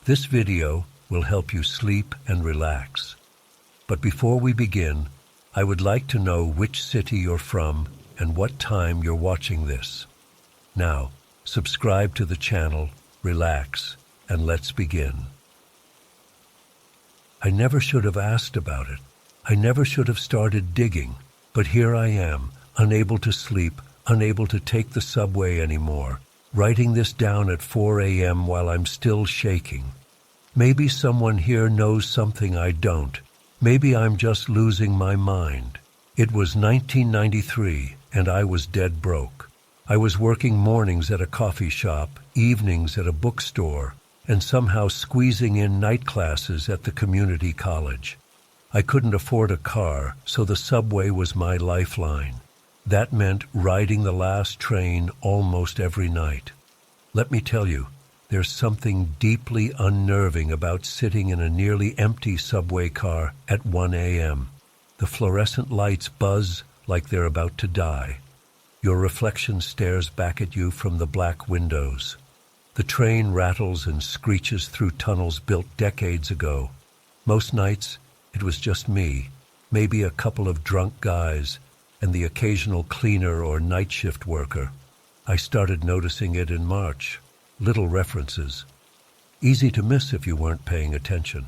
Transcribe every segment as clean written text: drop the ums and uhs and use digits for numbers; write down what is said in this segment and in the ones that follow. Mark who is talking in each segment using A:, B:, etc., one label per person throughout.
A: This video will help you sleep and relax. But before we begin, I would like to know which city you're from and what time you're watching this. Now, subscribe to the channel, relax, and let's begin. I never should have asked about it. I never should have started digging, but here I am, unable to sleep, unable to take the subway anymore, writing this down at 4 a.m. while I'm still shaking. Maybe someone here knows something I don't. Maybe I'm just losing my mind. It was 1993, and I was dead broke. I was working mornings at a coffee shop, evenings at a bookstore, and somehow squeezing in night classes at the community college. I couldn't afford a car, so the subway was my lifeline. That meant riding the last train almost every night. Let me tell you, there's something deeply unnerving about sitting in a nearly empty subway car at 1 a.m. The fluorescent lights buzz like they're about to die. Your reflection stares back at you from the black windows. The train rattles and screeches through tunnels built decades ago. Most nights, it was just me, maybe a couple of drunk guys, and the occasional cleaner or night shift worker. I started noticing it in March. Little references. Easy to miss if you weren't paying attention.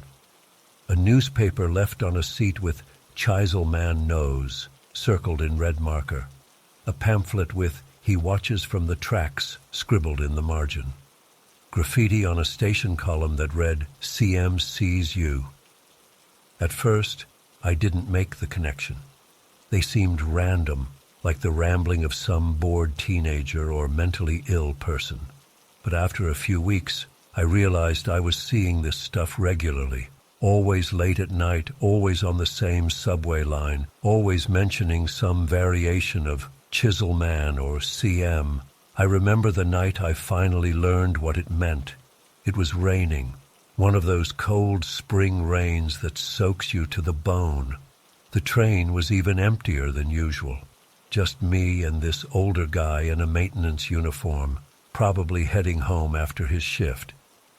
A: A newspaper left on a seat with "Chisel Man Knows" circled in red marker. A pamphlet with "He Watches from the Tracks" scribbled in the margin. Graffiti on a station column that read "CM sees you." At first, I didn't make the connection. They seemed random, like the rambling of some bored teenager or mentally ill person. But after a few weeks, I realized I was seeing this stuff regularly, always late at night, always on the same subway line, always mentioning some variation of Chisel Man or CM. I remember the night I finally learned what it meant. It was raining, one of those cold spring rains that soaks you to the bone. The train was even emptier than usual. Just me and this older guy in a maintenance uniform, probably heading home after his shift.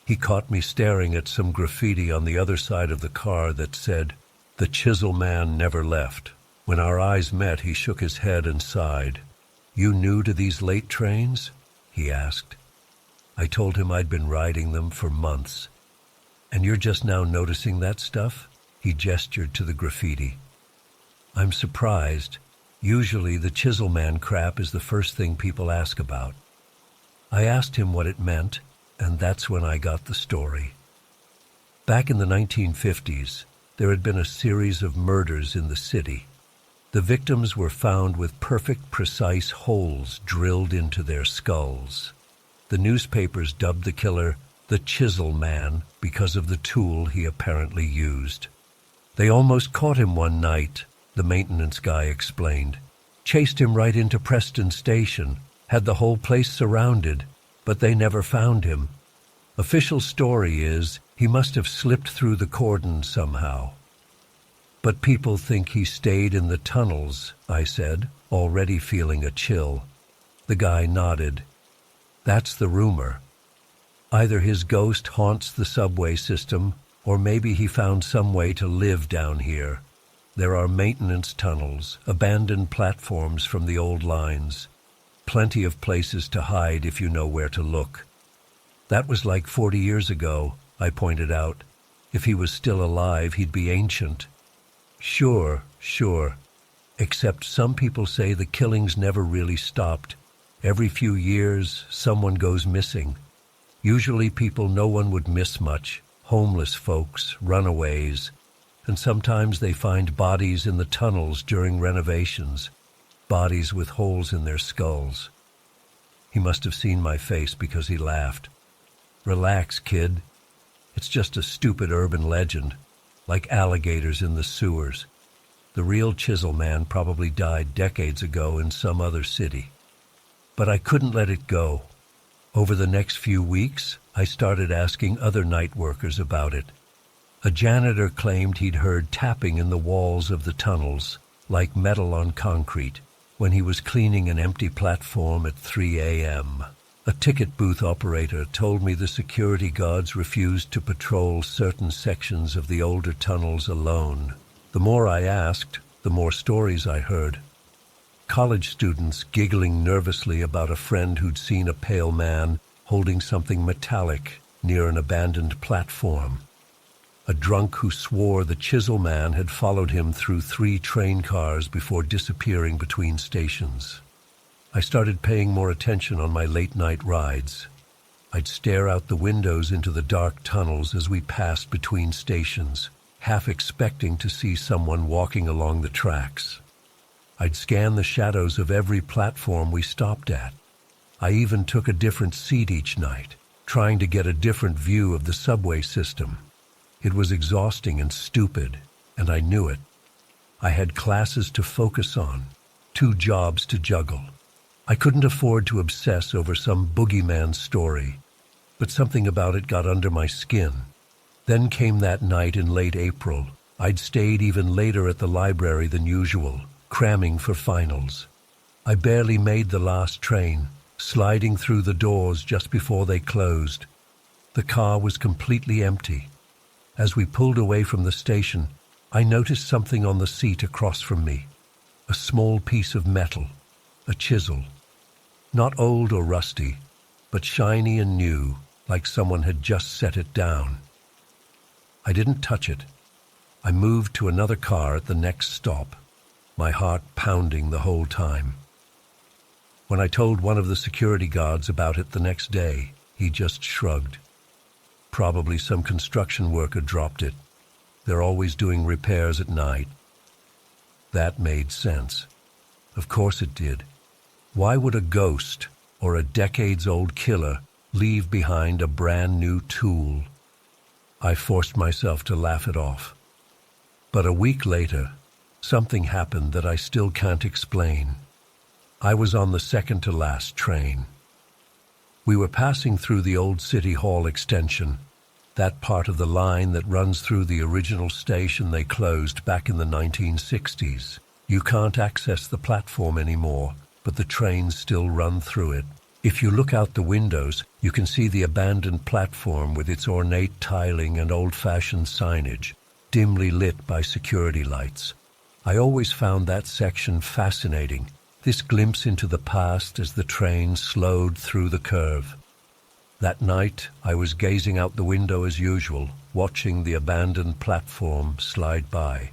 A: He caught me staring at some graffiti on the other side of the car that said, "The Chisel Man never left." When our eyes met, he shook his head and sighed. "You new to these late trains?" he asked. I told him I'd been riding them for months. "And you're just now noticing that stuff?" He gestured to the graffiti. I'm surprised. Usually the Chisel Man crap is the first thing people ask about. I asked him what it meant, and that's when I got the story. Back in the 1950s, there had been a series of murders in the city. The victims were found with perfect, precise holes drilled into their skulls. The newspapers dubbed the killer the Chisel Man because of the tool he apparently used. "They almost caught him one night," the maintenance guy explained. "Chased him right into Preston Station, had the whole place surrounded, but they never found him. Official story is he must have slipped through the cordon somehow." "But people think he stayed in the tunnels," I said, already feeling a chill. The guy nodded. "That's the rumor. Either his ghost haunts the subway system, or maybe he found some way to live down here. There are maintenance tunnels, abandoned platforms from the old lines. Plenty of places to hide if you know where to look." "That was like 40 years ago," I pointed out. "If he was still alive, he'd be ancient." Sure. Except some people say the killings never really stopped. Every few years, someone goes missing. Usually people no one would miss much, homeless folks, runaways. And sometimes they find bodies in the tunnels during renovations, bodies with holes in their skulls. He must have seen my face because he laughed. "Relax, kid. It's just a stupid urban legend, like alligators in the sewers. The real Chisel Man probably died decades ago in some other city." But I couldn't let it go. Over the next few weeks, I started asking other night workers about it. A janitor claimed he'd heard tapping in the walls of the tunnels, like metal on concrete, when he was cleaning an empty platform at 3 a.m. A ticket booth operator told me the security guards refused to patrol certain sections of the older tunnels alone. The more I asked, the more stories I heard. College students giggling nervously about a friend who'd seen a pale man holding something metallic near an abandoned platform. A drunk who swore the Chisel Man had followed him through 3 train cars before disappearing between stations. I started paying more attention on my late-night rides. I'd stare out the windows into the dark tunnels as we passed between stations, half expecting to see someone walking along the tracks. I'd scan the shadows of every platform we stopped at. I even took a different seat each night, trying to get a different view of the subway system. It was exhausting and stupid, and I knew it. I had classes to focus on, 2 jobs to juggle. I couldn't afford to obsess over some boogeyman story, but something about it got under my skin. Then came that night in late April. I'd stayed even later at the library than usual, cramming for finals. I barely made the last train, sliding through the doors just before they closed. The car was completely empty. As we pulled away from the station, I noticed something on the seat across from me. A small piece of metal, a chisel. Not old or rusty, but shiny and new, like someone had just set it down. I didn't touch it. I moved to another car at the next stop, my heart pounding the whole time. When I told one of the security guards about it the next day, he just shrugged. Probably some construction worker dropped it. They're always doing repairs at night. That made sense. Of course it did. Why would a ghost or a decades-old killer leave behind a brand-new tool? I forced myself to laugh it off. But a week later, something happened that I still can't explain. I was on the second-to-last train. We were passing through the old City Hall extension, that part of the line that runs through the original station they closed back in the 1960s. You can't access the platform anymore, but the trains still run through it. If you look out the windows, you can see the abandoned platform with its ornate tiling and old-fashioned signage, dimly lit by security lights. I always found that section fascinating, this glimpse into the past as the train slowed through the curve. That night, I was gazing out the window as usual, watching the abandoned platform slide by.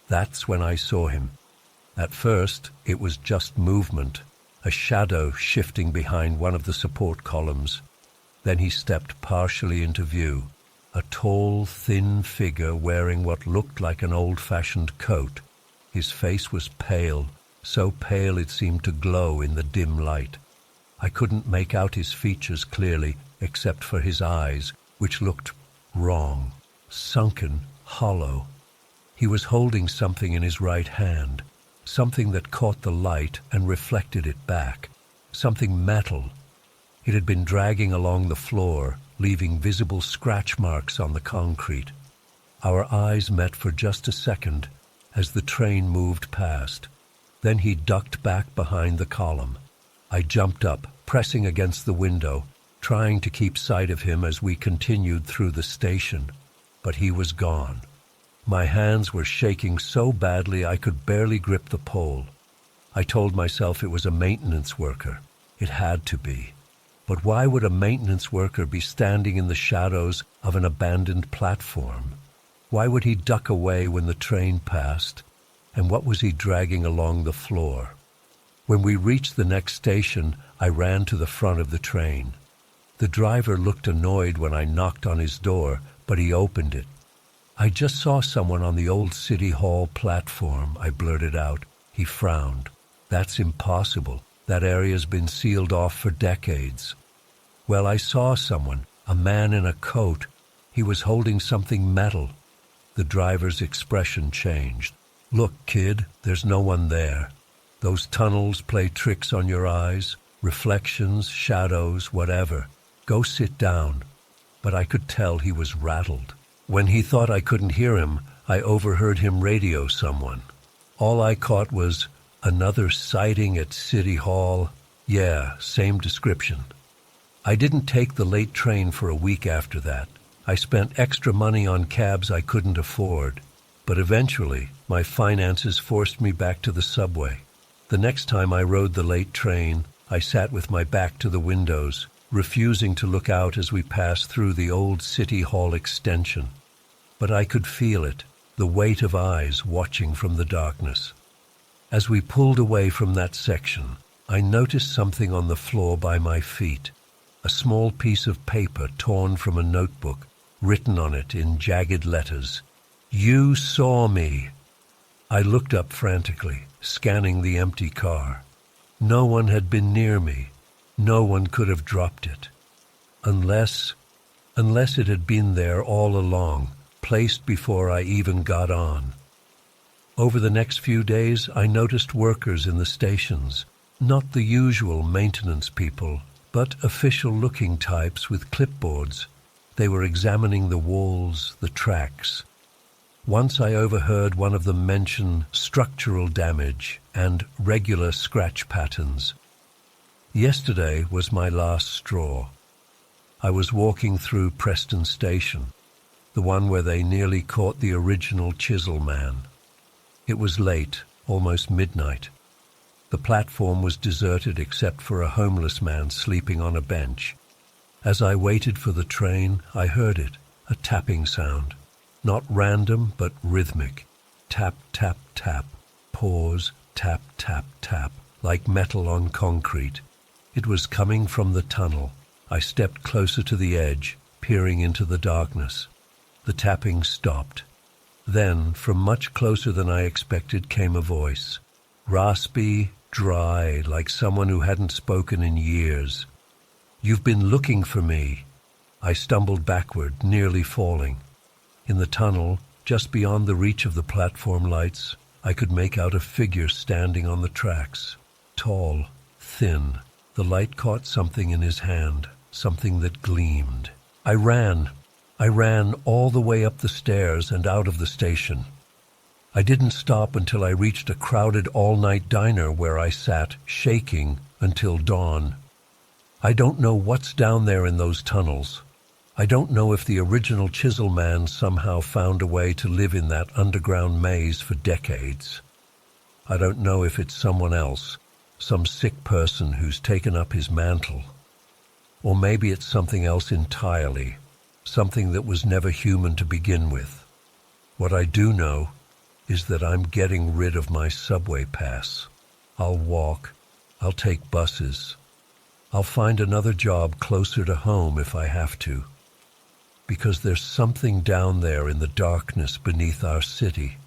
A: That's when I saw him. At first, it was just movement, a shadow shifting behind one of the support columns. Then he stepped partially into view, a tall, thin figure wearing what looked like an old-fashioned coat. His face was pale, so pale it seemed to glow in the dim light. I couldn't make out his features clearly, except for his eyes, which looked wrong, sunken, hollow. He was holding something in his right hand, something that caught the light and reflected it back, something metal. It had been dragging along the floor, leaving visible scratch marks on the concrete. Our eyes met for just a second as the train moved past. Then he ducked back behind the column. I jumped up, pressing against the window, trying to keep sight of him as we continued through the station. But he was gone. My hands were shaking so badly I could barely grip the pole. I told myself it was a maintenance worker. It had to be. But why would a maintenance worker be standing in the shadows of an abandoned platform? Why would he duck away when the train passed? And what was he dragging along the floor? When we reached the next station, I ran to the front of the train. The driver looked annoyed when I knocked on his door, but he opened it. "I just saw someone on the old City Hall platform," I blurted out. He frowned. "That's impossible. That area's been sealed off for decades." "Well, I saw someone, a man in a coat. He was holding something metal." The driver's expression changed. "Look, kid, there's no one there. Those tunnels play tricks on your eyes, reflections, shadows, whatever. Go sit down." But I could tell he was rattled. When he thought I couldn't hear him, I overheard him radio someone. All I caught was, "Another sighting at City Hall. Yeah, same description. I didn't take the late train for a week after that. I spent extra money on cabs I couldn't afford. But eventually, my finances forced me back to the subway. The next time I rode the late train, I sat with my back to the windows, refusing to look out as we passed through the old City Hall extension. But I could feel it, the weight of eyes watching from the darkness. As we pulled away from that section, I noticed something on the floor by my feet. A small piece of paper torn from a notebook, written on it in jagged letters. "You saw me." I looked up frantically, scanning the empty car. No one had been near me. No one could have dropped it. Unless it had been there all along, placed before I even got on. Over the next few days, I noticed workers in the stations, not the usual maintenance people, but official-looking types with clipboards. They were examining the walls, the tracks. Once I overheard one of them mention structural damage and regular scratch patterns. Yesterday was my last straw. I was walking through Preston Station, the one where they nearly caught the original Chisel Man. It was late, almost midnight. The platform was deserted except for a homeless man sleeping on a bench. As I waited for the train, I heard it, a tapping sound. Not random, but rhythmic. Tap, tap, tap. Pause, tap, tap, tap, like metal on concrete. It was coming from the tunnel. I stepped closer to the edge, peering into the darkness. The tapping stopped. Then, from much closer than I expected, came a voice. Raspy, dry, like someone who hadn't spoken in years. "You've been looking for me." I stumbled backward, nearly falling. In the tunnel, just beyond the reach of the platform lights, I could make out a figure standing on the tracks. Tall, thin. The light caught something in his hand, something that gleamed. I ran all the way up the stairs and out of the station. I didn't stop until I reached a crowded all-night diner where I sat, shaking, until dawn. I don't know what's down there in those tunnels. I don't know if the original Chisel Man somehow found a way to live in that underground maze for decades. I don't know if it's someone else, some sick person who's taken up his mantle. Or maybe it's something else entirely, something that was never human to begin with. What I do know is that I'm getting rid of my subway pass. I'll walk. I'll take buses. I'll find another job closer to home if I have to. Because there's something down there in the darkness beneath our city.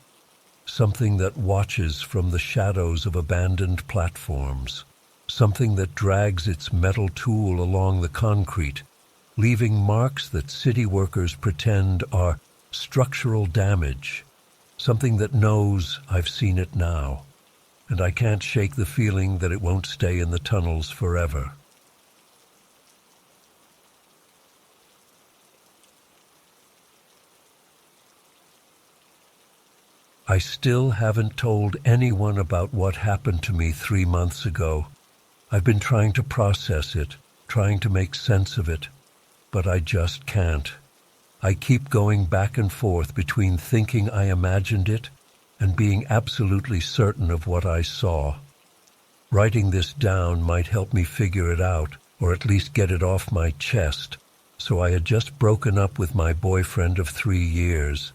A: Something that watches from the shadows of abandoned platforms. Something that drags its metal tool along the concrete, leaving marks that city workers pretend are structural damage. Something that knows I've seen it now, and I can't shake the feeling that it won't stay in the tunnels forever. I still haven't told anyone about what happened to me 3 months ago. I've been trying to process it, trying to make sense of it, but I just can't. I keep going back and forth between thinking I imagined it and being absolutely certain of what I saw. Writing this down might help me figure it out, or at least get it off my chest. So I had just broken up with my boyfriend of 3 years.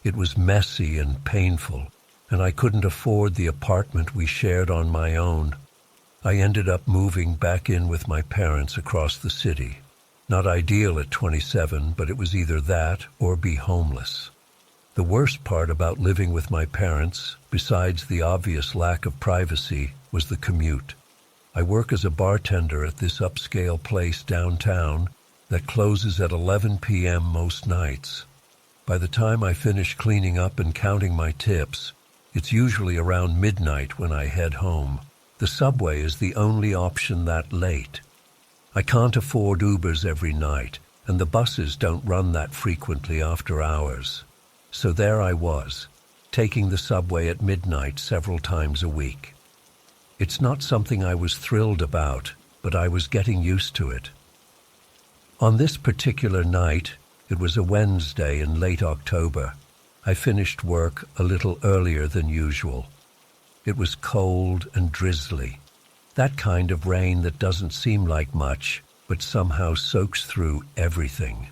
A: It was messy and painful, and I couldn't afford the apartment we shared on my own. I ended up moving back in with my parents across the city. Not ideal at 27, but it was either that or be homeless. The worst part about living with my parents, besides the obvious lack of privacy, was the commute. I work as a bartender at this upscale place downtown that closes at 11 p.m. most nights. By the time I finish cleaning up and counting my tips, it's usually around midnight when I head home. The subway is the only option that late. I can't afford Ubers every night, and the buses don't run that frequently after hours. So there I was, taking the subway at midnight several times a week. It's not something I was thrilled about, but I was getting used to it. On this particular night, it was a Wednesday in late October, I finished work a little earlier than usual. It was cold and drizzly, that kind of rain that doesn't seem like much, but somehow soaks through everything.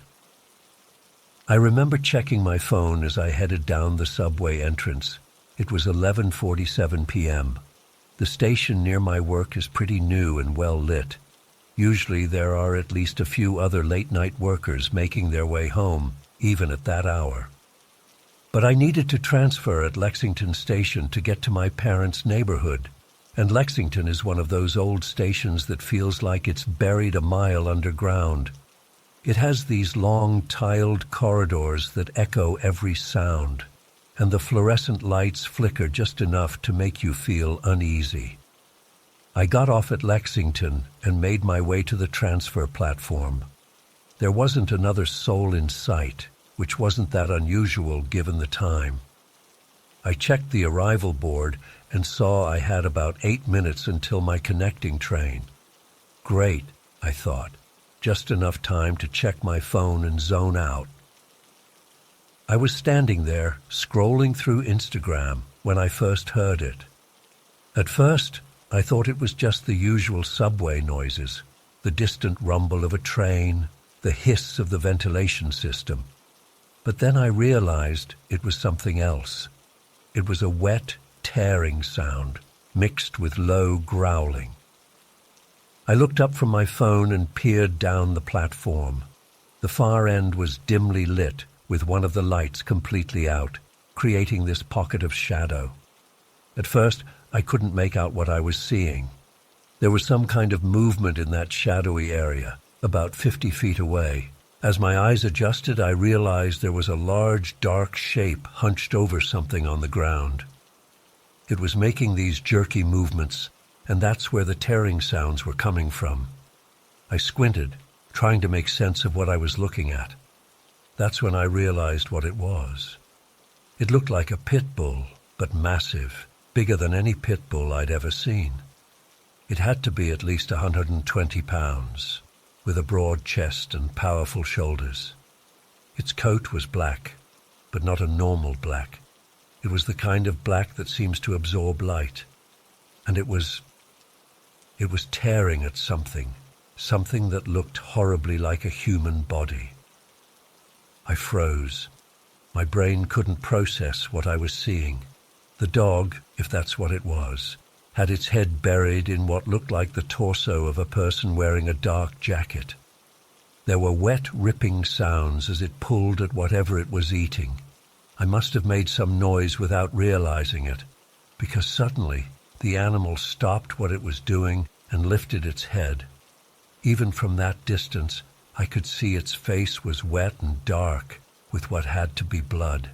A: I remember checking my phone as I headed down the subway entrance. It was 11:47 p.m. The station near my work is pretty new and well lit. Usually there are at least a few other late-night workers making their way home, even at that hour. But I needed to transfer at Lexington Station to get to my parents' neighborhood, and Lexington is one of those old stations that feels like it's buried a mile underground. It has these long, tiled corridors that echo every sound, and the fluorescent lights flicker just enough to make you feel uneasy. I got off at Lexington and made my way to the transfer platform. There wasn't another soul in sight, which wasn't that unusual given the time. I checked the arrival board and saw I had about 8 minutes until my connecting train. Great, I thought. Just enough time to check my phone and zone out. I was standing there, scrolling through Instagram, when I first heard it. At first, I thought it was just the usual subway noises, the distant rumble of a train, the hiss of the ventilation system. But then I realized it was something else. It was a wet, tearing sound, mixed with low growling. I looked up from my phone and peered down the platform. The far end was dimly lit, with one of the lights completely out, creating this pocket of shadow. At first, I couldn't make out what I was seeing. There was some kind of movement in that shadowy area, about 50 feet away. As my eyes adjusted, I realized there was a large, dark shape hunched over something on the ground. It was making these jerky movements, and that's where the tearing sounds were coming from. I squinted, trying to make sense of what I was looking at. That's when I realized what it was. It looked like a pit bull, but massive, bigger than any pit bull I'd ever seen. It had to be at least 120 pounds, with a broad chest and powerful shoulders. Its coat was black, but not a normal black. It was the kind of black that seems to absorb light. And it was tearing at something that looked horribly like a human body. I froze. My brain couldn't process what I was seeing. The dog, if that's what it was, had its head buried in what looked like the torso of a person wearing a dark jacket. There were wet, ripping sounds as it pulled at whatever it was eating. I must have made some noise without realizing it, because suddenly the animal stopped what it was doing and lifted its head. Even from that distance, I could see its face was wet and dark with what had to be blood.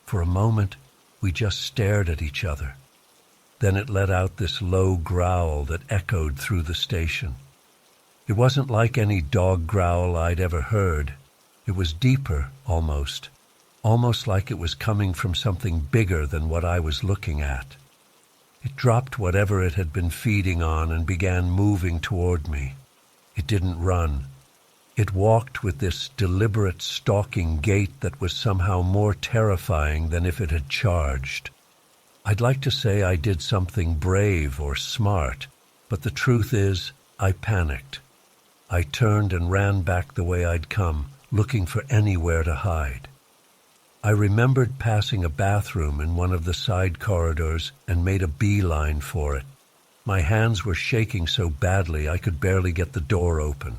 A: For a moment, we just stared at each other. Then it let out this low growl that echoed through the station. It wasn't like any dog growl I'd ever heard. It was deeper, almost like it was coming from something bigger than what I was looking at. It dropped whatever it had been feeding on and began moving toward me. It didn't run. It walked with this deliberate stalking gait that was somehow more terrifying than if it had charged. I'd like to say I did something brave or smart, but the truth is, I panicked. I turned and ran back the way I'd come, looking for anywhere to hide. I remembered passing a bathroom in one of the side corridors and made a beeline for it. My hands were shaking so badly I could barely get the door open.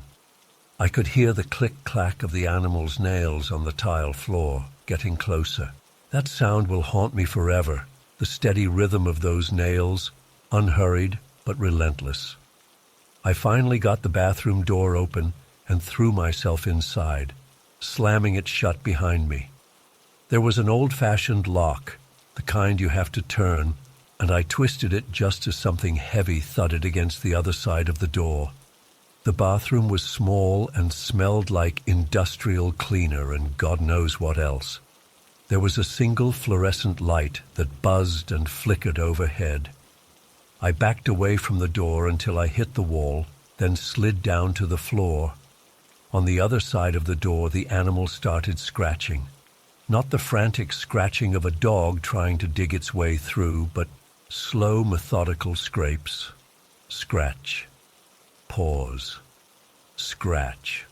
A: I could hear the click-clack of the animal's nails on the tile floor, getting closer. That sound will haunt me forever, the steady rhythm of those nails, unhurried but relentless. I finally got the bathroom door open and threw myself inside, slamming it shut behind me. There was an old-fashioned lock, the kind you have to turn, and I twisted it just as something heavy thudded against the other side of the door. The bathroom was small and smelled like industrial cleaner and God knows what else. There was a single fluorescent light that buzzed and flickered overhead. I backed away from the door until I hit the wall, then slid down to the floor. On the other side of the door, the animal started scratching. Not the frantic scratching of a dog trying to dig its way through, but slow, methodical scrapes. Scratch. Pause. Scratch.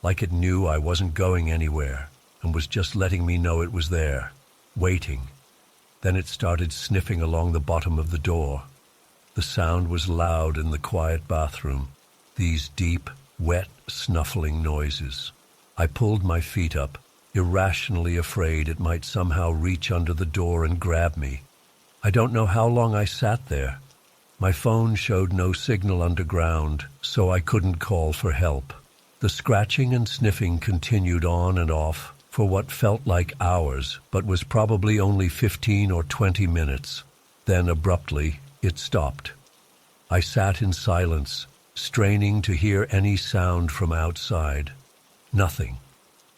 A: Like it knew I wasn't going anywhere and was just letting me know it was there, waiting. Then it started sniffing along the bottom of the door. The sound was loud in the quiet bathroom, these deep, wet, snuffling noises. I pulled my feet up, irrationally afraid it might somehow reach under the door and grab me. I don't know how long I sat there. My phone showed no signal underground, so I couldn't call for help. The scratching and sniffing continued on and off for what felt like hours, but was probably only 15 or 20 minutes. Then abruptly, it stopped. I sat in silence, straining to hear any sound from outside. Nothing.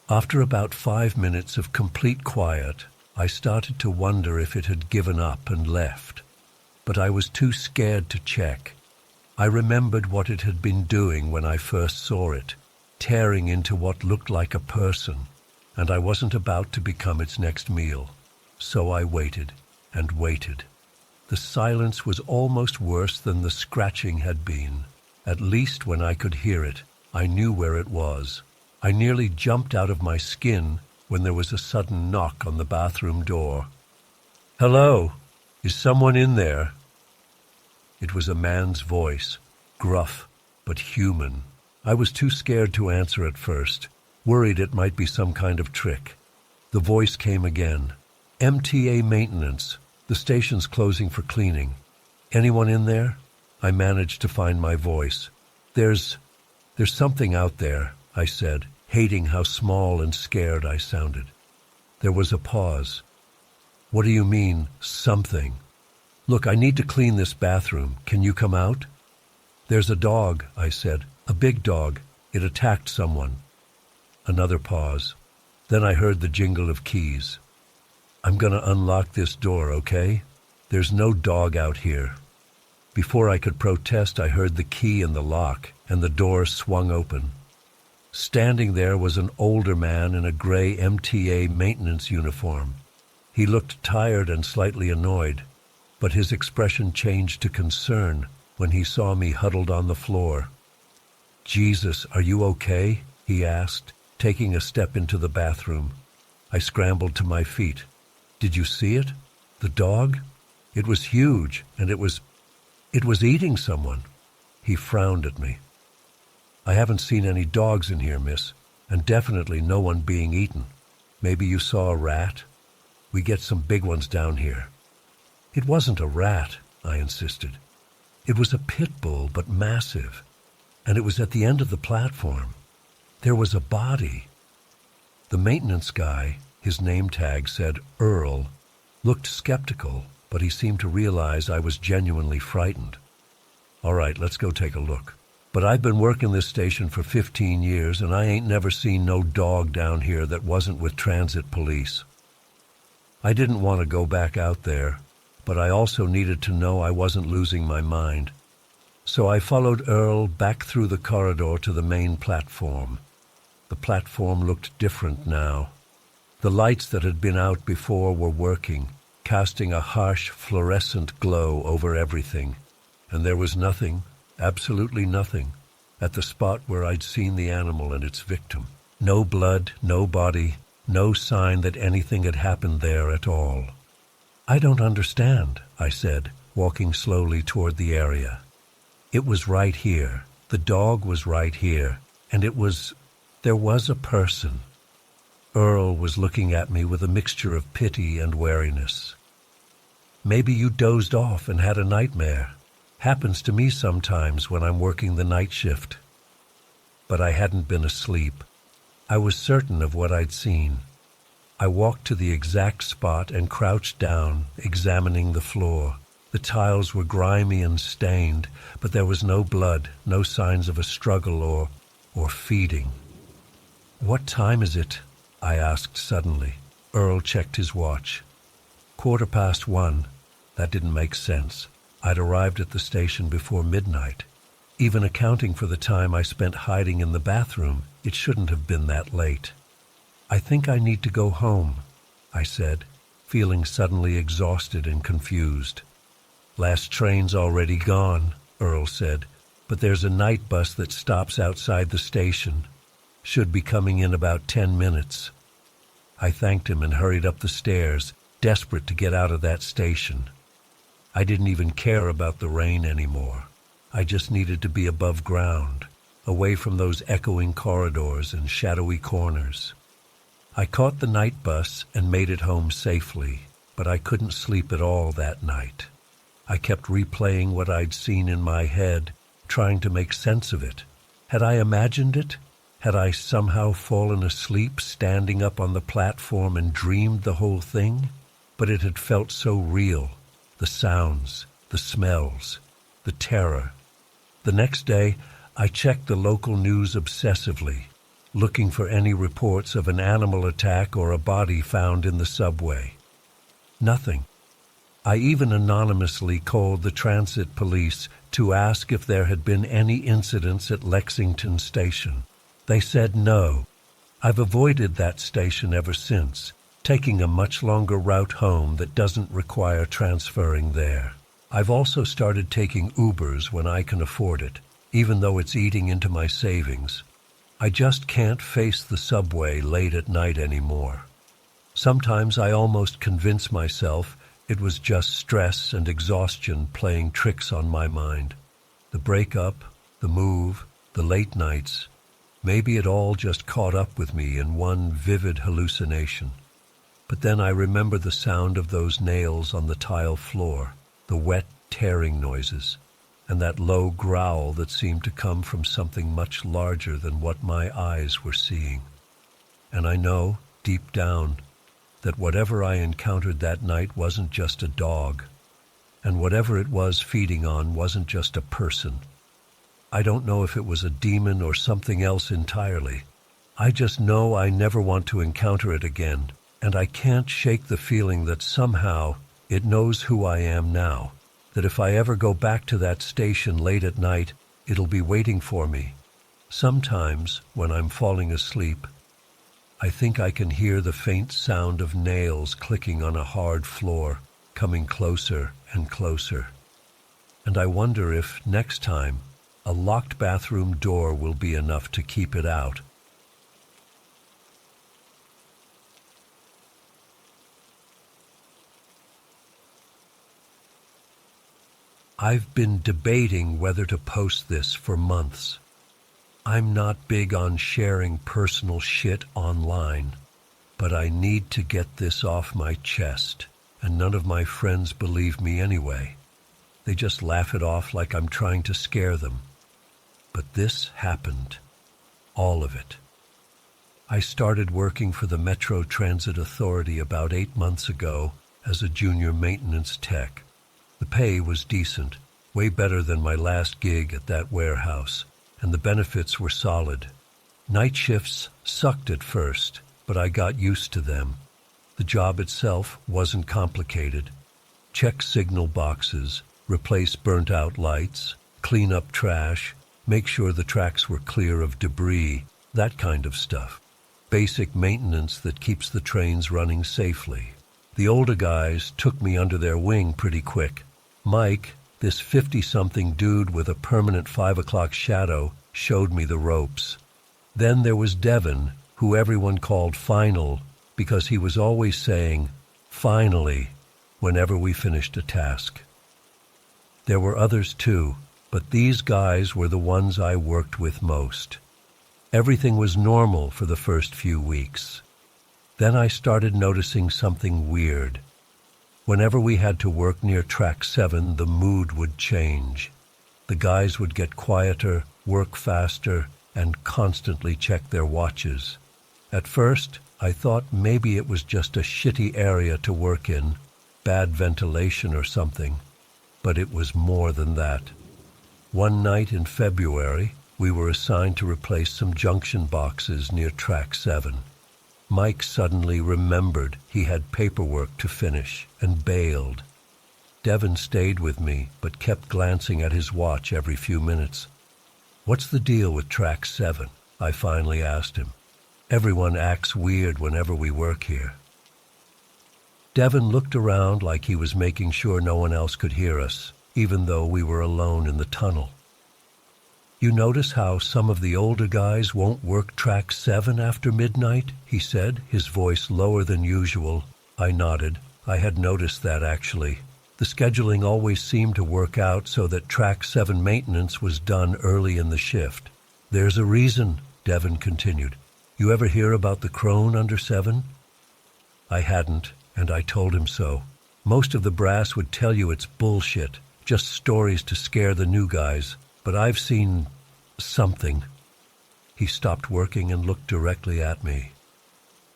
A: After about 5 minutes of complete quiet, I started to wonder if it had given up and left. But I was too scared to check. I remembered what it had been doing when I first saw it, tearing into what looked like a person, and I wasn't about to become its next meal. So I waited and waited. The silence was almost worse than the scratching had been. At least when I could hear it, I knew where it was. I nearly jumped out of my skin when there was a sudden knock on the bathroom door. "Hello? Is someone in there?" It was a man's voice, gruff but human. I was too scared to answer at first, worried it might be some kind of trick. The voice came again. "MTA maintenance. The station's closing for cleaning. Anyone in there?" I managed to find my voice. There's something out there," I said, hating how small and scared I sounded. There was a pause. "What do you mean, something?" "Look, I need to clean this bathroom. Can you come out?" "There's a dog," I said. "A big dog. It attacked someone." Another pause. Then I heard the jingle of keys. "I'm gonna unlock this door, okay? There's no dog out here." Before I could protest, I heard the key in the lock, and the door swung open. Standing there was an older man in a gray MTA maintenance uniform. He looked tired and slightly annoyed, but his expression changed to concern when he saw me huddled on the floor. "Jesus, are you okay?" he asked, taking a step into the bathroom. I scrambled to my feet. "Did you see it? The dog? It was huge, and it was eating someone." He frowned at me. "I haven't seen any dogs in here, miss, and definitely no one being eaten. Maybe you saw a rat? We get some big ones down here." "It wasn't a rat," I insisted. "It was a pit bull, but massive, and it was at the end of the platform. There was a body." The maintenance guy, his name tag said Earl, looked skeptical, but he seemed to realize I was genuinely frightened. "All right, let's go take a look. But I've been working this station for 15 years, and I ain't never seen no dog down here that wasn't with transit police." I didn't want to go back out there, but I also needed to know I wasn't losing my mind. So I followed Earl back through the corridor to the main platform. The platform looked different now. The lights that had been out before were working, casting a harsh fluorescent glow over everything. And there was nothing, absolutely nothing, at the spot where I'd seen the animal and its victim. No blood, no body, no sign that anything had happened there at all. "I don't understand," I said, walking slowly toward the area. "It was right here. The dog was right here. And there was a person." Earl was looking at me with a mixture of pity and wariness. "Maybe you dozed off and had a nightmare. Happens to me sometimes when I'm working the night shift." But I hadn't been asleep. I was certain of what I'd seen. I walked to the exact spot and crouched down, examining the floor. The tiles were grimy and stained, but there was no blood, no signs of a struggle or feeding. "What time is it?" I asked suddenly. Earl checked his watch. 1:15. That didn't make sense. I'd arrived at the station before midnight. Even accounting for the time I spent hiding in the bathroom, it shouldn't have been that late. "I think I need to go home," I said, feeling suddenly exhausted and confused. "Last train's already gone," Earl said, "but there's a night bus that stops outside the station. Should be coming in about 10 minutes. I thanked him and hurried up the stairs, desperate to get out of that station. I didn't even care about the rain anymore. I just needed to be above ground, away from those echoing corridors and shadowy corners. I caught the night bus and made it home safely, but I couldn't sleep at all that night. I kept replaying what I'd seen in my head, trying to make sense of it. Had I imagined it? Had I somehow fallen asleep standing up on the platform and dreamed the whole thing? But it had felt so real. The sounds, the smells, the terror. The next day, I checked the local news obsessively, looking for any reports of an animal attack or a body found in the subway. Nothing. I even anonymously called the transit police to ask if there had been any incidents at Lexington Station. They said no. I've avoided that station ever since, taking a much longer route home that doesn't require transferring there. I've also started taking Ubers when I can afford it, even though it's eating into my savings. I just can't face the subway late at night anymore. Sometimes I almost convince myself it was just stress and exhaustion playing tricks on my mind. The breakup, the move, the late nights. Maybe it all just caught up with me in one vivid hallucination. But then I remember the sound of those nails on the tile floor, the wet, tearing noises, and that low growl that seemed to come from something much larger than what my eyes were seeing. And I know, deep down, that whatever I encountered that night wasn't just a dog, and whatever it was feeding on wasn't just a person. I don't know if it was a demon or something else entirely. I just know I never want to encounter it again, and I can't shake the feeling that somehow it knows who I am now, that if I ever go back to that station late at night, it'll be waiting for me. Sometimes, when I'm falling asleep, I think I can hear the faint sound of nails clicking on a hard floor, coming closer and closer. And I wonder if, next time, a locked bathroom door will be enough to keep it out. I've been debating whether to post this for months. I'm not big on sharing personal shit online, but I need to get this off my chest, and none of my friends believe me anyway. They just laugh it off like I'm trying to scare them. But this happened. All of it. I started working for the Metro Transit Authority about 8 months ago as a junior maintenance tech. The pay was decent, way better than my last gig at that warehouse, and the benefits were solid. Night shifts sucked at first, but I got used to them. The job itself wasn't complicated. Check signal boxes, replace burnt-out lights, clean up trash, make sure the tracks were clear of debris, that kind of stuff. Basic maintenance that keeps the trains running safely. The older guys took me under their wing pretty quick. Mike, this 50-something dude with a permanent 5 o'clock shadow, showed me the ropes. Then there was Devin, who everyone called Final, because he was always saying, "Finally," whenever we finished a task. There were others too, but these guys were the ones I worked with most. Everything was normal for the first few weeks. Then I started noticing something weird. Whenever we had to work near Track 7, the mood would change. The guys would get quieter, work faster, and constantly check their watches. At first, I thought maybe it was just a shitty area to work in, bad ventilation or something. But it was more than that. One night in February, we were assigned to replace some junction boxes near Track 7. Mike suddenly remembered he had paperwork to finish and bailed. Devon stayed with me, but kept glancing at his watch every few minutes. "What's the deal with track 7? I finally asked him. "Everyone acts weird whenever we work here." Devon looked around like he was making sure no one else could hear us, even though we were alone in the tunnel. "You notice how some of the older guys won't work track 7 after midnight?" he said, his voice lower than usual. I nodded. I had noticed that, actually. The scheduling always seemed to work out so that track 7 maintenance was done early in the shift. "There's a reason," Devon continued. "You ever hear about the crone under 7? I hadn't, and I told him so. Most of the brass would tell you it's bullshit, just stories to scare the new guys. But I've seen something." He stopped working and looked directly at me.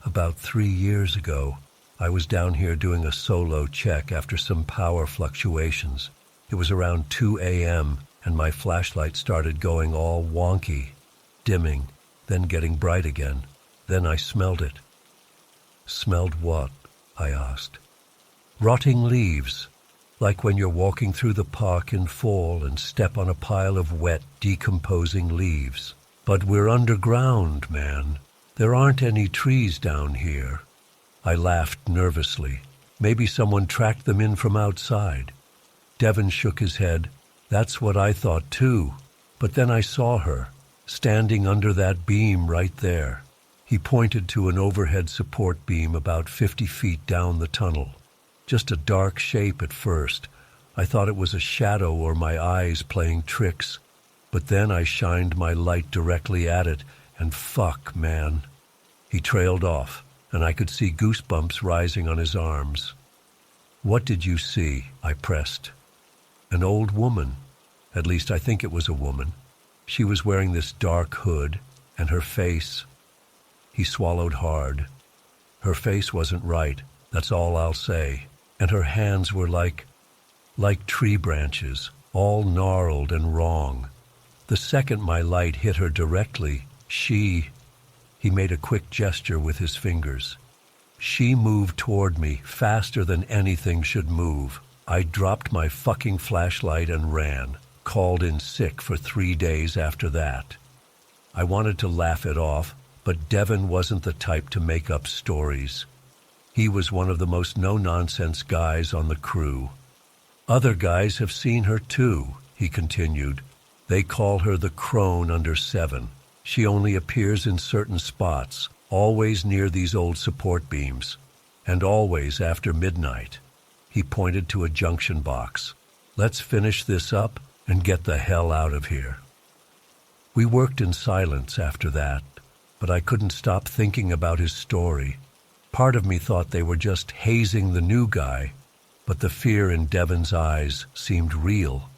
A: "About 3 years ago, I was down here doing a solo check after some power fluctuations. It was around 2 a.m., and my flashlight started going all wonky, dimming, then getting bright again. Then I smelled it." "Smelled what?" I asked. "Rotting leaves, like when you're walking through the park in fall and step on a pile of wet, decomposing leaves. But we're underground, man. There aren't any trees down here." I laughed nervously. Maybe someone tracked them in from outside. Devon shook his head. "That's what I thought too. But then I saw her, standing under that beam right there." He pointed to an overhead support beam about 50 feet down the tunnel. "Just a dark shape at first. I thought it was a shadow or my eyes playing tricks. But then I shined my light directly at it, and fuck, man." He trailed off, and I could see goosebumps rising on his arms. "What did you see?" I pressed. "An old woman. At least I think it was a woman. She was wearing this dark hood, and her face—" He swallowed hard. "Her face wasn't right, that's all I'll say. And her hands were like tree branches, all gnarled and wrong. The second my light hit her directly, He made a quick gesture with his fingers. "She moved toward me faster than anything should move. I dropped my fucking flashlight and ran, called in sick for 3 days after that." I wanted to laugh it off, but Devon wasn't the type to make up stories. He was one of the most no-nonsense guys on the crew. "Other guys have seen her too," he continued. "They call her the crone under 7. She only appears in certain spots, always near these old support beams, and always after midnight." He pointed to a junction box. "Let's finish this up and get the hell out of here." We worked in silence after that, but I couldn't stop thinking about his story. Part of me thought they were just hazing the new guy, but the fear in Devon's eyes seemed real.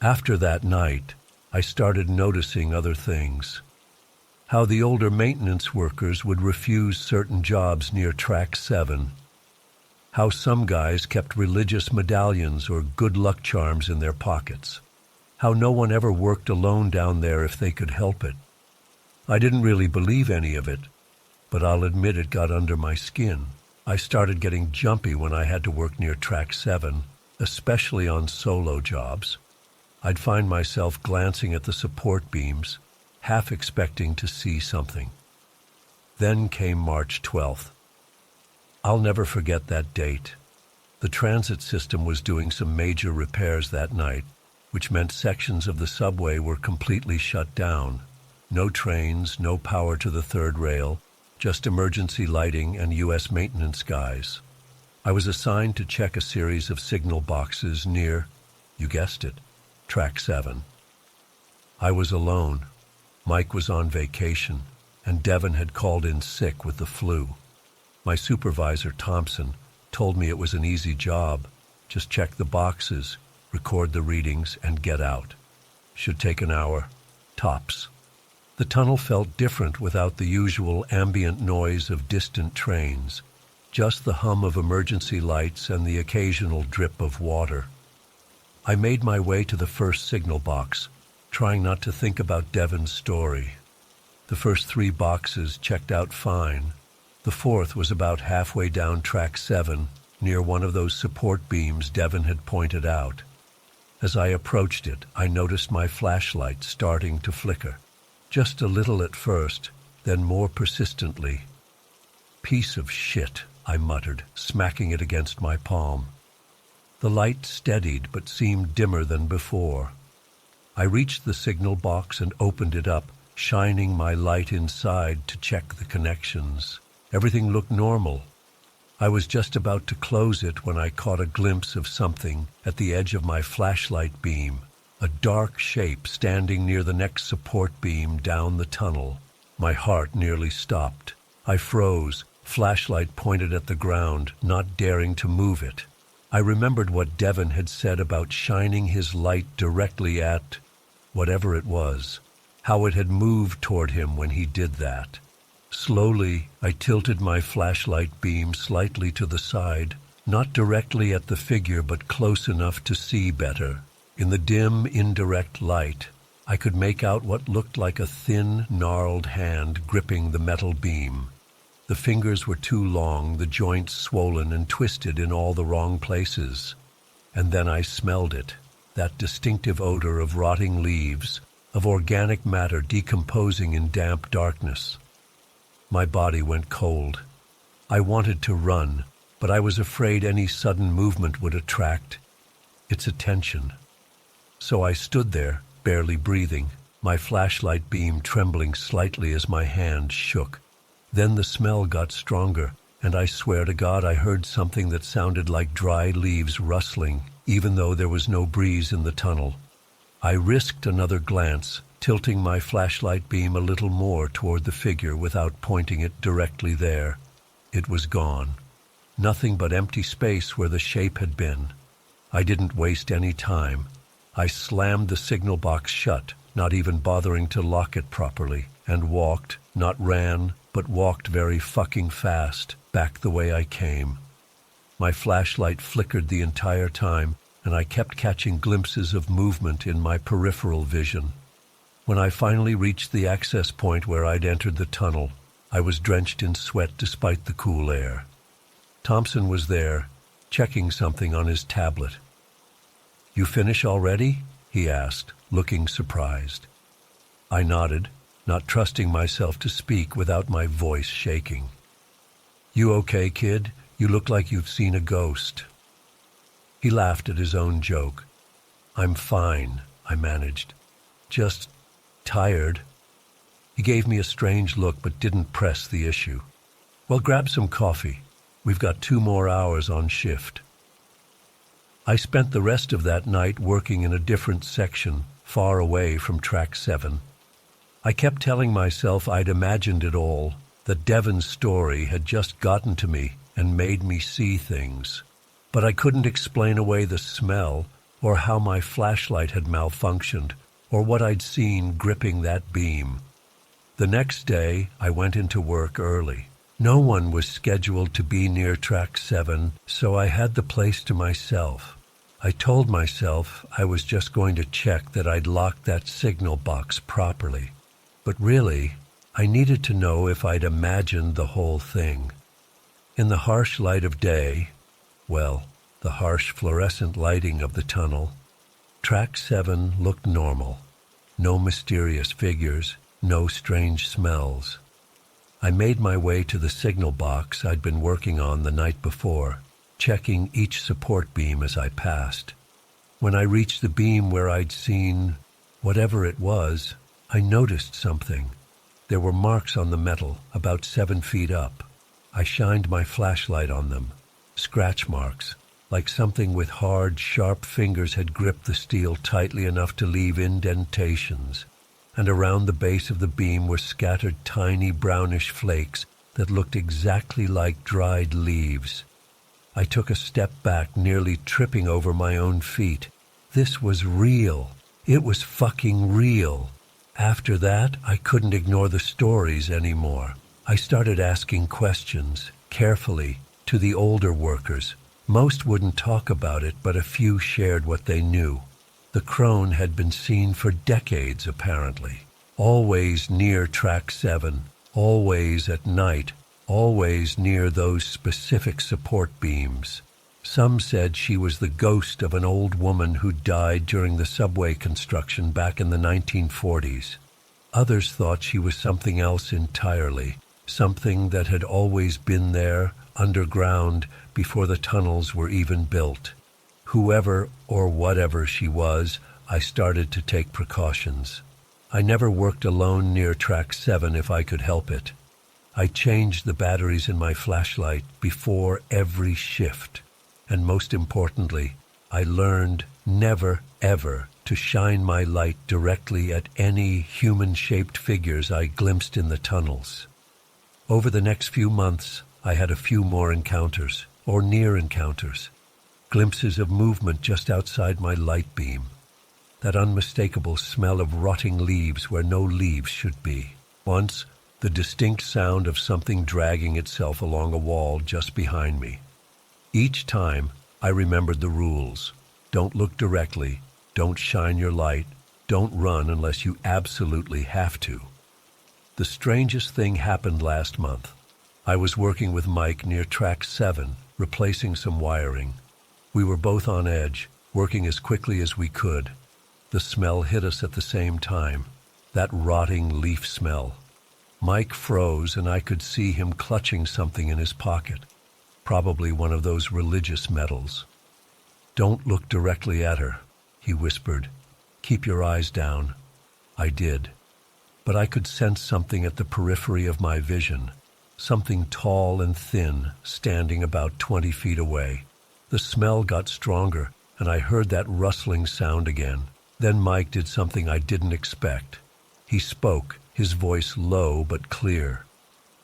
A: After that night, I started noticing other things. How the older maintenance workers would refuse certain jobs near track 7. How some guys kept religious medallions or good luck charms in their pockets. How no one ever worked alone down there if they could help it. I didn't really believe any of it, but I'll admit it got under my skin. I started getting jumpy when I had to work near track 7, especially on solo jobs. I'd find myself glancing at the support beams, half expecting to see something. Then came March 12th. I'll never forget that date. The transit system was doing some major repairs that night, which meant sections of the subway were completely shut down. No trains, no power to the third rail, just emergency lighting and U.S. maintenance guys. I was assigned to check a series of signal boxes near, you guessed it, track 7. I was alone. Mike was on vacation, and Devon had called in sick with the flu. My supervisor, Thompson, told me it was an easy job. Just check the boxes, record the readings, and get out. Should take an hour, tops. The tunnel felt different without the usual ambient noise of distant trains, just the hum of emergency lights and the occasional drip of water. I made my way to the first signal box, trying not to think about Devon's story. The first 3 boxes checked out fine. The fourth was about halfway down track 7, near one of those support beams Devon had pointed out. As I approached it, I noticed my flashlight starting to flicker. Just a little at first, then more persistently. "Piece of shit," I muttered, smacking it against my palm. The light steadied but seemed dimmer than before. I reached the signal box and opened it up, shining my light inside to check the connections. Everything looked normal. I was just about to close it when I caught a glimpse of something at the edge of my flashlight beam, a dark shape standing near the next support beam down the tunnel. My heart nearly stopped. I froze, flashlight pointed at the ground, not daring to move it. I remembered what Devon had said about shining his light directly at whatever it was, how it had moved toward him when he did that. Slowly, I tilted my flashlight beam slightly to the side, not directly at the figure but close enough to see better. In the dim, indirect light, I could make out what looked like a thin, gnarled hand gripping the metal beam. The fingers were too long, the joints swollen and twisted in all the wrong places. And then I smelled it, that distinctive odor of rotting leaves, of organic matter decomposing in damp darkness. My body went cold. I wanted to run, but I was afraid any sudden movement would attract its attention. So I stood there, barely breathing, my flashlight beam trembling slightly as my hand shook. Then the smell got stronger, and I swear to God I heard something that sounded like dry leaves rustling, even though there was no breeze in the tunnel. I risked another glance, tilting my flashlight beam a little more toward the figure without pointing it directly there. It was gone. Nothing but empty space where the shape had been. I didn't waste any time. I slammed the signal box shut, not even bothering to lock it properly, and walked, not ran, but walked very fucking fast, back the way I came. My flashlight flickered the entire time, and I kept catching glimpses of movement in my peripheral vision. When I finally reached the access point where I'd entered the tunnel, I was drenched in sweat despite the cool air. Thompson was there, checking something on his tablet. "You finish already?" he asked, looking surprised. I nodded, not trusting myself to speak without my voice shaking. "You okay, kid? You look like you've seen a ghost." He laughed at his own joke. "I'm fine," I managed. "Just tired." He gave me a strange look but didn't press the issue. "Well, grab some coffee. We've got 2 more hours on shift." I spent the rest of that night working in a different section, far away from Track 7. I kept telling myself I'd imagined it all, that Devon's story had just gotten to me and made me see things. But I couldn't explain away the smell, or how my flashlight had malfunctioned, or what I'd seen gripping that beam. The next day, I went into work early. No one was scheduled to be near Track 7, so I had the place to myself. I told myself I was just going to check that I'd locked that signal box properly. But really, I needed to know if I'd imagined the whole thing. In the harsh light of day, well, the harsh fluorescent lighting of the tunnel, Track 7 looked normal. No mysterious figures, no strange smells. I made my way to the signal box I'd been working on the night before, checking each support beam as I passed. When I reached the beam where I'd seen whatever it was, I noticed something. There were marks on the metal, about 7 feet up. I shined my flashlight on them. Scratch marks, like something with hard, sharp fingers had gripped the steel tightly enough to leave indentations. And around the base of the beam were scattered tiny brownish flakes that looked exactly like dried leaves. I took a step back, nearly tripping over my own feet. This was real. It was fucking real. After that, I couldn't ignore the stories anymore. I started asking questions, carefully, to the older workers. Most wouldn't talk about it, but a few shared what they knew. The crone had been seen for decades, apparently. Always near Track 7, always at night, always near those specific support beams. Some said she was the ghost of an old woman who died during the subway construction back in the 1940s. Others thought she was something else entirely, something that had always been there, underground, before the tunnels were even built. Whoever or whatever she was, I started to take precautions. I never worked alone near Track 7 if I could help it. I changed the batteries in my flashlight before every shift. And most importantly, I learned never, ever to shine my light directly at any human-shaped figures I glimpsed in the tunnels. Over the next few months, I had a few more encounters, or near encounters, glimpses of movement just outside my light beam, that unmistakable smell of rotting leaves where no leaves should be. Once, the distinct sound of something dragging itself along a wall just behind me. Each time, I remembered the rules. Don't look directly, don't shine your light, don't run unless you absolutely have to. The strangest thing happened last month. I was working with Mike near Track 7, replacing some wiring. We were both on edge, working as quickly as we could. The smell hit us at the same time, that rotting leaf smell. Mike froze and I could see him clutching something in his pocket. Probably one of those religious medals. "Don't look directly at her," he whispered. "Keep your eyes down." I did. But I could sense something at the periphery of my vision, something tall and thin, standing about 20 feet away. The smell got stronger, and I heard that rustling sound again. Then Mike did something I didn't expect. He spoke, his voice low but clear.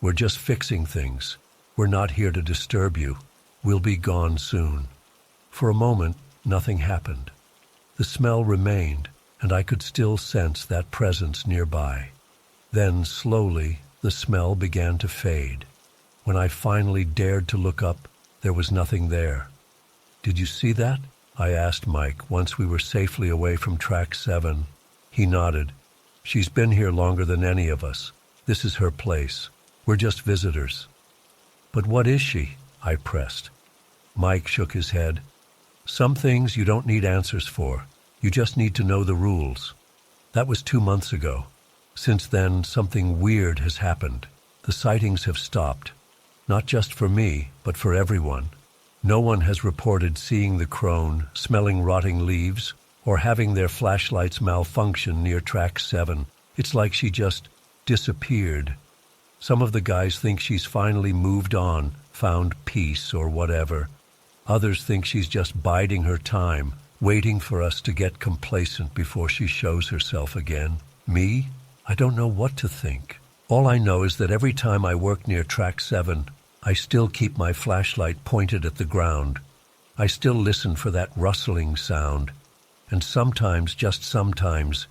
A: "We're just fixing things. We're not here to disturb you. We'll be gone soon." For a moment, nothing happened. The smell remained, and I could still sense that presence nearby. Then, slowly, the smell began to fade. When I finally dared to look up, there was nothing there. "Did you see that?" I asked Mike once we were safely away from Track 7. He nodded. "She's been here longer than any of us. This is her place. We're just visitors." "But what is she?" I pressed. Mike shook his head. "Some things you don't need answers for. You just need to know the rules." That was 2 months ago. Since then, something weird has happened. The sightings have stopped. Not just for me, but for everyone. No one has reported seeing the crone, smelling rotting leaves, or having their flashlights malfunction near Track 7. It's like she just disappeared. Some of the guys think she's finally moved on, found peace or whatever. Others think she's just biding her time, waiting for us to get complacent before she shows herself again. Me? I don't know what to think. All I know is that every time I work near Track 7, I still keep my flashlight pointed at the ground. I still listen for that rustling sound. And sometimes, just sometimes,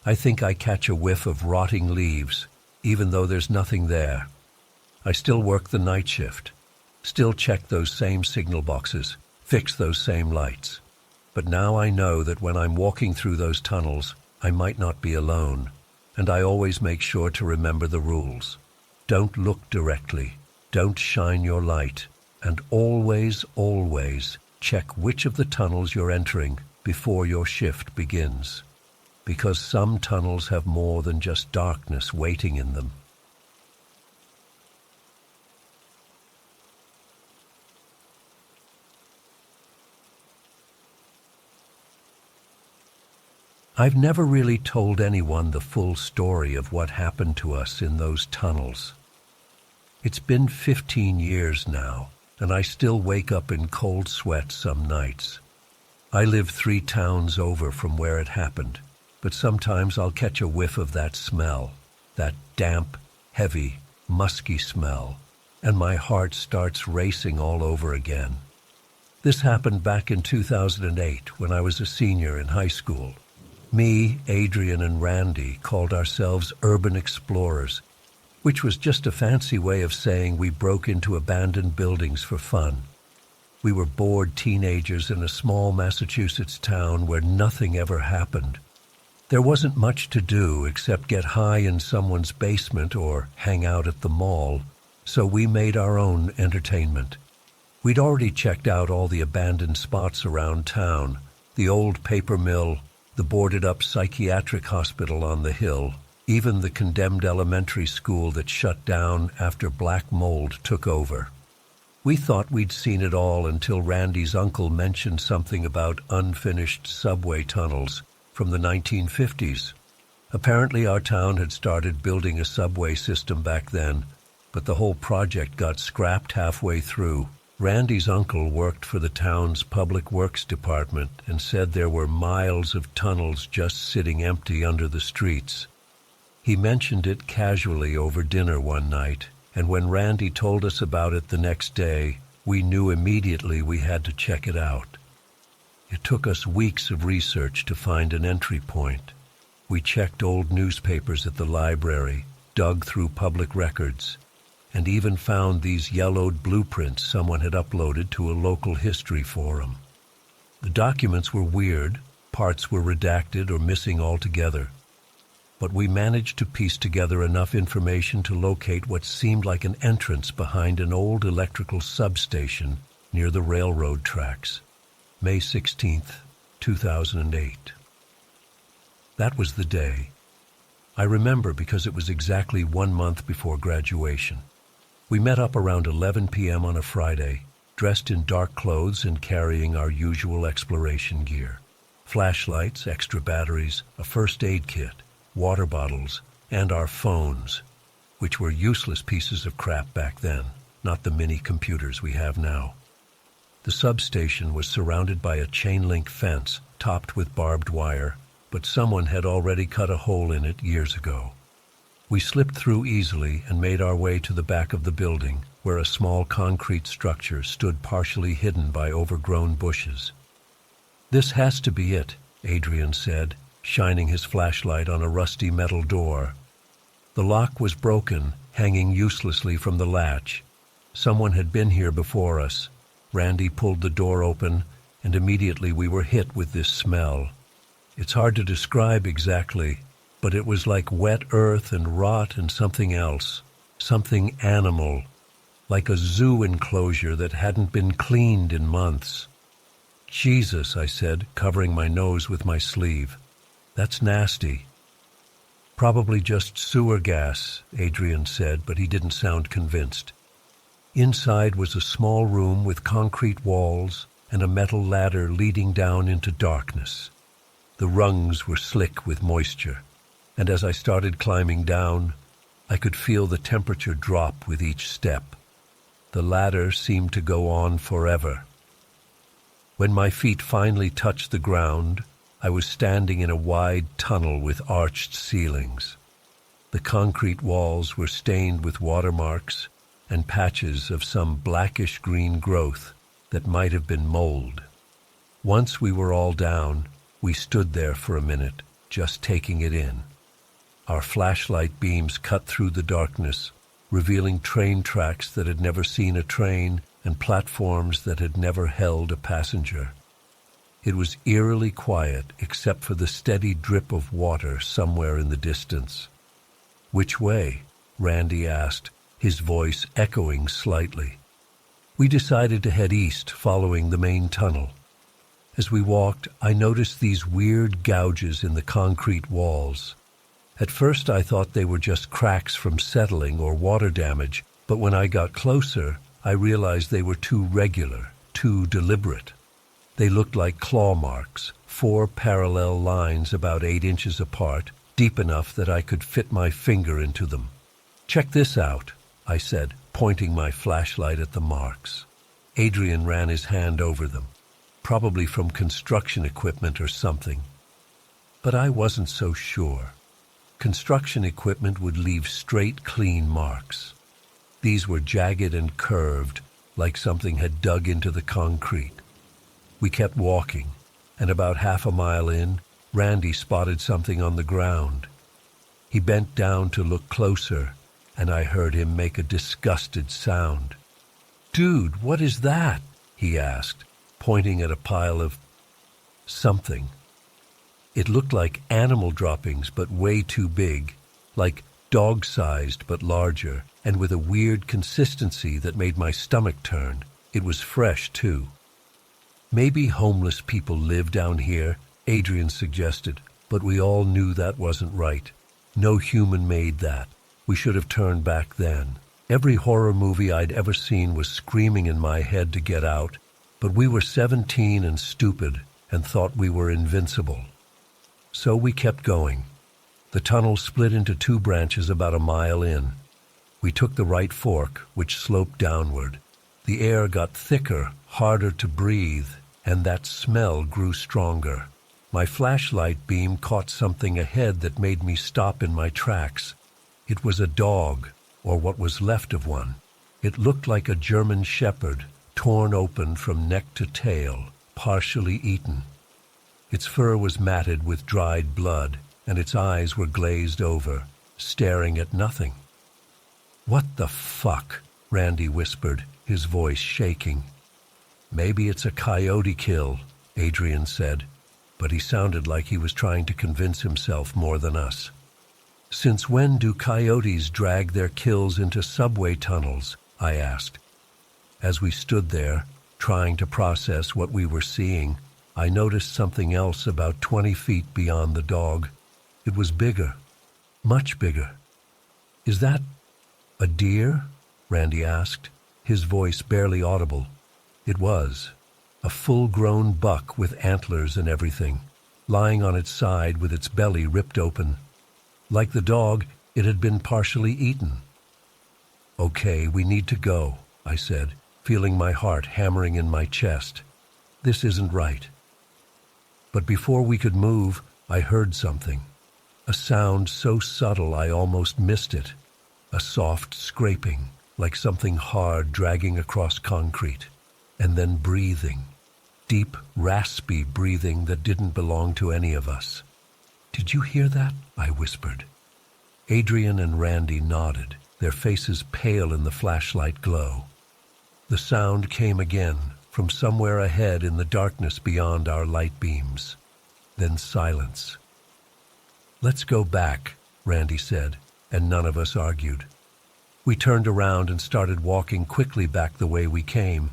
A: I think I catch a whiff of rotting leaves, even though there's nothing there. I still work the night shift, still check those same signal boxes, fix those same lights. But now I know that when I'm walking through those tunnels, I might not be alone, and I always make sure to remember the rules. Don't look directly, don't shine your light, and always, always check which of the tunnels you're entering before your shift begins. Because some tunnels have more than just darkness waiting in them. I've never really told anyone the full story of what happened to us in those tunnels. It's been 15 years now, and I still wake up in cold sweats some nights. I live 3 towns over from where it happened, but sometimes I'll catch a whiff of that smell, that damp, heavy, musky smell, and my heart starts racing all over again. This happened back in 2008 when I was a senior in high school. Me, Adrian, and Randy called ourselves urban explorers, which was just a fancy way of saying we broke into abandoned buildings for fun. We were bored teenagers in a small Massachusetts town where nothing ever happened. There wasn't much to do except get high in someone's basement or hang out at the mall, so we made our own entertainment. We'd already checked out all the abandoned spots around town, the old paper mill, the boarded-up psychiatric hospital on the hill, even the condemned elementary school that shut down after black mold took over. We thought we'd seen it all until Randy's uncle mentioned something about unfinished subway tunnels from the 1950s. Apparently our town had started building a subway system back then, but the whole project got scrapped halfway through. Randy's uncle worked for the town's public works department and said there were miles of tunnels just sitting empty under the streets. He mentioned it casually over dinner one night, and when Randy told us about it the next day, we knew immediately we had to check it out. It took us weeks of research to find an entry point. We checked old newspapers at the library, dug through public records, and even found these yellowed blueprints someone had uploaded to a local history forum. The documents were weird, parts were redacted or missing altogether, but we managed to piece together enough information to locate what seemed like an entrance behind an old electrical substation near the railroad tracks. May 16th, 2008. That was the day. I remember because it was exactly 1 month before graduation. We met up around 11 p.m. on a Friday, dressed in dark clothes and carrying our usual exploration gear. Flashlights, extra batteries, a first aid kit, water bottles, and our phones, which were useless pieces of crap back then, not the mini computers we have now. The substation was surrounded by a chain-link fence topped with barbed wire, but someone had already cut a hole in it years ago. We slipped through easily and made our way to the back of the building, where a small concrete structure stood partially hidden by overgrown bushes. "This has to be it," Adrian said, shining his flashlight on a rusty metal door. The lock was broken, hanging uselessly from the latch. Someone had been here before us. Randy pulled the door open, and immediately we were hit with this smell. It's hard to describe exactly, but it was like wet earth and rot and something else, something animal, like a zoo enclosure that hadn't been cleaned in months. "Jesus," I said, covering my nose with my sleeve. "That's nasty." "Probably just sewer gas," Adrian said, but he didn't sound convinced. Inside was a small room with concrete walls and a metal ladder leading down into darkness. The rungs were slick with moisture, and as I started climbing down, I could feel the temperature drop with each step. The ladder seemed to go on forever. When my feet finally touched the ground, I was standing in a wide tunnel with arched ceilings. The concrete walls were stained with watermarks and patches of some blackish-green growth that might have been mold. Once we were all down, we stood there for a minute, just taking it in. Our flashlight beams cut through the darkness, revealing train tracks that had never seen a train and platforms that had never held a passenger. It was eerily quiet except for the steady drip of water somewhere in the distance. "Which way?" Randy asked, his voice echoing slightly. We decided to head east, following the main tunnel. As we walked, I noticed these weird gouges in the concrete walls. At first I thought they were just cracks from settling or water damage, but when I got closer, I realized they were too regular, too deliberate. They looked like claw marks, 4 parallel lines about 8 inches apart, deep enough that I could fit my finger into them. "Check this out," I said, pointing my flashlight at the marks. Adrian ran his hand over them, probably from construction equipment or something. But I wasn't so sure. Construction equipment would leave straight, clean marks. These were jagged and curved, like something had dug into the concrete. We kept walking, and about half a mile in, Randy spotted something on the ground. He bent down to look closer, and I heard him make a disgusted sound. "Dude, what is that?" he asked, pointing at a pile of something. It looked like animal droppings, but way too big, like dog-sized but larger, and with a weird consistency that made my stomach turn. It was fresh, too. Maybe homeless people live down here, Adrian suggested, but we all knew that wasn't right. No human made that. We should have turned back then. Every horror movie I'd ever seen was screaming in my head to get out, but we were 17 and stupid and thought we were invincible. So we kept going. The tunnel split into two branches about a mile in. We took the right fork, which sloped downward. The air got thicker, harder to breathe, and that smell grew stronger. My flashlight beam caught something ahead that made me stop in my tracks. It was a dog, or what was left of one. It looked like a German shepherd, torn open from neck to tail, partially eaten. Its fur was matted with dried blood, and its eyes were glazed over, staring at nothing. "What the fuck?" Randy whispered, his voice shaking. "Maybe it's a coyote kill," Adrian said, but he sounded like he was trying to convince himself more than us. "Since when do coyotes drag their kills into subway tunnels?" I asked. As we stood there, trying to process what we were seeing, I noticed something else about 20 feet beyond the dog. It was bigger, much bigger. "Is that a deer?" Randy asked, his voice barely audible. It was. A full-grown buck with antlers and everything, lying on its side with its belly ripped open. Like the dog, it had been partially eaten. "Okay, we need to go," I said, feeling my heart hammering in my chest. "This isn't right." But before we could move, I heard something. A sound so subtle I almost missed it. A soft scraping, like something hard dragging across concrete. And then breathing. Deep, raspy breathing that didn't belong to any of us. "Did you hear that?" I whispered. Adrian and Randy nodded, their faces pale in the flashlight glow. The sound came again, from somewhere ahead in the darkness beyond our light beams. Then silence. "Let's go back," Randy said, and none of us argued. We turned around and started walking quickly back the way we came.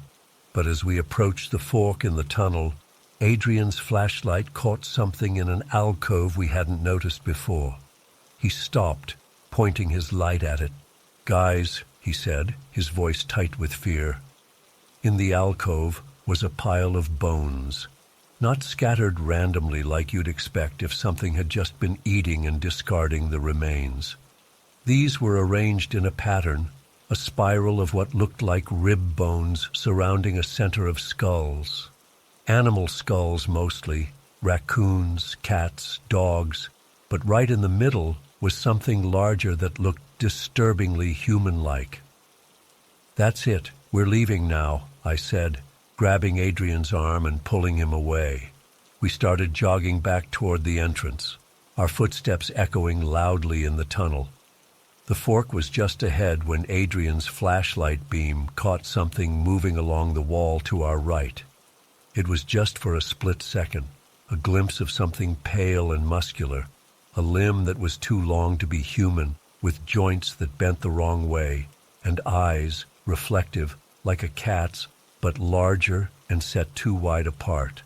A: But as we approached the fork in the tunnel, Adrian's flashlight caught something in an alcove we hadn't noticed before. He stopped, pointing his light at it. "Guys," he said, his voice tight with fear. In the alcove was a pile of bones, not scattered randomly like you'd expect if something had just been eating and discarding the remains. These were arranged in a pattern, a spiral of what looked like rib bones surrounding a center of skulls. Animal skulls mostly, raccoons, cats, dogs, but right in the middle was something larger that looked disturbingly human-like. "That's it, we're leaving now," I said, grabbing Adrian's arm and pulling him away. We started jogging back toward the entrance, our footsteps echoing loudly in the tunnel. The fork was just ahead when Adrian's flashlight beam caught something moving along the wall to our right. It was just for a split second, a glimpse of something pale and muscular, a limb that was too long to be human, with joints that bent the wrong way, and eyes, reflective, like a cat's, but larger and set too wide apart.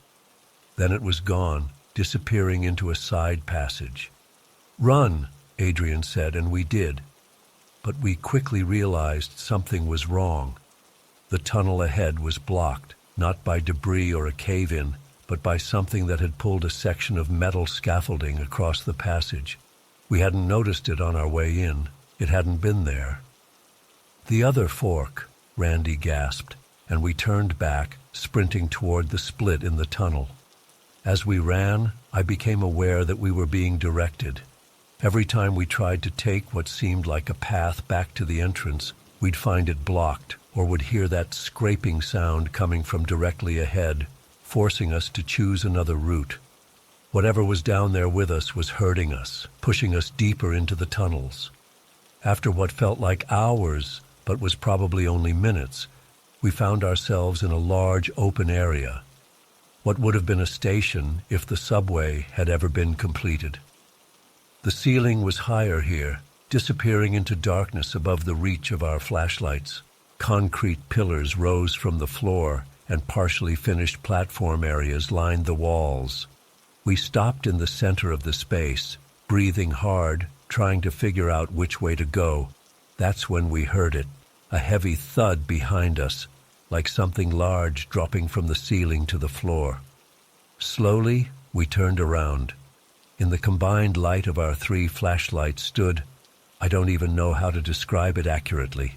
A: Then it was gone, disappearing into a side passage. "Run," Adrian said, and we did. But we quickly realized something was wrong. The tunnel ahead was blocked, not by debris or a cave-in, but by something that had pulled a section of metal scaffolding across the passage. We hadn't noticed it on our way in. It hadn't been there. "The other fork," Randy gasped, and we turned back, sprinting toward the split in the tunnel. As we ran, I became aware that we were being directed. Every time we tried to take what seemed like a path back to the entrance, we'd find it blocked or would hear that scraping sound coming from directly ahead, forcing us to choose another route. Whatever was down there with us was hurting us, pushing us deeper into the tunnels. After what felt like hours, but was probably only minutes, we found ourselves in a large open area. What would have been a station if the subway had ever been completed. The ceiling was higher here, disappearing into darkness above the reach of our flashlights. Concrete pillars rose from the floor, and partially finished platform areas lined the walls. We stopped in the center of the space, breathing hard, trying to figure out which way to go. That's when we heard it, a heavy thud behind us, like something large dropping from the ceiling to the floor. Slowly, we turned around. In the combined light of our 3 flashlights stood, I don't even know how to describe it accurately.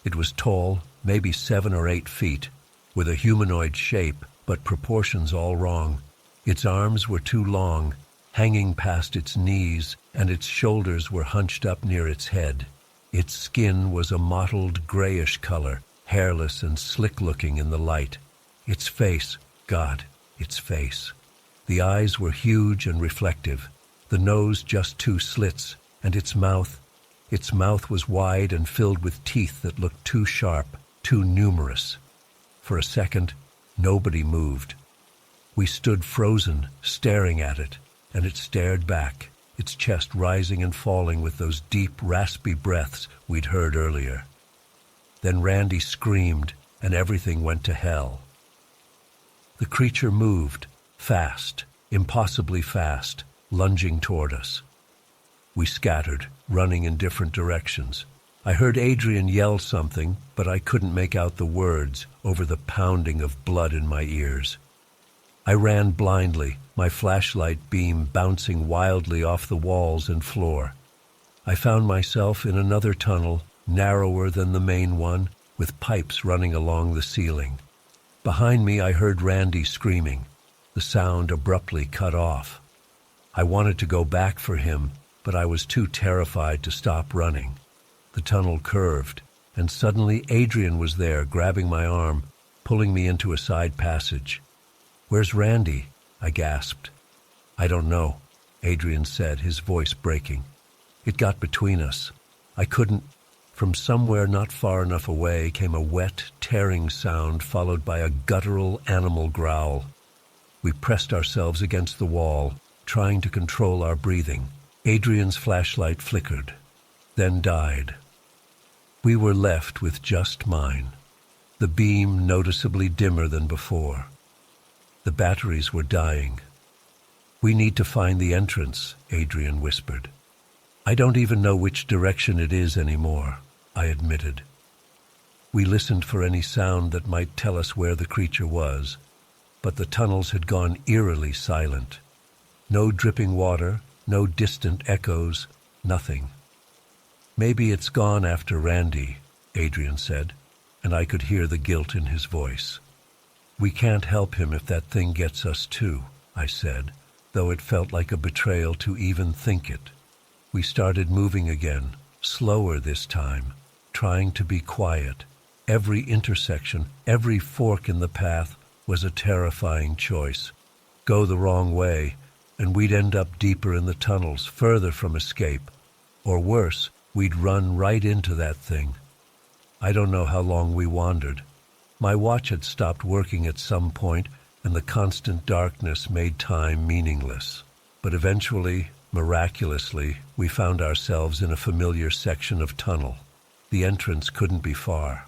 A: It was tall, maybe 7 or 8 feet, with a humanoid shape, but proportions all wrong. Its arms were too long, hanging past its knees, and its shoulders were hunched up near its head. Its skin was a mottled grayish color, hairless and slick-looking in the light. Its face, God, its face. The eyes were huge and reflective, the nose just 2 slits, and its mouth was wide and filled with teeth that looked too sharp, too numerous. For a second, nobody moved. We stood frozen, staring at it, and it stared back, its chest rising and falling with those deep, raspy breaths we'd heard earlier. Then Randy screamed, and everything went to hell. The creature moved, fast, impossibly fast, lunging toward us. We scattered, running in different directions. I heard Adrian yell something, but I couldn't make out the words over the pounding of blood in my ears. I ran blindly, my flashlight beam bouncing wildly off the walls and floor. I found myself in another tunnel, narrower than the main one, with pipes running along the ceiling. Behind me I heard Randy screaming. The sound abruptly cut off. I wanted to go back for him, but I was too terrified to stop running. The tunnel curved, and suddenly Adrian was there, grabbing my arm, pulling me into a side passage. "Where's Randy?" I gasped. "I don't know," Adrian said, his voice breaking. "It got between us. I couldn't." From somewhere not far enough away came a wet, tearing sound followed by a guttural animal growl. We pressed ourselves against the wall, trying to control our breathing. Adrian's flashlight flickered, then died. We were left with just mine, the beam noticeably dimmer than before. The batteries were dying. "We need to find the entrance," Adrian whispered. "I don't even know which direction it is anymore," I admitted. We listened for any sound that might tell us where the creature was, but the tunnels had gone eerily silent. No dripping water, no distant echoes, nothing. "Maybe it's gone after Randy," Adrian said, and I could hear the guilt in his voice. "We can't help him if that thing gets us too," I said, though it felt like a betrayal to even think it. We started moving again, slower this time, trying to be quiet. Every intersection, every fork in the path was a terrifying choice. Go the wrong way, and we'd end up deeper in the tunnels, further from escape. Or worse, we'd run right into that thing. I don't know how long we wandered. My watch had stopped working at some point, and the constant darkness made time meaningless. But eventually, miraculously, we found ourselves in a familiar section of tunnel. The entrance couldn't be far.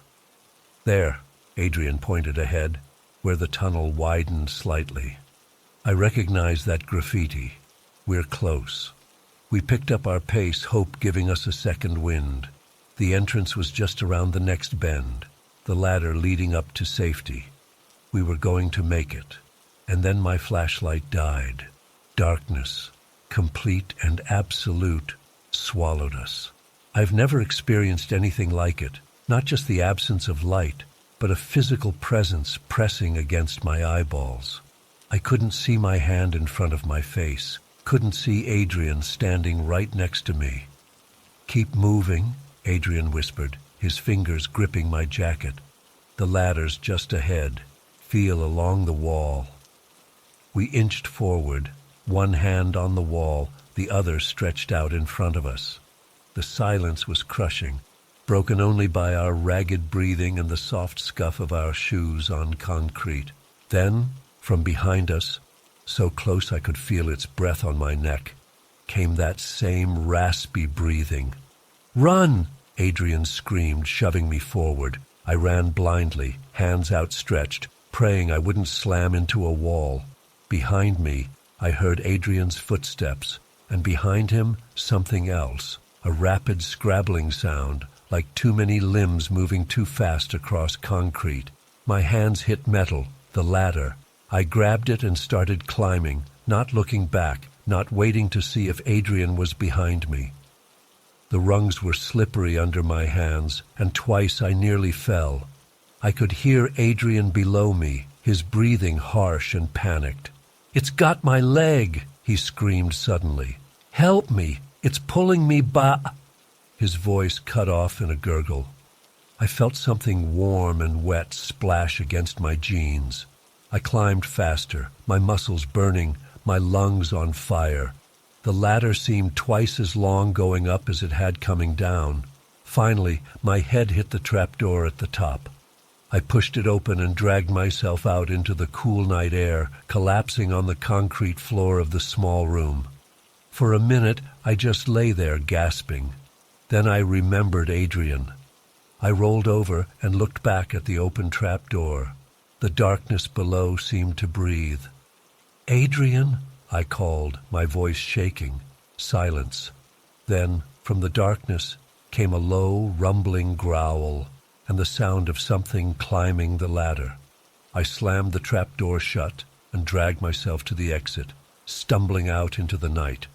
A: "There," Adrian pointed ahead, where the tunnel widened slightly. I recognized that graffiti. "We're close." We picked up our pace, hope giving us a second wind. The entrance was just around the next bend, the ladder leading up to safety. We were going to make it. And then my flashlight died. Darkness, complete and absolute, swallowed us. I've never experienced anything like it, not just the absence of light, but a physical presence pressing against my eyeballs. I couldn't see my hand in front of my face, couldn't see Adrian standing right next to me. "Keep moving," Adrian whispered, his fingers gripping my jacket. "The ladder's just ahead. Feel along the wall." We inched forward, one hand on the wall, the other stretched out in front of us. The silence was crushing, broken only by our ragged breathing and the soft scuff of our shoes on concrete. Then, from behind us, so close I could feel its breath on my neck, came that same raspy breathing. "Run!" Adrian screamed, shoving me forward. I ran blindly, hands outstretched, praying I wouldn't slam into a wall. Behind me, I heard Adrian's footsteps, and behind him, something else, a rapid scrabbling sound, like too many limbs moving too fast across concrete. My hands hit metal, the ladder. I grabbed it and started climbing, not looking back, not waiting to see if Adrian was behind me. The rungs were slippery under my hands, and twice I nearly fell. I could hear Adrian below me, his breathing harsh and panicked. "It's got my leg!" he screamed suddenly. "Help me! It's pulling me His voice cut off in a gurgle. I felt something warm and wet splash against my jeans. I climbed faster, my muscles burning, my lungs on fire. The ladder seemed twice as long going up as it had coming down. Finally, my head hit the trapdoor at the top. I pushed it open and dragged myself out into the cool night air, collapsing on the concrete floor of the small room. For a minute, I just lay there gasping. Then I remembered Adrian. I rolled over and looked back at the open trapdoor. The darkness below seemed to breathe. "Adrian?" I called, my voice shaking. Silence. Then, from the darkness, came a low, rumbling growl and the sound of something climbing the ladder. I slammed the trapdoor shut and dragged myself to the exit, stumbling out into the night,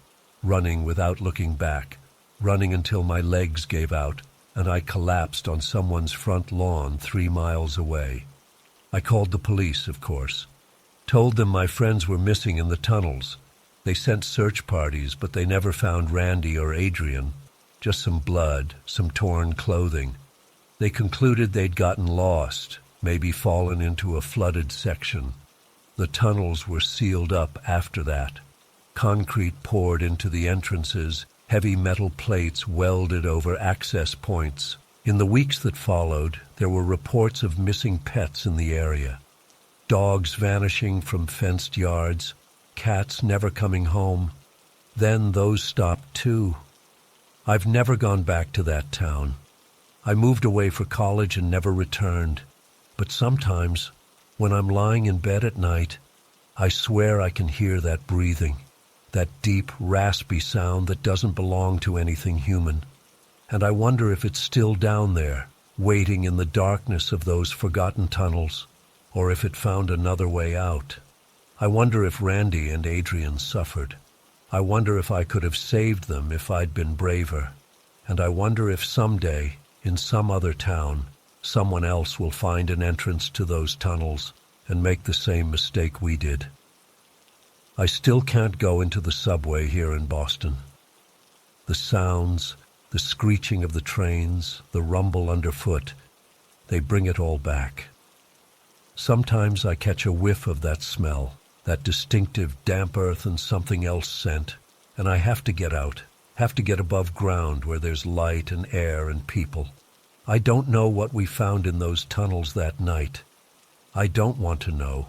A: running without looking back, running until my legs gave out and I collapsed on someone's front lawn 3 miles away. I called the police, of course. Told them my friends were missing in the tunnels. They sent search parties, but they never found Randy or Adrian. Just some blood, some torn clothing. They concluded they'd gotten lost, maybe fallen into a flooded section. The tunnels were sealed up after that. Concrete poured into the entrances, heavy metal plates welded over access points. In the weeks that followed, there were reports of missing pets in the area. Dogs vanishing from fenced yards, cats never coming home. Then those stopped too. I've never gone back to that town. I moved away for college and never returned. But sometimes, when I'm lying in bed at night, I swear I can hear that breathing, that deep, raspy sound that doesn't belong to anything human. And I wonder if it's still down there, waiting in the darkness of those forgotten tunnels, or if it found another way out. I wonder if Randy and Adrian suffered. I wonder if I could have saved them if I'd been braver. And I wonder if someday, in some other town, someone else will find an entrance to those tunnels and make the same mistake we did. I still can't go into the subway here in Boston. The sounds, the screeching of the trains, the rumble underfoot, they bring it all back. Sometimes I catch a whiff of that smell, that distinctive damp earth and something else scent, and I have to get out, have to get above ground where there's light and air and people. I don't know what we found in those tunnels that night. I don't want to know.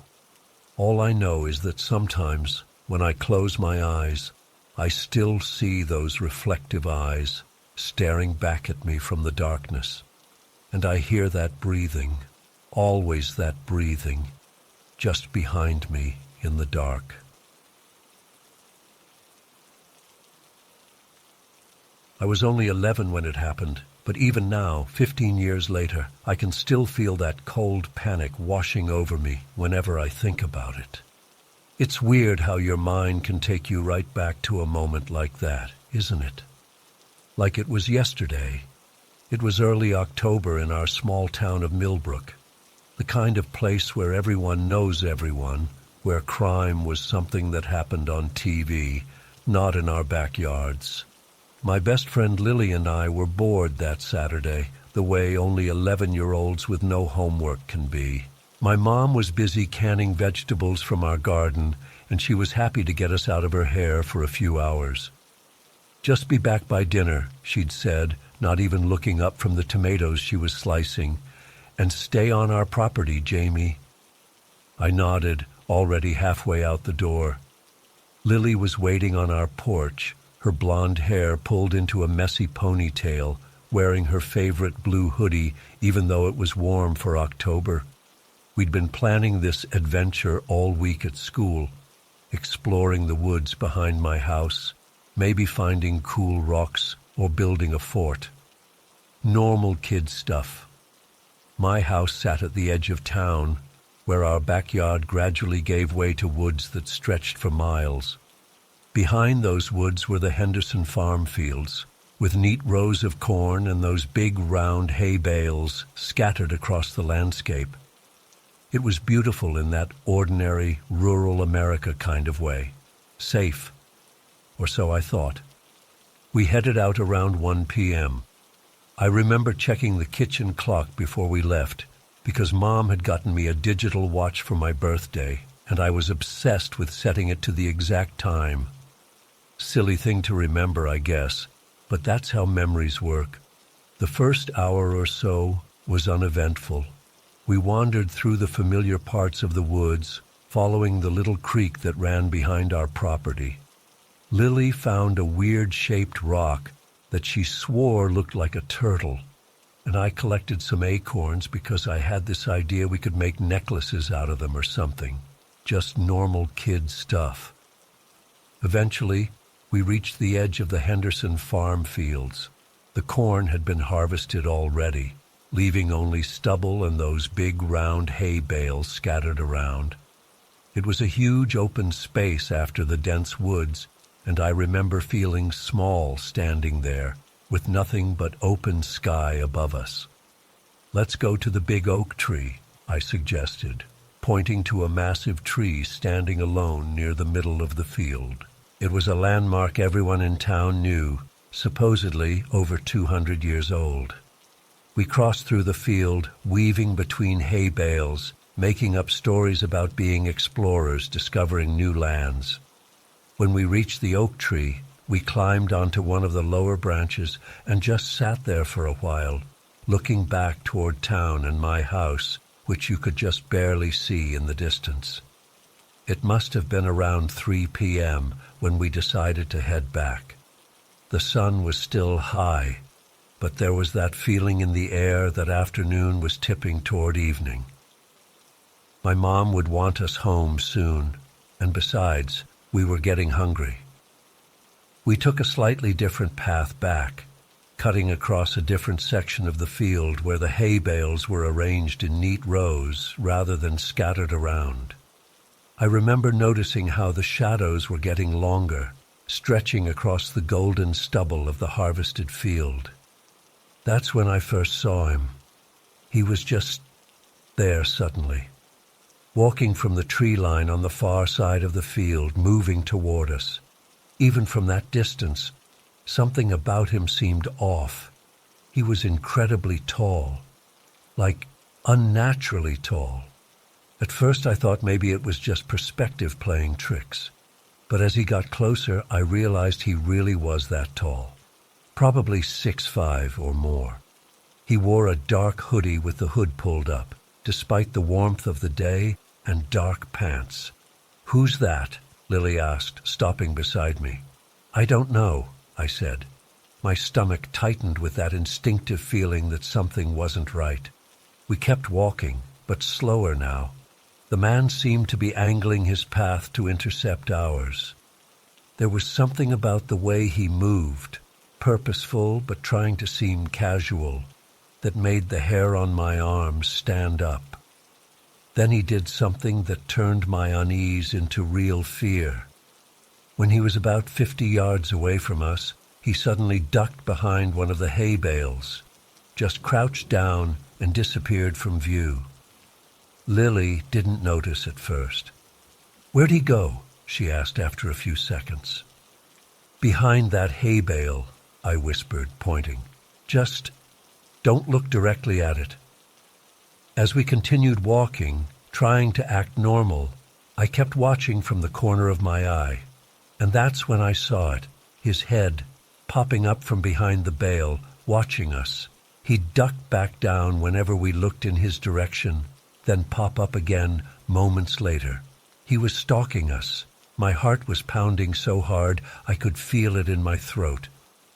A: All I know is that sometimes, when I close my eyes, I still see those reflective eyes staring back at me from the darkness. And I hear that breathing, always that breathing, just behind me in the dark. I was only 11 when it happened, but even now, 15 years later, I can still feel that cold panic washing over me whenever I think about it. It's weird how your mind can take you right back to a moment like that, isn't it? Like it was yesterday. It was early October in our small town of Millbrook, the kind of place where everyone knows everyone, where crime was something that happened on TV, not in our backyards. My best friend Lily and I were bored that Saturday, the way only 11-year-olds with no homework can be. My mom was busy canning vegetables from our garden, and she was happy to get us out of her hair for a few hours. "Just be back by dinner," she'd said, not even looking up from the tomatoes she was slicing. "And stay on our property, Jamie." I nodded, already halfway out the door. Lily was waiting on our porch, her blonde hair pulled into a messy ponytail, wearing her favorite blue hoodie even though it was warm for October. We'd been planning this adventure all week at school, exploring the woods behind my house, maybe finding cool rocks or building a fort. Normal kid stuff. My house sat at the edge of town, where our backyard gradually gave way to woods that stretched for miles. Behind those woods were the Henderson farm fields, with neat rows of corn and those big round hay bales scattered across the landscape. It was beautiful in that ordinary, rural America kind of way. Safe. Or so I thought. We headed out around 1 p.m. I remember checking the kitchen clock before we left, because Mom had gotten me a digital watch for my birthday, and I was obsessed with setting it to the exact time. Silly thing to remember, I guess, but that's how memories work. The first hour or so was uneventful. We wandered through the familiar parts of the woods, following the little creek that ran behind our property. Lily found a weird-shaped rock that she swore looked like a turtle, and I collected some acorns because I had this idea we could make necklaces out of them or something. Just normal kid stuff. Eventually, we reached the edge of the Henderson farm fields. The corn had been harvested already, leaving only stubble and those big round hay bales scattered around. It was a huge open space after the dense woods, and I remember feeling small standing there, with nothing but open sky above us. "Let's go to the big oak tree," I suggested, pointing to a massive tree standing alone near the middle of the field. It was a landmark everyone in town knew, supposedly over 200 years old. We crossed through the field, weaving between hay bales, making up stories about being explorers discovering new lands. When we reached the oak tree, we climbed onto one of the lower branches and just sat there for a while, looking back toward town and my house, which you could just barely see in the distance. It must have been around 3 p.m. when we decided to head back. The sun was still high, but there was that feeling in the air that afternoon was tipping toward evening. My mom would want us home soon, and besides, we were getting hungry. We took a slightly different path back, cutting across a different section of the field where the hay bales were arranged in neat rows rather than scattered around. I remember noticing how the shadows were getting longer, stretching across the golden stubble of the harvested field. That's when I first saw him. He was just there suddenly, walking from the tree line on the far side of the field, moving toward us. Even from that distance, something about him seemed off. He was incredibly tall, like unnaturally tall. At first I thought maybe it was just perspective playing tricks, but as he got closer, I realized he really was that tall. Probably 6'5" or more. He wore a dark hoodie with the hood pulled up, despite the warmth of the day, and dark pants. "Who's that?" Lily asked, stopping beside me. "I don't know," I said. My stomach tightened with that instinctive feeling that something wasn't right. We kept walking, but slower now. The man seemed to be angling his path to intercept ours. There was something about the way he moved, purposeful but trying to seem casual, that made the hair on my arms stand up. Then he did something that turned my unease into real fear. When he was about 50 yards away from us, he suddenly ducked behind one of the hay bales, just crouched down and disappeared from view. Lily didn't notice at first. "Where'd he go?" she asked after a few seconds. "Behind that hay bale," I whispered, pointing. "Just don't look directly at it." As we continued walking, trying to act normal, I kept watching from the corner of my eye, and that's when I saw it, his head popping up from behind the bale, watching us. He'd duck back down whenever we looked in his direction, then pop up again moments later. He was stalking us. My heart was pounding so hard I could feel it in my throat.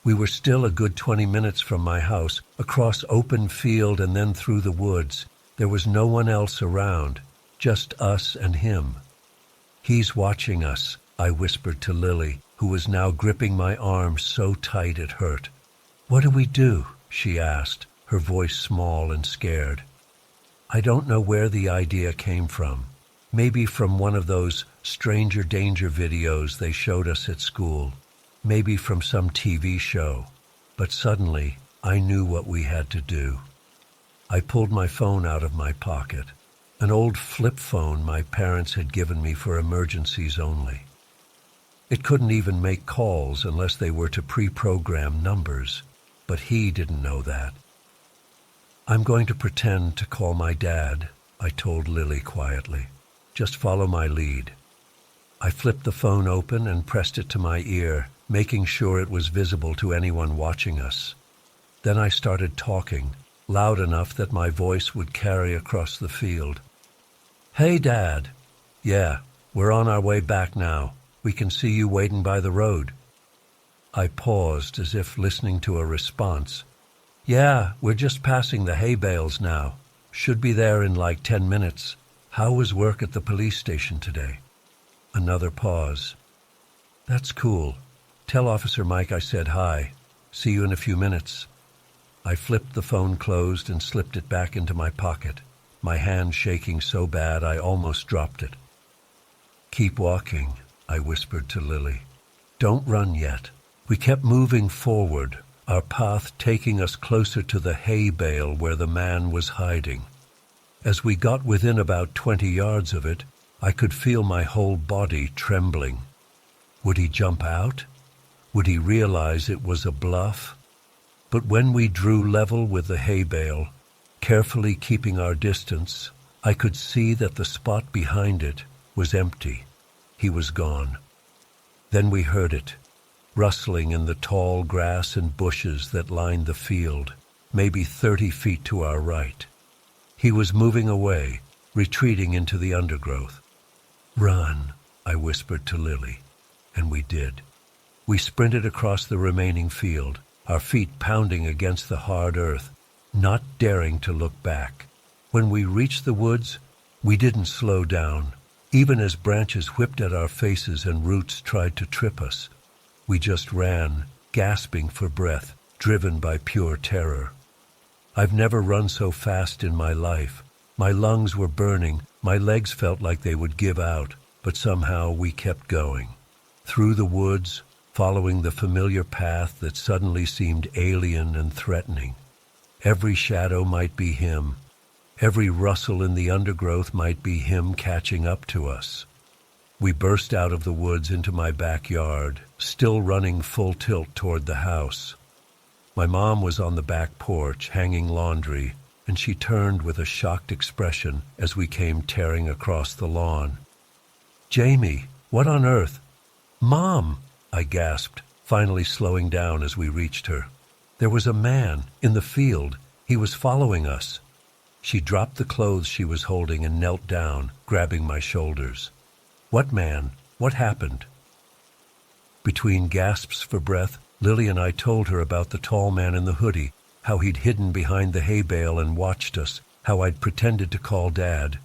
A: We were still a good 20 minutes from my house, across open field and then through the woods. There was no one else around, just us and him. "He's watching us," I whispered to Lily, who was now gripping my arm so tight it hurt. "What do we do?" she asked, her voice small and scared. I don't know where the idea came from. Maybe from one of those stranger danger videos they showed us at school. Maybe from some TV show. But suddenly, I knew what we had to do. I pulled my phone out of my pocket, an old flip phone my parents had given me for emergencies only. It couldn't even make calls unless they were to pre-program numbers, but he didn't know that. "I'm going to pretend to call my dad," I told Lily quietly. "Just follow my lead." I flipped the phone open and pressed it to my ear, making sure it was visible to anyone watching us. Then I started talking, loud enough that my voice would carry across the field. "Hey, Dad." "Yeah, we're on our way back now. We can see you waiting by the road." I paused as if listening to a response. "Yeah, we're just passing the hay bales now. Should be there in like 10 minutes. How was work at the police station today?" Another pause. "That's cool. Tell Officer Mike I said hi. See you in a few minutes." I flipped the phone closed and slipped it back into my pocket, my hand shaking so bad I almost dropped it. "Keep walking," I whispered to Lily. "Don't run yet." We kept moving forward, our path taking us closer to the hay bale where the man was hiding. As we got within about 20 yards of it, I could feel my whole body trembling. Would he jump out? Would he realize it was a bluff? But when we drew level with the hay bale, carefully keeping our distance, I could see that the spot behind it was empty. He was gone. Then we heard it, rustling in the tall grass and bushes that lined the field, maybe 30 feet to our right. He was moving away, retreating into the undergrowth. "Run," I whispered to Lily, and we did. We sprinted across the remaining field, our feet pounding against the hard earth, not daring to look back. When we reached the woods, we didn't slow down, even as branches whipped at our faces and roots tried to trip us. We just ran, gasping for breath, driven by pure terror. I've never run so fast in my life. My lungs were burning, my legs felt like they would give out, but somehow we kept going. Through the woods, following the familiar path that suddenly seemed alien and threatening. Every shadow might be him. Every rustle in the undergrowth might be him catching up to us. We burst out of the woods into my backyard, still running full tilt toward the house. My mom was on the back porch, hanging laundry, and she turned with a shocked expression as we came tearing across the lawn. "Jamie, what on earth?" "Mom!" I gasped, finally slowing down as we reached her. "There was a man in the field. He was following us." She dropped the clothes she was holding and knelt down, grabbing my shoulders. "What man? What happened?" Between gasps for breath, Lily and I told her about the tall man in the hoodie, how he'd hidden behind the hay bale and watched us, how I'd pretended to call Dad.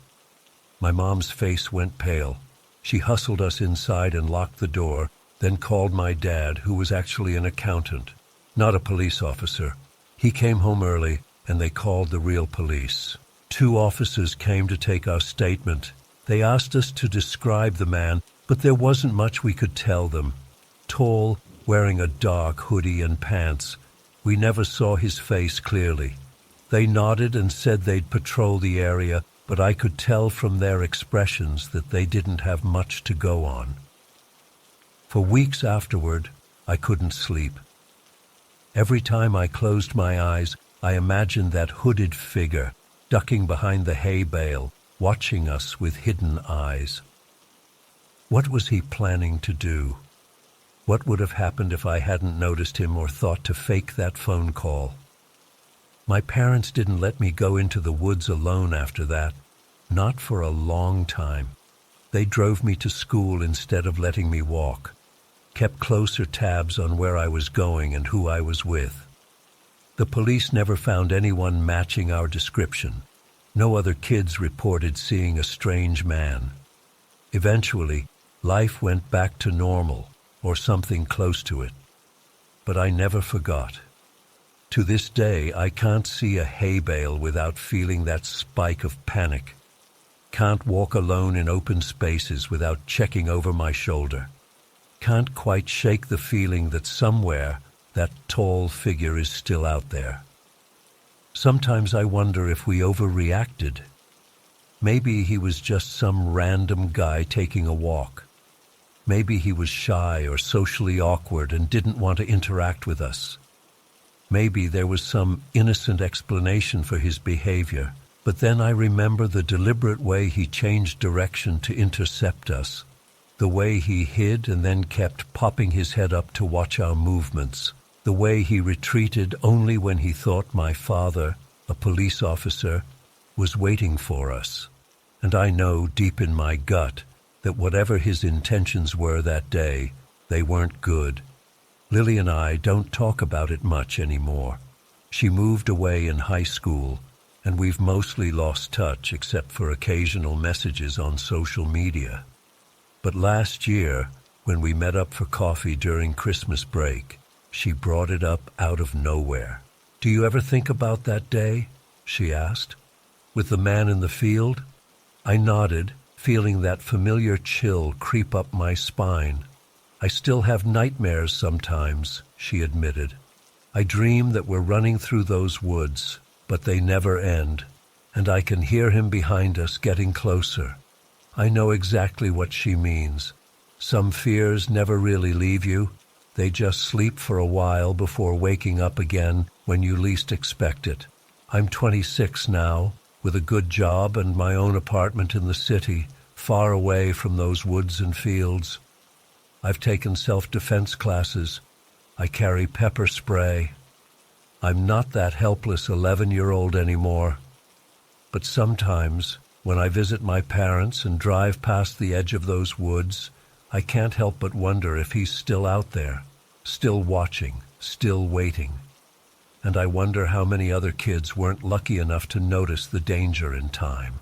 A: My mom's face went pale. She hustled us inside and locked the door, then called my dad, who was actually an accountant, not a police officer. He came home early, and they called the real police. 2 officers came to take our statement. They asked us to describe the man, but there wasn't much we could tell them. Tall, wearing a dark hoodie and pants. We never saw his face clearly. They nodded and said they'd patrol the area, but I could tell from their expressions that they didn't have much to go on. For weeks afterward, I couldn't sleep. Every time I closed my eyes, I imagined that hooded figure, ducking behind the hay bale, watching us with hidden eyes. What was he planning to do? What would have happened if I hadn't noticed him or thought to fake that phone call? My parents didn't let me go into the woods alone after that, not for a long time. They drove me to school instead of letting me walk. kept closer tabs on where I was going and who I was with. The police never found anyone matching our description. No other kids reported seeing a strange man. Eventually, life went back to normal, or something close to it. But I never forgot. To this day, I can't see a hay bale without feeling that spike of panic. Can't walk alone in open spaces without checking over my shoulder. Can't quite shake the feeling that somewhere that tall figure is still out there. Sometimes I wonder if we overreacted. Maybe he was just some random guy taking a walk. Maybe he was shy or socially awkward and didn't want to interact with us. Maybe there was some innocent explanation for his behavior, but then I remember the deliberate way he changed direction to intercept us, the way he hid and then kept popping his head up to watch our movements, the way he retreated only when he thought my father, a police officer, was waiting for us. And I know deep in my gut that whatever his intentions were that day, they weren't good. Lily and I don't talk about it much anymore. She moved away in high school, and we've mostly lost touch except for occasional messages on social media. But last year, when we met up for coffee during Christmas break, she brought it up out of nowhere. "Do you ever think about that day?" she asked. "With the man in the field?" I nodded, feeling that familiar chill creep up my spine. "I still have nightmares sometimes," she admitted. "I dream that we're running through those woods, but they never end, and I can hear him behind us getting closer." I know exactly what she means. Some fears never really leave you. They just sleep for a while before waking up again when you least expect it. I'm 26 now, with a good job and my own apartment in the city, far away from those woods and fields. I've taken self-defense classes. I carry pepper spray. I'm not that helpless 11-year-old anymore. But sometimes, when I visit my parents and drive past the edge of those woods, I can't help but wonder if he's still out there, still watching, still waiting. And I wonder how many other kids weren't lucky enough to notice the danger in time.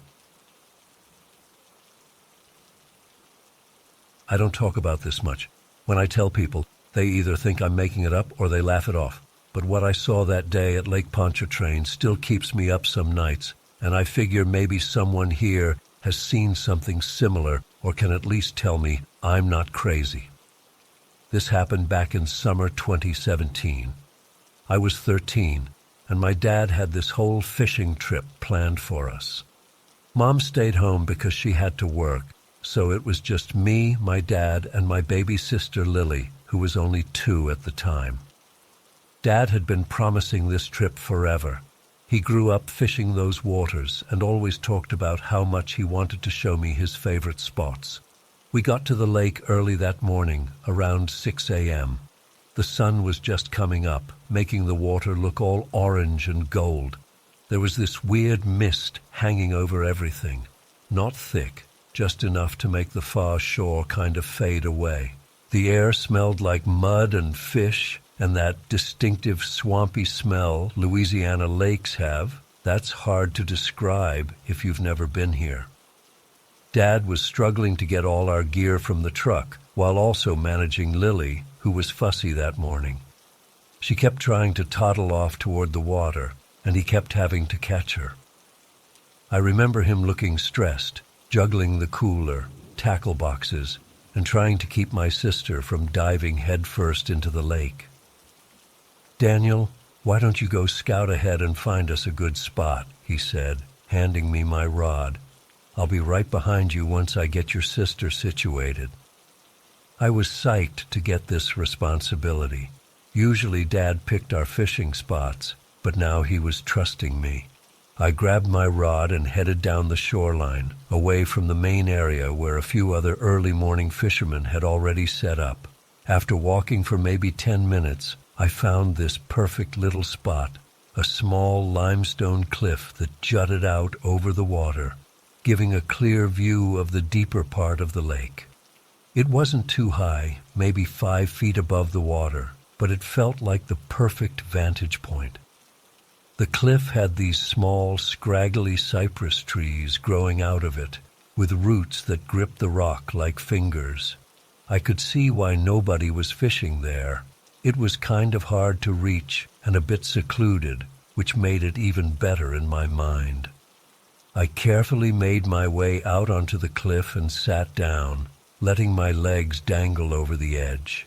A: I don't talk about this much. When I tell people, they either think I'm making it up or they laugh it off. But what I saw that day at Lake Pontchartrain still keeps me up some nights, and I figure maybe someone here has seen something similar or can at least tell me I'm not crazy. This happened back in summer 2017. I was 13, and my dad had this whole fishing trip planned for us. Mom stayed home because she had to work, so it was just me, my dad, and my baby sister Lily, who was only 2 at the time. Dad had been promising this trip forever. He grew up fishing those waters and always talked about how much he wanted to show me his favorite spots. We got to the lake early that morning, around 6 a.m. The sun was just coming up, making the water look all orange and gold. There was this weird mist hanging over everything. Not thick, just enough to make the far shore kind of fade away. The air smelled like mud and fish, and that distinctive swampy smell Louisiana lakes have, that's hard to describe if you've never been here. Dad was struggling to get all our gear from the truck, while also managing Lily, who was fussy that morning. She kept trying to toddle off toward the water, and he kept having to catch her. I remember him looking stressed, juggling the cooler, tackle boxes, and trying to keep my sister from diving headfirst into the lake. "Daniel, why don't you go scout ahead and find us a good spot," he said, handing me my rod. "I'll be right behind you once I get your sister situated." I was psyched to get this responsibility. Usually Dad picked our fishing spots, but now he was trusting me. I grabbed my rod and headed down the shoreline, away from the main area where a few other early morning fishermen had already set up. After walking for maybe 10 minutes, I found this perfect little spot, a small limestone cliff that jutted out over the water, giving a clear view of the deeper part of the lake. It wasn't too high, maybe 5 feet above the water, but it felt like the perfect vantage point. The cliff had these small, scraggly cypress trees growing out of it, with roots that gripped the rock like fingers. I could see why nobody was fishing there. It was kind of hard to reach and a bit secluded, which made it even better in my mind. I carefully made my way out onto the cliff and sat down, letting my legs dangle over the edge.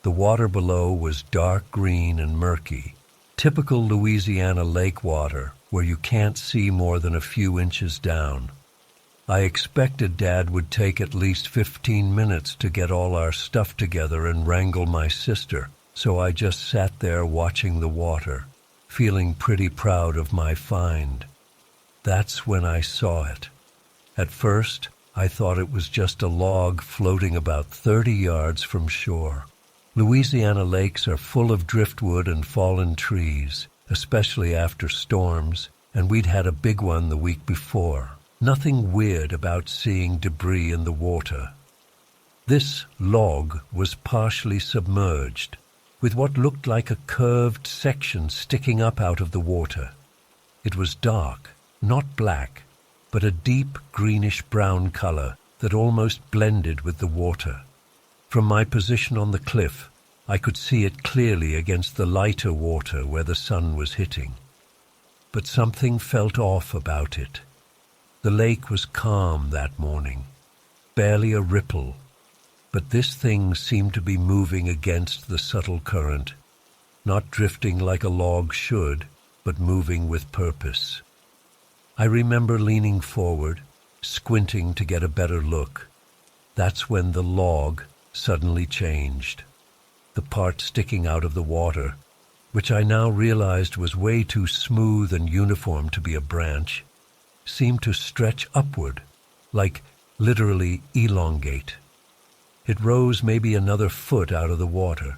A: The water below was dark green and murky, typical Louisiana lake water where you can't see more than a few inches down. I expected Dad would take at least 15 minutes to get all our stuff together and wrangle my sister, so I just sat there watching the water, feeling pretty proud of my find. That's when I saw it. At first, I thought it was just a log floating about 30 yards from shore. Louisiana lakes are full of driftwood and fallen trees, especially after storms, and we'd had a big one the week before. Nothing weird about seeing debris in the water. This log was partially submerged, with what looked like a curved section sticking up out of the water. It was dark, not black, but a deep greenish-brown color that almost blended with the water. From my position on the cliff, I could see it clearly against the lighter water where the sun was hitting. But something felt off about it. The lake was calm that morning, barely a ripple, but this thing seemed to be moving against the subtle current, not drifting like a log should, but moving with purpose. I remember leaning forward, squinting to get a better look. That's when the log suddenly changed. The part sticking out of the water, which I now realized was way too smooth and uniform to be a branch, seemed to stretch upward, like literally elongate. It rose maybe another foot out of the water,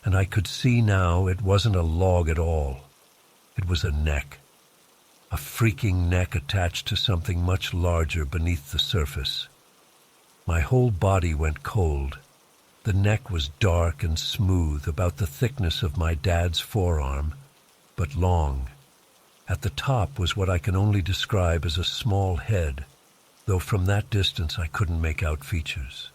A: and I could see now it wasn't a log at all. It was a neck. A freaking neck attached to something much larger beneath the surface. My whole body went cold. The neck was dark and smooth, about the thickness of my dad's forearm, but long. At the top was what I can only describe as a small head, though from that distance I couldn't make out features.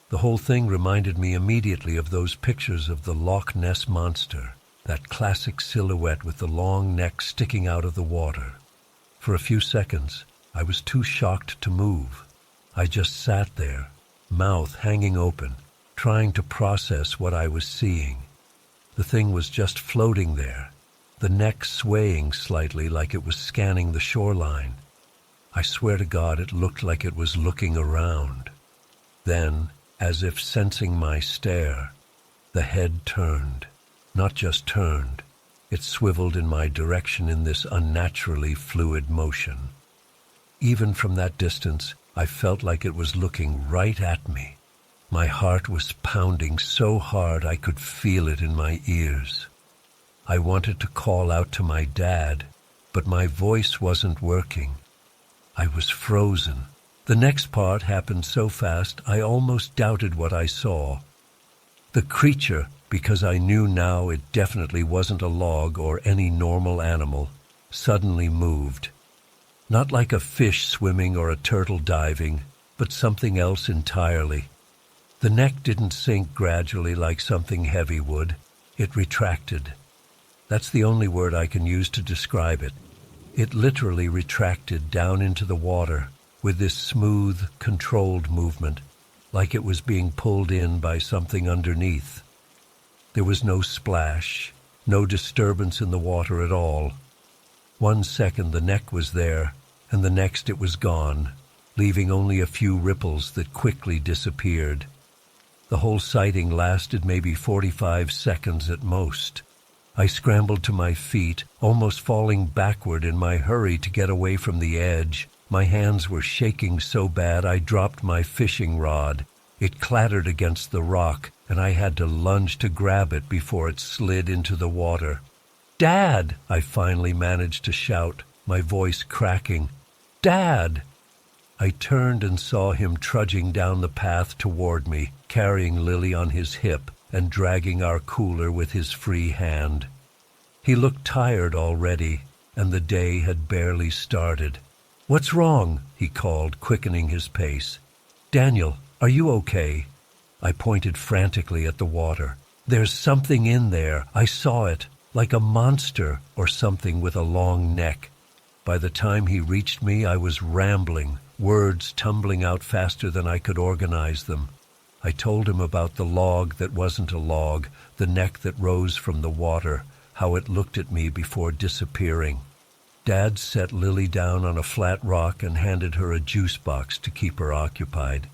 A: The whole thing reminded me immediately of those pictures of the Loch Ness Monster, that classic silhouette with the long neck sticking out of the water. For a few seconds, I was too shocked to move. I just sat there, mouth hanging open, trying to process what I was seeing. The thing was just floating there, the neck swaying slightly like it was scanning the shoreline. I swear to God it looked like it was looking around. Then, as if sensing my stare, the head turned. Not just turned, it swiveled in my direction in this unnaturally fluid motion. Even from that distance, I felt like it was looking right at me. My heart was pounding so hard I could feel it in my ears. I wanted to call out to my dad, but my voice wasn't working. I was frozen. The next part happened so fast I almost doubted what I saw. The creature, because I knew now it definitely wasn't a log or any normal animal, suddenly moved. Not like a fish swimming or a turtle diving, but something else entirely. The neck didn't sink gradually like something heavy would. It retracted. That's the only word I can use to describe it. It literally retracted down into the water with this smooth, controlled movement, like it was being pulled in by something underneath. There was no splash, no disturbance in the water at all. 1 second the neck was there, and the next it was gone, leaving only a few ripples that quickly disappeared. The whole sighting lasted maybe 45 seconds at most. I scrambled to my feet, almost falling backward in my hurry to get away from the edge. My hands were shaking so bad I dropped my fishing rod. It clattered against the rock, and I had to lunge to grab it before it slid into the water. "Dad!" I finally managed to shout, my voice cracking. "Dad!" I turned and saw him trudging down the path toward me, carrying Lily on his hip and dragging our cooler with his free hand. He looked tired already, and the day had barely started. "What's wrong?" he called, quickening his pace. "Daniel, are you okay?" I pointed frantically at the water. "There's something in there. I saw it, like a monster or something with a long neck." By the time he reached me, I was rambling, words tumbling out faster than I could organize them. I told him about the log that wasn't a log, the neck that rose from the water, how it looked at me before disappearing. Dad set Lily down on a flat rock and handed her a juice box to keep her occupied.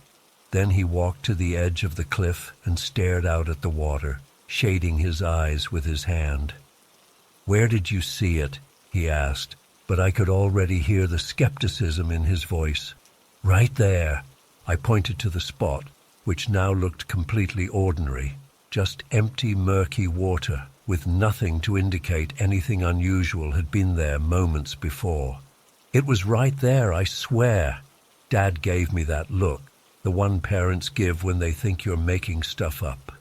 A: Then he walked to the edge of the cliff and stared out at the water, shading his eyes with his hand. "Where did you see it?" he asked, but I could already hear the skepticism in his voice. "Right there." I pointed to the spot, which now looked completely ordinary, just empty, murky water, with nothing to indicate anything unusual had been there moments before. "It was right there, I swear." Dad gave me that look, the one parents give when they think you're making stuff up.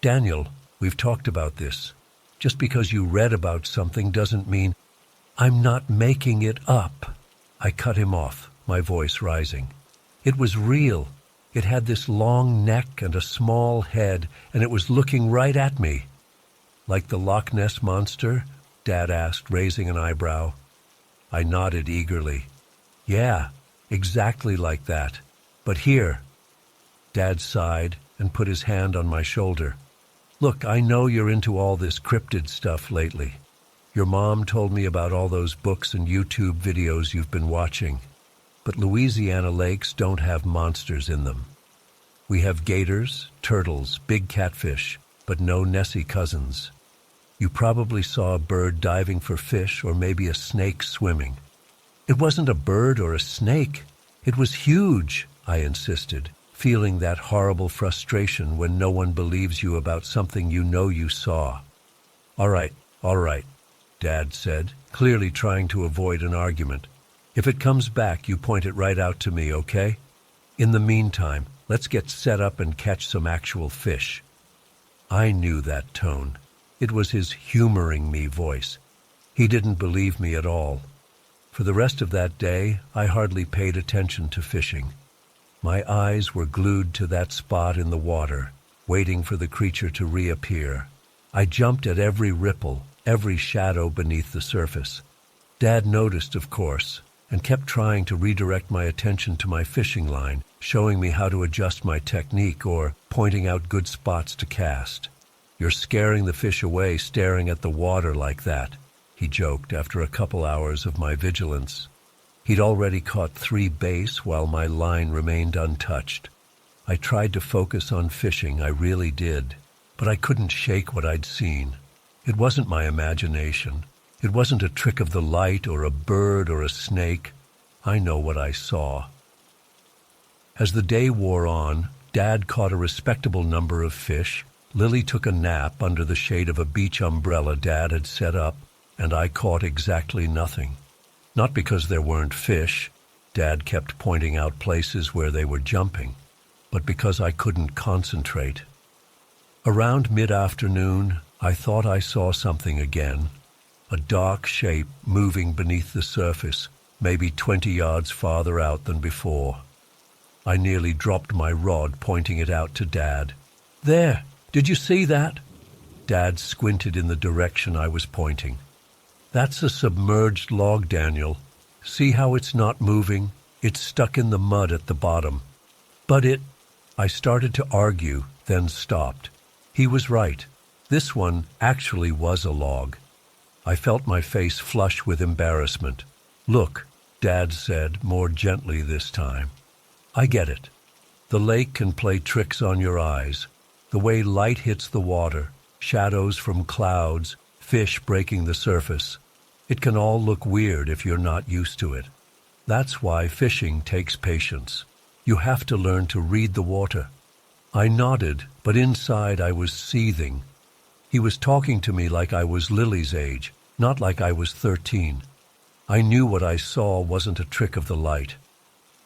A: "Daniel, we've talked about this. Just because you read about something doesn't mean—" "I'm not making it up." I cut him off, my voice rising. "It was real. It had this long neck and a small head, and it was looking right at me." "Like the Loch Ness Monster?" Dad asked, raising an eyebrow. I nodded eagerly. "Yeah, exactly like that. But here." Dad sighed and put his hand on my shoulder. "Look, I know you're into all this cryptid stuff lately. Your mom told me about all those books and YouTube videos you've been watching. But Louisiana lakes don't have monsters in them. We have gators, turtles, big catfish, but no Nessie cousins. You probably saw a bird diving for fish or maybe a snake swimming." "It wasn't a bird or a snake. It was huge," I insisted, feeling that horrible frustration when no one believes you about something you know you saw. All right, Dad said, clearly trying to avoid an argument. "If it comes back, you point it right out to me, okay? In the meantime, let's get set up and catch some actual fish." I knew that tone. It was his humoring me voice. He didn't believe me at all. For the rest of that day, I hardly paid attention to fishing. My eyes were glued to that spot in the water, waiting for the creature to reappear. I jumped at every ripple, every shadow beneath the surface. Dad noticed, of course, and kept trying to redirect my attention to my fishing line, showing me how to adjust my technique or pointing out good spots to cast. "You're scaring the fish away staring at the water like that," he joked after a couple hours of my vigilance. He'd already caught 3 bass while my line remained untouched. I tried to focus on fishing, I really did, but I couldn't shake what I'd seen. It wasn't my imagination. It wasn't a trick of the light or a bird or a snake. I know what I saw. As the day wore on, Dad caught a respectable number of fish. Lily took a nap under the shade of a beach umbrella Dad had set up, and I caught exactly nothing. Not because there weren't fish, Dad kept pointing out places where they were jumping, but because I couldn't concentrate. Around mid-afternoon, I thought I saw something again, a dark shape moving beneath the surface, maybe 20 yards farther out than before. I nearly dropped my rod, pointing it out to Dad. "There! Did you see that?" Dad squinted in the direction I was pointing. "That's a submerged log, Daniel. See how it's not moving? It's stuck in the mud at the bottom." "But it—" I started to argue, then stopped. He was right. This one actually was a log. I felt my face flush with embarrassment. "Look," Dad said, more gently this time. "I get it. The lake can play tricks on your eyes. The way light hits the water, shadows from clouds, fish breaking the surface. It can all look weird if you're not used to it. That's why fishing takes patience. You have to learn to read the water." I nodded, but inside I was seething. He was talking to me like I was Lily's age, not like I was 13. I knew what I saw wasn't a trick of the light.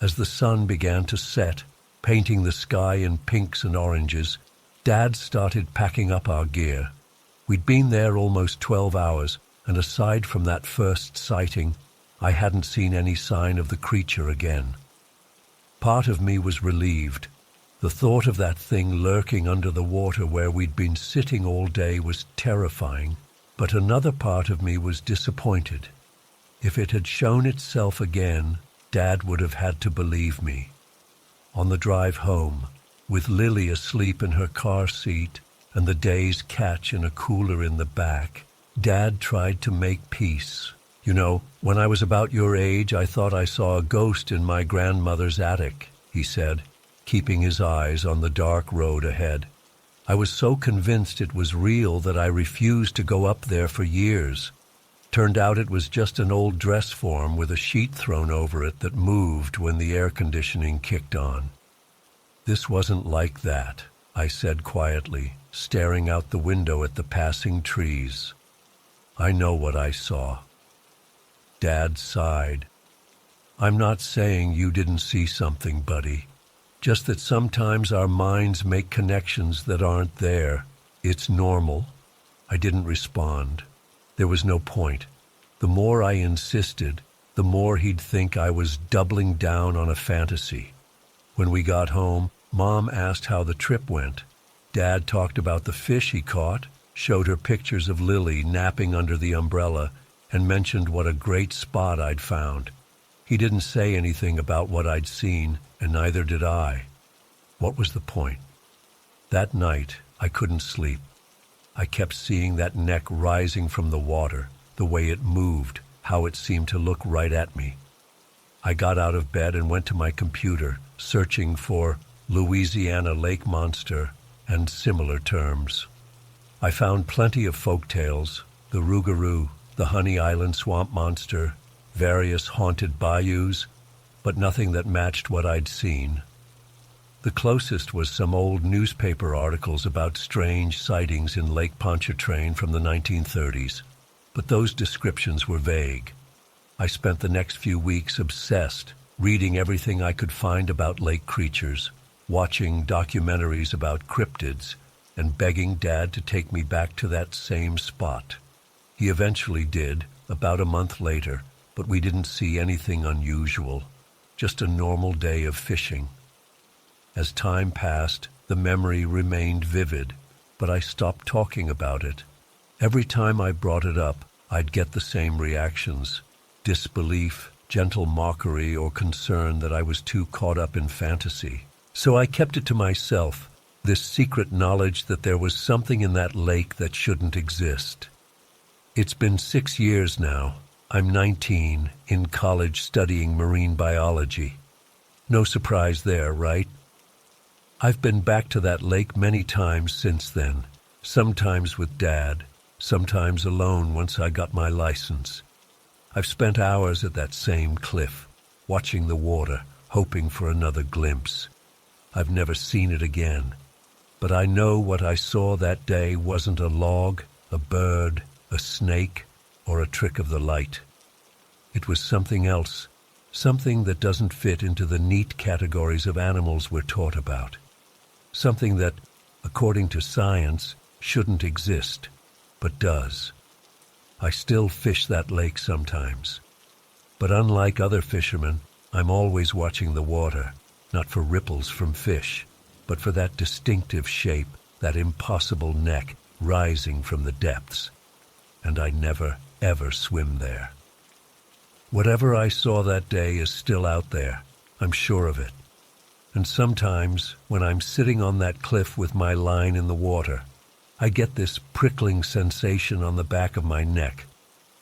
A: As the sun began to set, painting the sky in pinks and oranges, Dad started packing up our gear. We'd been there almost 12 hours, and aside from that first sighting, I hadn't seen any sign of the creature again. Part of me was relieved. The thought of that thing lurking under the water where we'd been sitting all day was terrifying, but another part of me was disappointed. If it had shown itself again, Dad would have had to believe me. On the drive home, with Lily asleep in her car seat and the day's catch in a cooler in the back, Dad tried to make peace. "You know, when I was about your age, I thought I saw a ghost in my grandmother's attic," he said, keeping his eyes on the dark road ahead. "I was so convinced it was real that I refused to go up there for years. Turned out it was just an old dress form with a sheet thrown over it that moved when the air conditioning kicked on." "This wasn't like that," I said quietly, staring out the window at the passing trees. "I know what I saw." Dad sighed. "I'm not saying you didn't see something, buddy. Just that sometimes our minds make connections that aren't there. It's normal." I didn't respond. There was no point. The more I insisted, the more he'd think I was doubling down on a fantasy. When we got home, Mom asked how the trip went. Dad talked about the fish he caught, showed her pictures of Lily napping under the umbrella, and mentioned what a great spot I'd found. He didn't say anything about what I'd seen, and neither did I. What was the point? That night, I couldn't sleep. I kept seeing that neck rising from the water, the way it moved, how it seemed to look right at me. I got out of bed and went to my computer, searching for Louisiana lake monster and similar terms. I found plenty of folk tales, the rougarou, the Honey Island swamp monster, various haunted bayous, but nothing that matched what I'd seen. The closest was some old newspaper articles about strange sightings in Lake Pontchartrain from the 1930s, but those descriptions were vague. I spent the next few weeks obsessed, reading everything I could find about lake creatures, watching documentaries about cryptids, and begging Dad to take me back to that same spot. He eventually did, about a month later, but we didn't see anything unusual, just a normal day of fishing. As time passed, the memory remained vivid, but I stopped talking about it. Every time I brought it up, I'd get the same reactions: disbelief, gentle mockery, or concern that I was too caught up in fantasy. So I kept it to myself, this secret knowledge that there was something in that lake that shouldn't exist. It's been 6 years now. I'm 19, in college studying marine biology. No surprise there, right? I've been back to that lake many times since then, sometimes with Dad, sometimes alone once I got my license. I've spent hours at that same cliff, watching the water, hoping for another glimpse. I've never seen it again, but I know what I saw that day wasn't a log, a bird, a snake, or a trick of the light. It was something else, something that doesn't fit into the neat categories of animals we're taught about. Something that, according to science, shouldn't exist, but does. I still fish that lake sometimes. But unlike other fishermen, I'm always watching the water, not for ripples from fish, but for that distinctive shape, that impossible neck rising from the depths. And I never, ever swim there. Whatever I saw that day is still out there. I'm sure of it. And sometimes, when I'm sitting on that cliff with my line in the water, I get this prickling sensation on the back of my neck,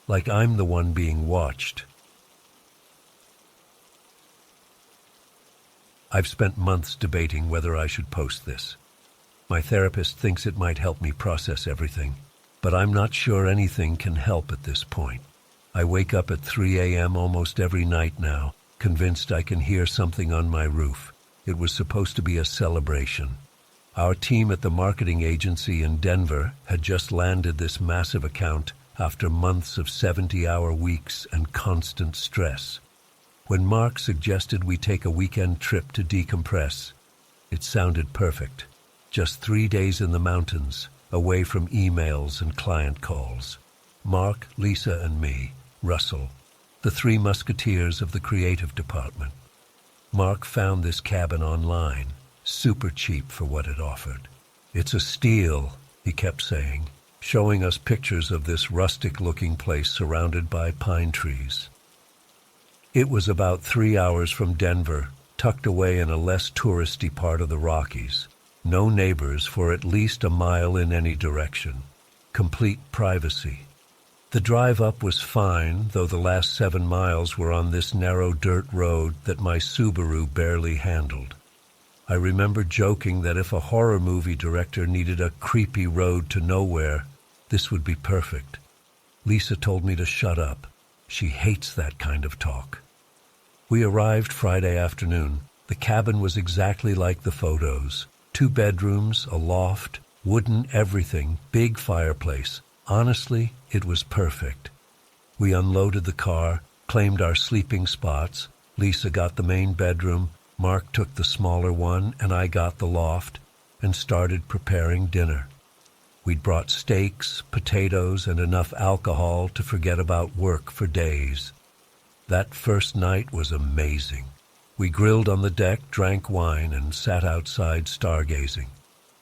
A: like I'm the one being watched. I've spent months debating whether I should post this. My therapist thinks it might help me process everything, but I'm not sure anything can help at this point. I wake up at 3 a.m. almost every night now, convinced I can hear something on my roof. It was supposed to be a celebration. Our team at the marketing agency in Denver had just landed this massive account after months of 70-hour weeks and constant stress. When Mark suggested we take a weekend trip to decompress, it sounded perfect. Just 3 days in the mountains, away from emails and client calls. Mark, Lisa, and me, Russell, the three musketeers of the creative department. Mark found this cabin online, super cheap for what it offered. "It's a steal," he kept saying, showing us pictures of this rustic-looking place surrounded by pine trees. It was about 3 hours from Denver, tucked away in a less touristy part of the Rockies. No neighbors for at least a mile in any direction. Complete privacy. The drive up was fine, though the last 7 miles were on this narrow dirt road that my Subaru barely handled. I remember joking that if a horror movie director needed a creepy road to nowhere, this would be perfect. Lisa told me to shut up. She hates that kind of talk. We arrived Friday afternoon. The cabin was exactly like the photos. 2 bedrooms, a loft, wooden everything, big fireplace. Honestly, it was perfect. We unloaded the car, claimed our sleeping spots. Lisa got the main bedroom, Mark took the smaller one, and I got the loft, and started preparing dinner. We'd brought steaks, potatoes, and enough alcohol to forget about work for days. That first night was amazing. We grilled on the deck, drank wine, and sat outside stargazing.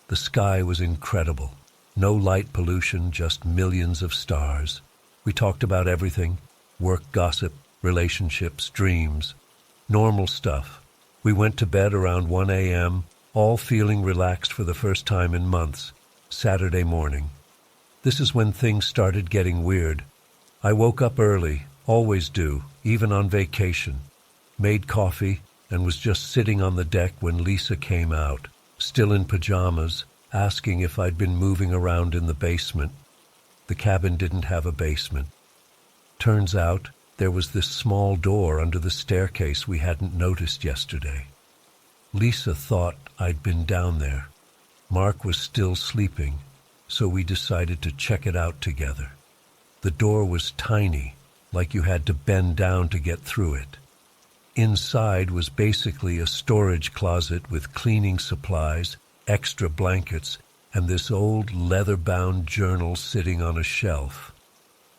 A: The sky was incredible. No light pollution, just millions of stars. We talked about everything: work, gossip, relationships, dreams. Normal stuff. We went to bed around 1 a.m., all feeling relaxed for the first time in months. Saturday morning. This is when things started getting weird. I woke up early, always do, even on vacation. Made coffee, and was just sitting on the deck when Lisa came out, still in pajamas, asking if I'd been moving around in the basement. The cabin didn't have a basement. Turns out there was this small door under the staircase we hadn't noticed yesterday. Lisa thought I'd been down there. Mark was still sleeping, so we decided to check it out together. The door was tiny, like you had to bend down to get through it. Inside was basically a storage closet with cleaning supplies, extra blankets, and this old leather-bound journal sitting on a shelf.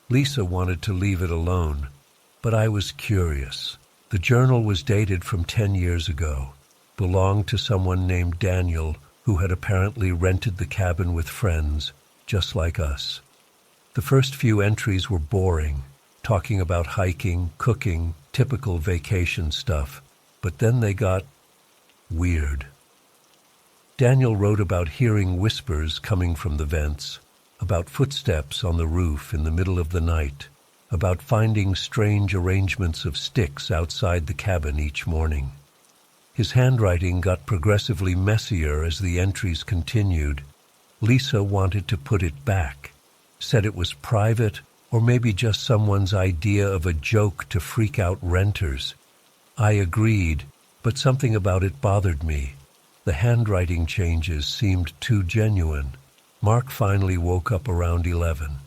A: Lisa wanted to leave it alone, but I was curious. The journal was dated from 10 years ago, belonged to someone named Daniel, who had apparently rented the cabin with friends, just like us. The first few entries were boring, talking about hiking, cooking, typical vacation stuff, but then they got weird. Daniel wrote about hearing whispers coming from the vents, about footsteps on the roof in the middle of the night, about finding strange arrangements of sticks outside the cabin each morning. His handwriting got progressively messier as the entries continued. Lisa wanted to put it back, said it was private or maybe just someone's idea of a joke to freak out renters. I agreed, but something about it bothered me. The handwriting changes seemed too genuine. Mark finally woke up around 11.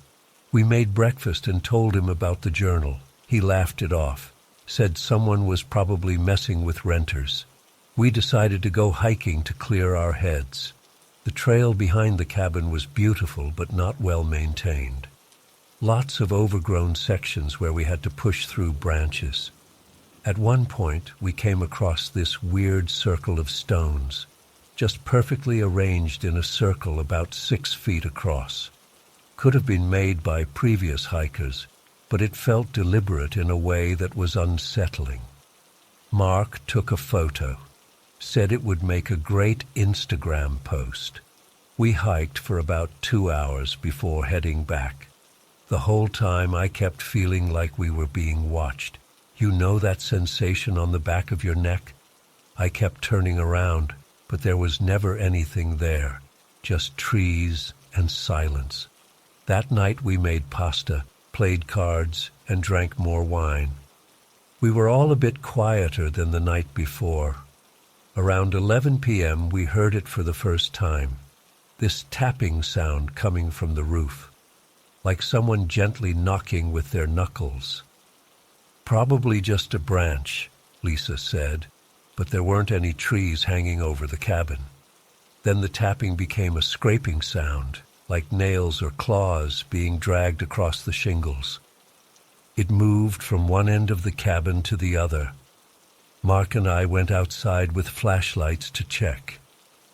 A: We made breakfast and told him about the journal. He laughed it off, said someone was probably messing with renters. We decided to go hiking to clear our heads. The trail behind the cabin was beautiful but not well maintained. Lots of overgrown sections where we had to push through branches. At one point, we came across this weird circle of stones, just perfectly arranged in a circle about 6 feet across. Could have been made by previous hikers, but it felt deliberate in a way that was unsettling. Mark took a photo, said it would make a great Instagram post. We hiked for about 2 hours before heading back. The whole time I kept feeling like we were being watched. You know that sensation on the back of your neck? I kept turning around, but there was never anything there, just trees and silence. That night we made pasta, played cards, and drank more wine. We were all a bit quieter than the night before. Around 11 p.m. we heard it for the first time, this tapping sound coming from the roof, like someone gently knocking with their knuckles. Probably just a branch, Lisa said, but there weren't any trees hanging over the cabin. Then the tapping became a scraping sound, like nails or claws being dragged across the shingles. It moved from one end of the cabin to the other. Mark and I went outside with flashlights to check.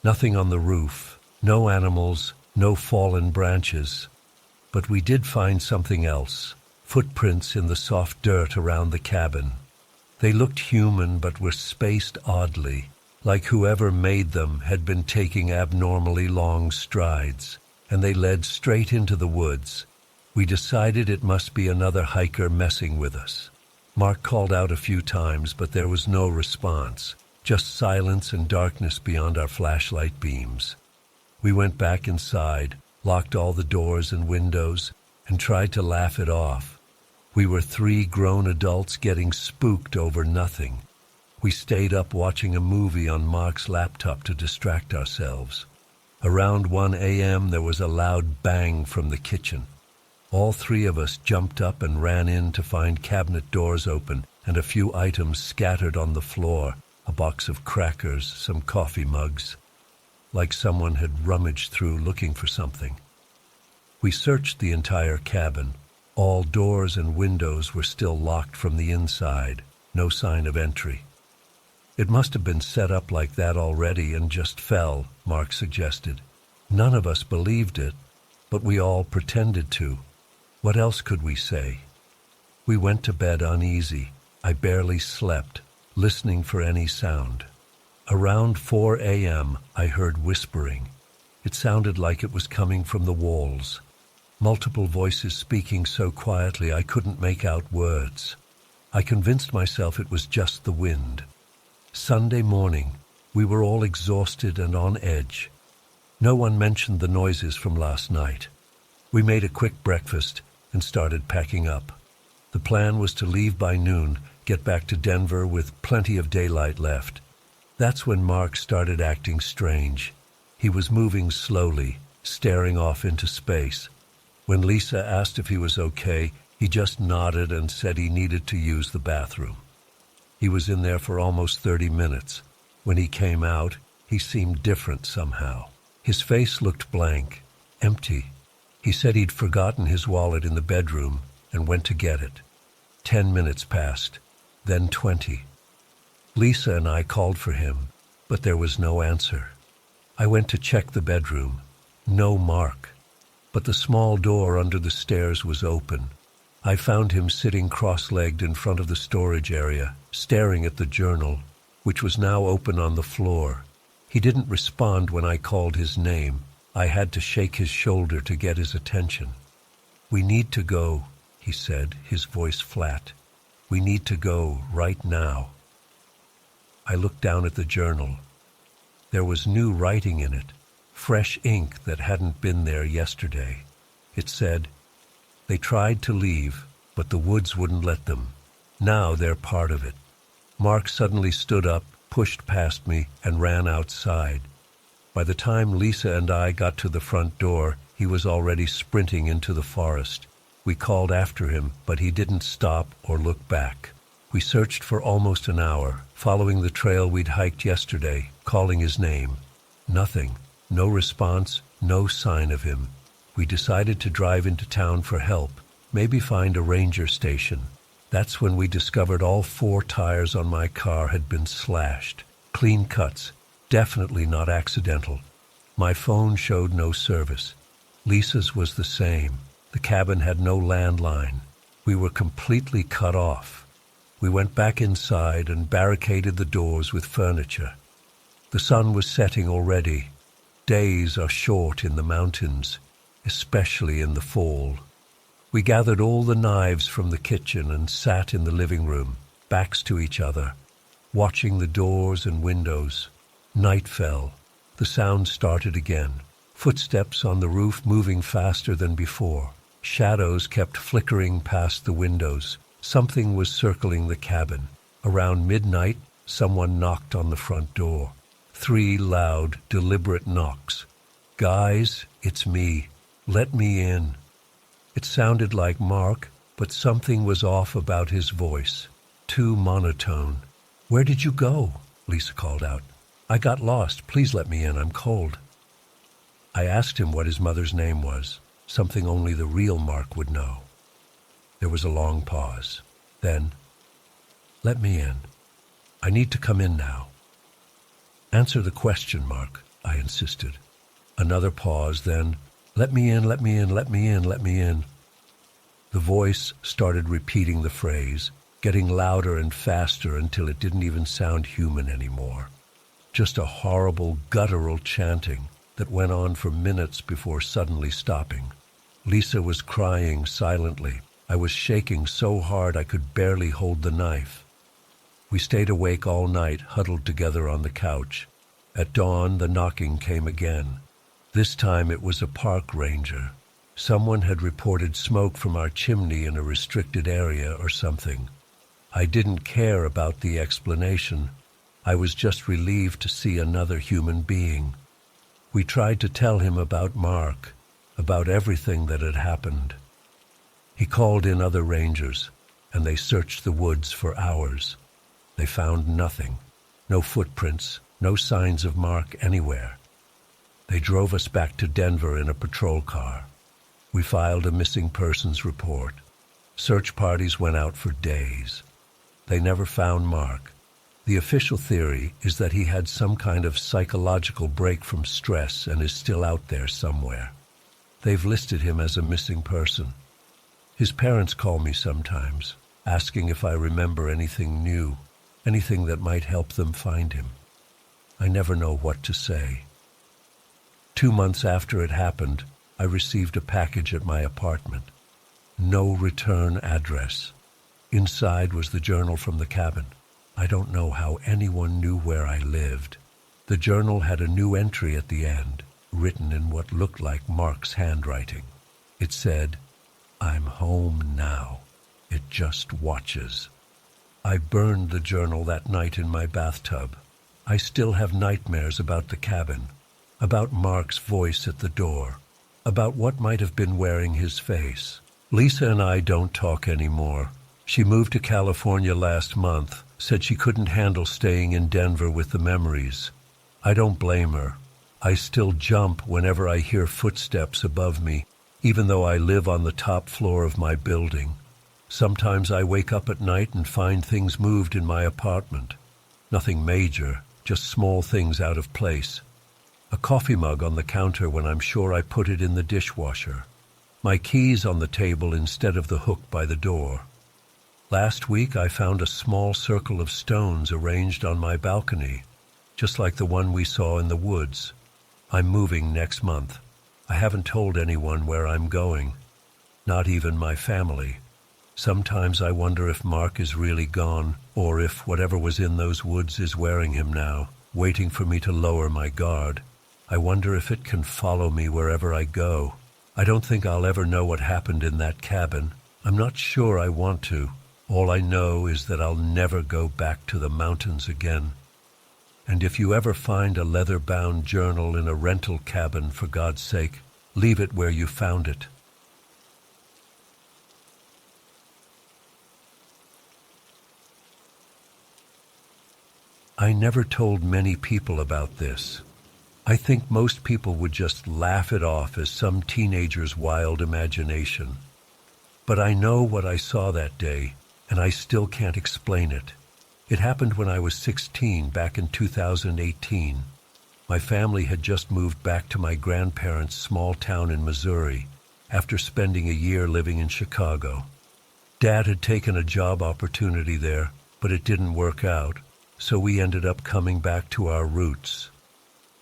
A: Nothing on the roof, no animals, no fallen branches. But we did find something else, footprints in the soft dirt around the cabin. They looked human but were spaced oddly, like whoever made them had been taking abnormally long strides, and they led straight into the woods. We decided it must be another hiker messing with us. Mark called out a few times, but there was no response, just silence and darkness beyond our flashlight beams. We went back inside, locked all the doors and windows, and tried to laugh it off. We were 3 grown adults getting spooked over nothing. We stayed up watching a movie on Mark's laptop to distract ourselves. Around 1 a.m. there was a loud bang from the kitchen. All 3 of us jumped up and ran in to find cabinet doors open and a few items scattered on the floor, a box of crackers, some coffee mugs, like someone had rummaged through looking for something. We searched the entire cabin. All doors and windows were still locked from the inside, no sign of entry. It must have been set up like that already and just fell, Mark suggested. None of us believed it, but we all pretended to. What else could we say? We went to bed uneasy. I barely slept, listening for any sound. Around 4 a.m., I heard whispering. It sounded like it was coming from the walls. Multiple voices speaking so quietly I couldn't make out words. I convinced myself it was just the wind. Sunday morning, we were all exhausted and on edge. No one mentioned the noises from last night. We made a quick breakfast and started packing up. The plan was to leave by noon, get back to Denver with plenty of daylight left. That's when Mark started acting strange. He was moving slowly, staring off into space. When Lisa asked if he was okay, he just nodded and said he needed to use the bathroom. He was in there for almost 30 minutes. When he came out, he seemed different somehow. His face looked blank, empty. He said he'd forgotten his wallet in the bedroom and went to get it. 10 minutes passed, then 20. Lisa and I called for him, but there was no answer. I went to check the bedroom. No Mark. But the small door under the stairs was open. I found him sitting cross-legged in front of the storage area, staring at the journal, which was now open on the floor. He didn't respond when I called his name. I had to shake his shoulder to get his attention. "We need to go," he said, his voice flat. "We need to go right now." I looked down at the journal. There was new writing in it, fresh ink that hadn't been there yesterday. It said, "They tried to leave, but the woods wouldn't let them. Now they're part of it." Mark suddenly stood up, pushed past me, and ran outside. By the time Lisa and I got to the front door, he was already sprinting into the forest. We called after him, but he didn't stop or look back. We searched for almost an hour, following the trail we'd hiked yesterday, calling his name. Nothing. No response, no sign of him. We decided to drive into town for help, maybe find a ranger station. That's when we discovered all 4 tires on my car had been slashed. Clean cuts, definitely not accidental. My phone showed no service. Lisa's was the same. The cabin had no landline. We were completely cut off. We went back inside and barricaded the doors with furniture. The sun was setting already. Days are short in the mountains, especially in the fall. We gathered all the knives from the kitchen and sat in the living room, backs to each other, watching the doors and windows. Night fell. The sound started again. Footsteps on the roof moving faster than before. Shadows kept flickering past the windows. Something was circling the cabin. Around midnight, someone knocked on the front door. 3 loud, deliberate knocks. "Guys, it's me. Let me in." It sounded like Mark, but something was off about his voice. Too monotone. "Where did you go?" Lisa called out. "I got lost. Please let me in. I'm cold." I asked him what his mother's name was, something only the real Mark would know. There was a long pause. Then, "Let me in. I need to come in now." "Answer the question, Mark," I insisted. Another pause, then, "Let me in, let me in, let me in, let me in." The voice started repeating the phrase, getting louder and faster until it didn't even sound human anymore. Just a horrible, guttural chanting that went on for minutes before suddenly stopping. Lisa was crying silently. I was shaking so hard I could barely hold the knife. We stayed awake all night, huddled together on the couch. At dawn, the knocking came again. This time it was a park ranger. Someone had reported smoke from our chimney in a restricted area or something. I didn't care about the explanation. I was just relieved to see another human being. We tried to tell him about Mark, about everything that had happened. He called in other rangers, and they searched the woods for hours. They found nothing, no footprints, no signs of Mark anywhere. They drove us back to Denver in a patrol car. We filed a missing persons report. Search parties went out for days. They never found Mark. The official theory is that he had some kind of psychological break from stress and is still out there somewhere. They've listed him as a missing person. His parents call me sometimes, asking if I remember anything new, anything that might help them find him. I never know what to say. 2 months after it happened, I received a package at my apartment. No return address. Inside was the journal from the cabin. I don't know how anyone knew where I lived. The journal had a new entry at the end, written in what looked like Mark's handwriting. It said, "I'm home now. It just watches." I burned the journal that night in my bathtub. I still have nightmares about the cabin, about Mark's voice at the door, about what might have been wearing his face. Lisa and I don't talk anymore. She moved to California last month, said she couldn't handle staying in Denver with the memories. I don't blame her. I still jump whenever I hear footsteps above me, even though I live on the top floor of my building. Sometimes I wake up at night and find things moved in my apartment. Nothing major, just small things out of place. A coffee mug on the counter when I'm sure I put it in the dishwasher. My keys on the table instead of the hook by the door. Last week I found a small circle of stones arranged on my balcony, just like the one we saw in the woods. I'm moving next month. I haven't told anyone where I'm going, not even my family. Sometimes I wonder if Mark is really gone, or if whatever was in those woods is wearing him now, waiting for me to lower my guard. I wonder if it can follow me wherever I go. I don't think I'll ever know what happened in that cabin. I'm not sure I want to. All I know is that I'll never go back to the mountains again. And if you ever find a leather-bound journal in a rental cabin, for God's sake, leave it where you found it. I never told many people about this. I think most people would just laugh it off as some teenager's wild imagination. But I know what I saw that day, and I still can't explain it. It happened when I was 16, back in 2018. My family had just moved back to my grandparents' small town in Missouri after spending a year living in Chicago. Dad had taken a job opportunity there, but it didn't work out, so we ended up coming back to our roots.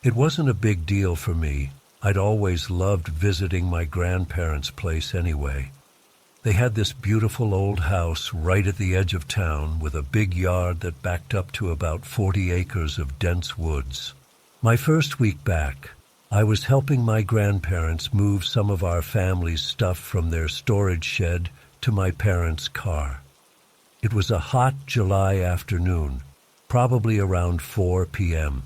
A: It wasn't a big deal for me. I'd always loved visiting my grandparents' place anyway. They had this beautiful old house right at the edge of town with a big yard that backed up to about 40 acres of dense woods. My first week back, I was helping my grandparents move some of our family's stuff from their storage shed to my parents' car. It was a hot July afternoon, probably around 4 p.m.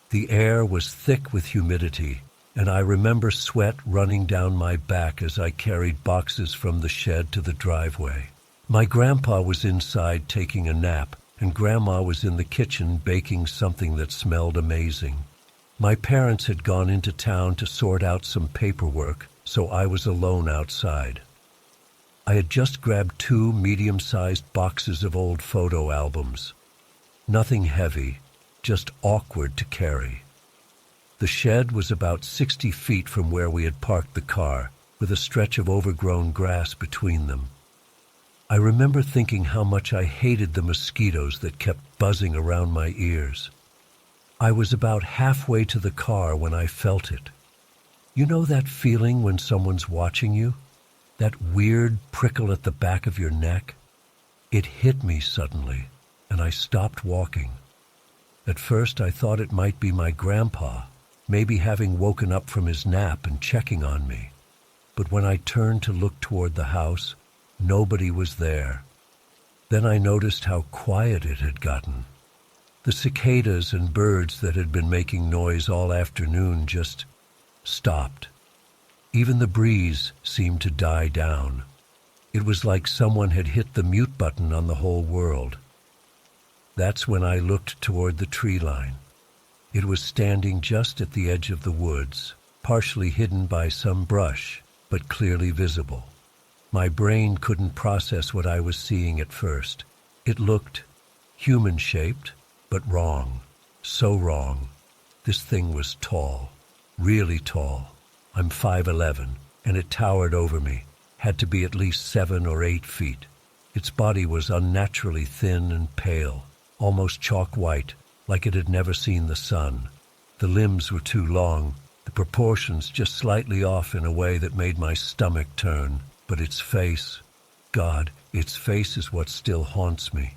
A: The air was thick with humidity, and I remember sweat running down my back as I carried boxes from the shed to the driveway. My grandpa was inside taking a nap, and Grandma was in the kitchen baking something that smelled amazing. My parents had gone into town to sort out some paperwork, so I was alone outside. I had just grabbed 2 medium-sized boxes of old photo albums. Nothing heavy, just awkward to carry. The shed was about 60 feet from where we had parked the car, with a stretch of overgrown grass between them. I remember thinking how much I hated the mosquitoes that kept buzzing around my ears. I was about halfway to the car when I felt it. You know that feeling when someone's watching you? That weird prickle at the back of your neck? It hit me suddenly, and I stopped walking. At first I thought it might be my grandpa, maybe having woken up from his nap and checking on me. But when I turned to look toward the house, nobody was there. Then I noticed how quiet it had gotten. The cicadas and birds that had been making noise all afternoon just stopped. Even the breeze seemed to die down. It was like someone had hit the mute button on the whole world. That's when I looked toward the tree line. It was standing just at the edge of the woods, partially hidden by some brush, but clearly visible. My brain couldn't process what I was seeing at first. It looked human-shaped, but wrong. So wrong. This thing was tall, really tall. I'm 5'11", and it towered over me, had to be at least 7 or 8 feet. Its body was unnaturally thin and pale, almost chalk white, like it had never seen the sun. The limbs were too long, the proportions just slightly off in a way that made my stomach turn. But its face, God, its face is what still haunts me.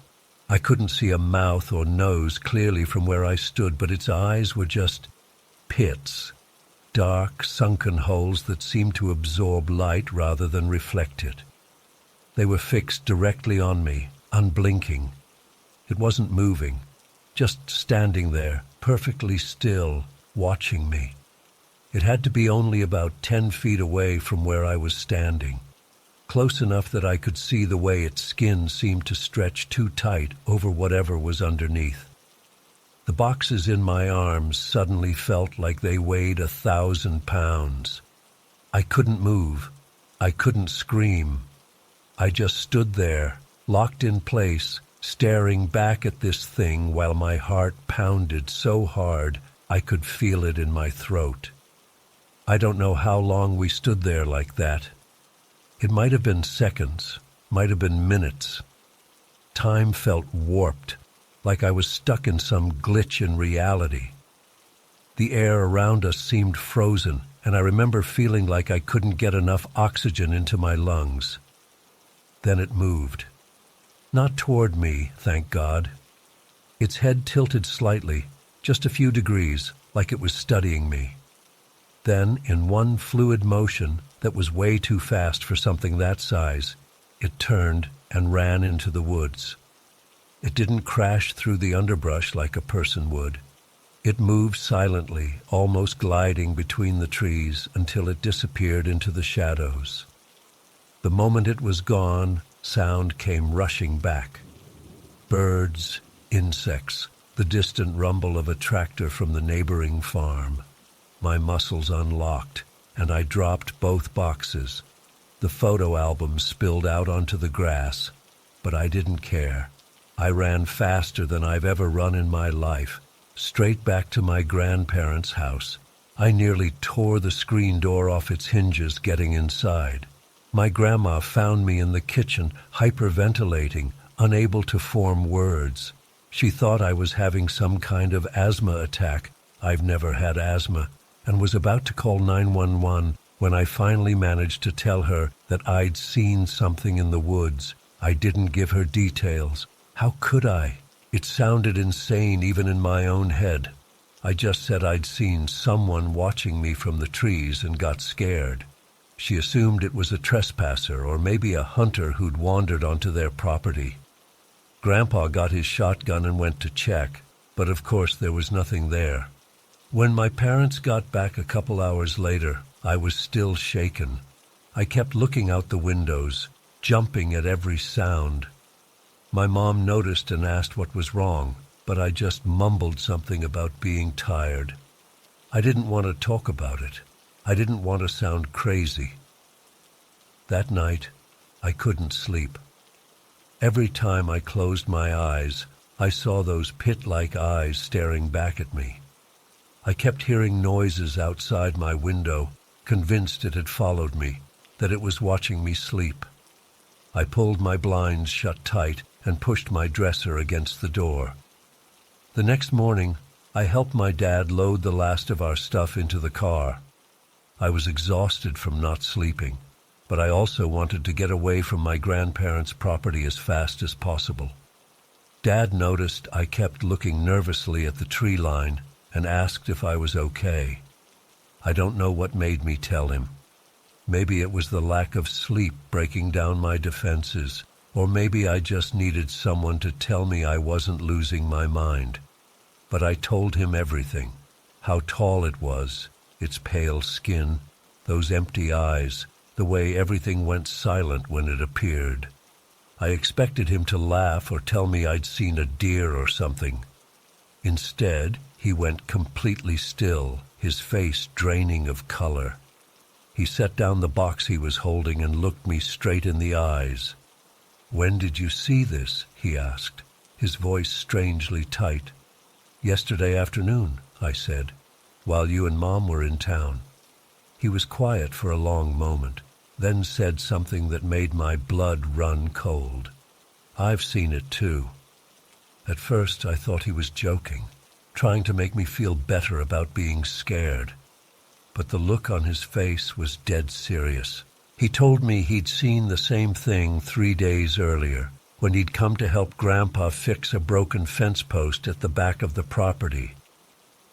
A: I couldn't see a mouth or nose clearly from where I stood, but its eyes were just pits, dark, sunken holes that seemed to absorb light rather than reflect it. They were fixed directly on me, unblinking. It wasn't moving, just standing there, perfectly still, watching me. It had to be only about 10 feet away from where I was standing, close enough that I could see the way its skin seemed to stretch too tight over whatever was underneath. The boxes in my arms suddenly felt like they weighed 1,000 pounds. I couldn't move. I couldn't scream. I just stood there, locked in place, staring back at this thing while my heart pounded so hard I could feel it in my throat. I don't know how long we stood there like that. It might have been seconds, might have been minutes. Time felt warped, like I was stuck in some glitch in reality. The air around us seemed frozen, and I remember feeling like I couldn't get enough oxygen into my lungs. Then it moved. Not toward me, thank God. Its head tilted slightly, just a few degrees, like it was studying me. Then, in one fluid motion that was way too fast for something that size, it turned and ran into the woods. It didn't crash through the underbrush like a person would. It moved silently, almost gliding between the trees until it disappeared into the shadows. The moment it was gone, sound came rushing back. Birds, insects, the distant rumble of a tractor from the neighboring farm. My muscles unlocked, and I dropped both boxes. The photo album spilled out onto the grass, but I didn't care. I ran faster than I've ever run in my life, straight back to my grandparents' house. I nearly tore the screen door off its hinges getting inside. My grandma found me in the kitchen, hyperventilating, unable to form words. She thought I was having some kind of asthma attack. I've never had asthma, and was about to call 911 when I finally managed to tell her that I'd seen something in the woods. I didn't give her details. How could I? It sounded insane even in my own head. I just said I'd seen someone watching me from the trees and got scared. She assumed it was a trespasser or maybe a hunter who'd wandered onto their property. Grandpa got his shotgun and went to check, but of course there was nothing there. When my parents got back a couple hours later, I was still shaken. I kept looking out the windows, jumping at every sound. My mom noticed and asked what was wrong, but I just mumbled something about being tired. I didn't want to talk about it. I didn't want to sound crazy. That night, I couldn't sleep. Every time I closed my eyes, I saw those pit-like eyes staring back at me. I kept hearing noises outside my window, convinced it had followed me, that it was watching me sleep. I pulled my blinds shut tight and pushed my dresser against the door. The next morning, I helped my dad load the last of our stuff into the car. I was exhausted from not sleeping, but I also wanted to get away from my grandparents' property as fast as possible. Dad noticed I kept looking nervously at the tree line and asked if I was okay. I don't know what made me tell him. Maybe it was the lack of sleep breaking down my defenses, or maybe I just needed someone to tell me I wasn't losing my mind. But I told him everything, how tall it was, its pale skin, those empty eyes, the way everything went silent when it appeared. I expected him to laugh or tell me I'd seen a deer or something. Instead, he went completely still, his face draining of color. He set down the box he was holding and looked me straight in the eyes. "When did you see this?" he asked, his voice strangely tight. "Yesterday afternoon," I said, "while you and Mom were in town." He was quiet for a long moment, then said something that made my blood run cold. "I've seen it too." At first I thought he was joking, trying to make me feel better about being scared. But the look on his face was dead serious. He told me he'd seen the same thing 3 days earlier, when he'd come to help Grandpa fix a broken fence post at the back of the property.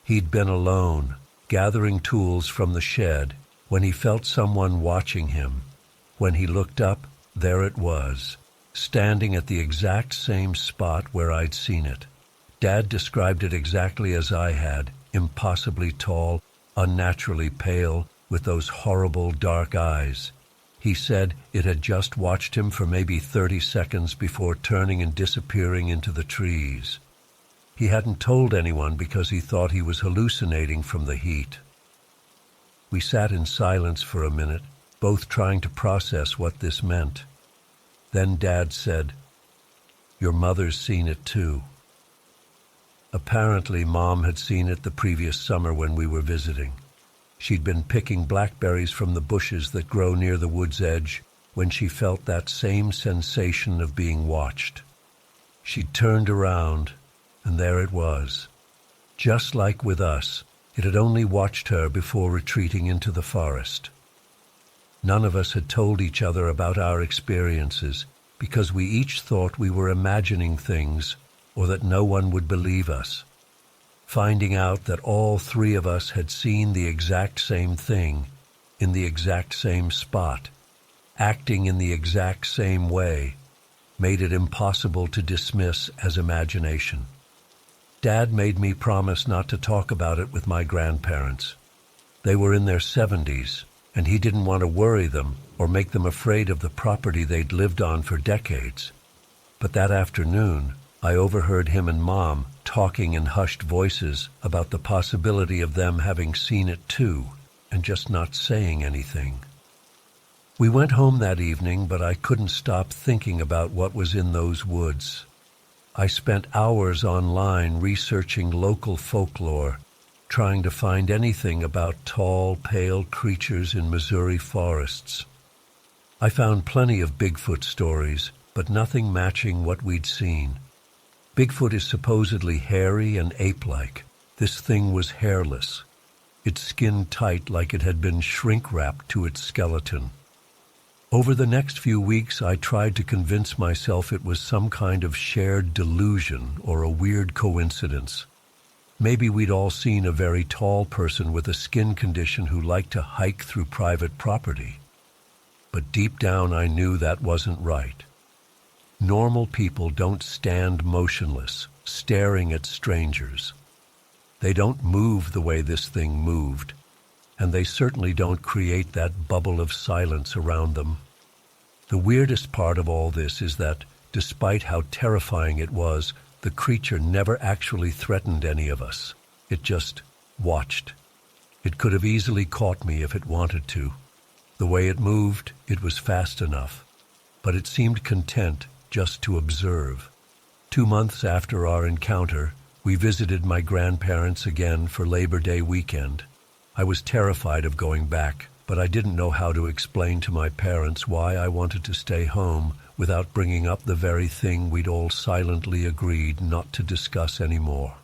A: He'd been alone, gathering tools from the shed, when he felt someone watching him. When he looked up, there it was, standing at the exact same spot where I'd seen it. Dad described it exactly as I had, impossibly tall, unnaturally pale, with those horrible dark eyes. He said it had just watched him for maybe 30 seconds before turning and disappearing into the trees. He hadn't told anyone because he thought he was hallucinating from the heat. We sat in silence for a minute, both trying to process what this meant. Then Dad said, "Your mother's seen it too." Apparently, Mom had seen it the previous summer when we were visiting. She'd been picking blackberries from the bushes that grow near the wood's edge when she felt that same sensation of being watched. She'd turned around, and there it was. Just like with us, it had only watched her before retreating into the forest. None of us had told each other about our experiences because we each thought we were imagining things or that no one would believe us. Finding out that all 3 of us had seen the exact same thing, in the exact same spot, acting in the exact same way, made it impossible to dismiss as imagination. Dad made me promise not to talk about it with my grandparents. They were in their 70s, and he didn't want to worry them or make them afraid of the property they'd lived on for decades. But that afternoon, I overheard him and Mom talking in hushed voices about the possibility of them having seen it too, and just not saying anything. We went home that evening, but I couldn't stop thinking about what was in those woods. I spent hours online researching local folklore, trying to find anything about tall, pale creatures in Missouri forests. I found plenty of Bigfoot stories, but nothing matching what we'd seen. Bigfoot is supposedly hairy and ape-like. This thing was hairless, its skin tight like it had been shrink-wrapped to its skeleton. Over the next few weeks, I tried to convince myself it was some kind of shared delusion or a weird coincidence. Maybe we'd all seen a very tall person with a skin condition who liked to hike through private property. But deep down, I knew that wasn't right. Normal people don't stand motionless, staring at strangers. They don't move the way this thing moved, and they certainly don't create that bubble of silence around them. The weirdest part of all this is that Despite how terrifying it was, the creature never actually threatened any of us. It just watched. It could have easily caught me if it wanted to. The way it moved, it was fast enough. But it seemed content just to observe. 2 months after our encounter, we visited my grandparents again for Labor Day weekend. I was terrified of going back, but I didn't know how to explain to my parents why I wanted to stay home without bringing up the very thing we'd all silently agreed not to discuss anymore.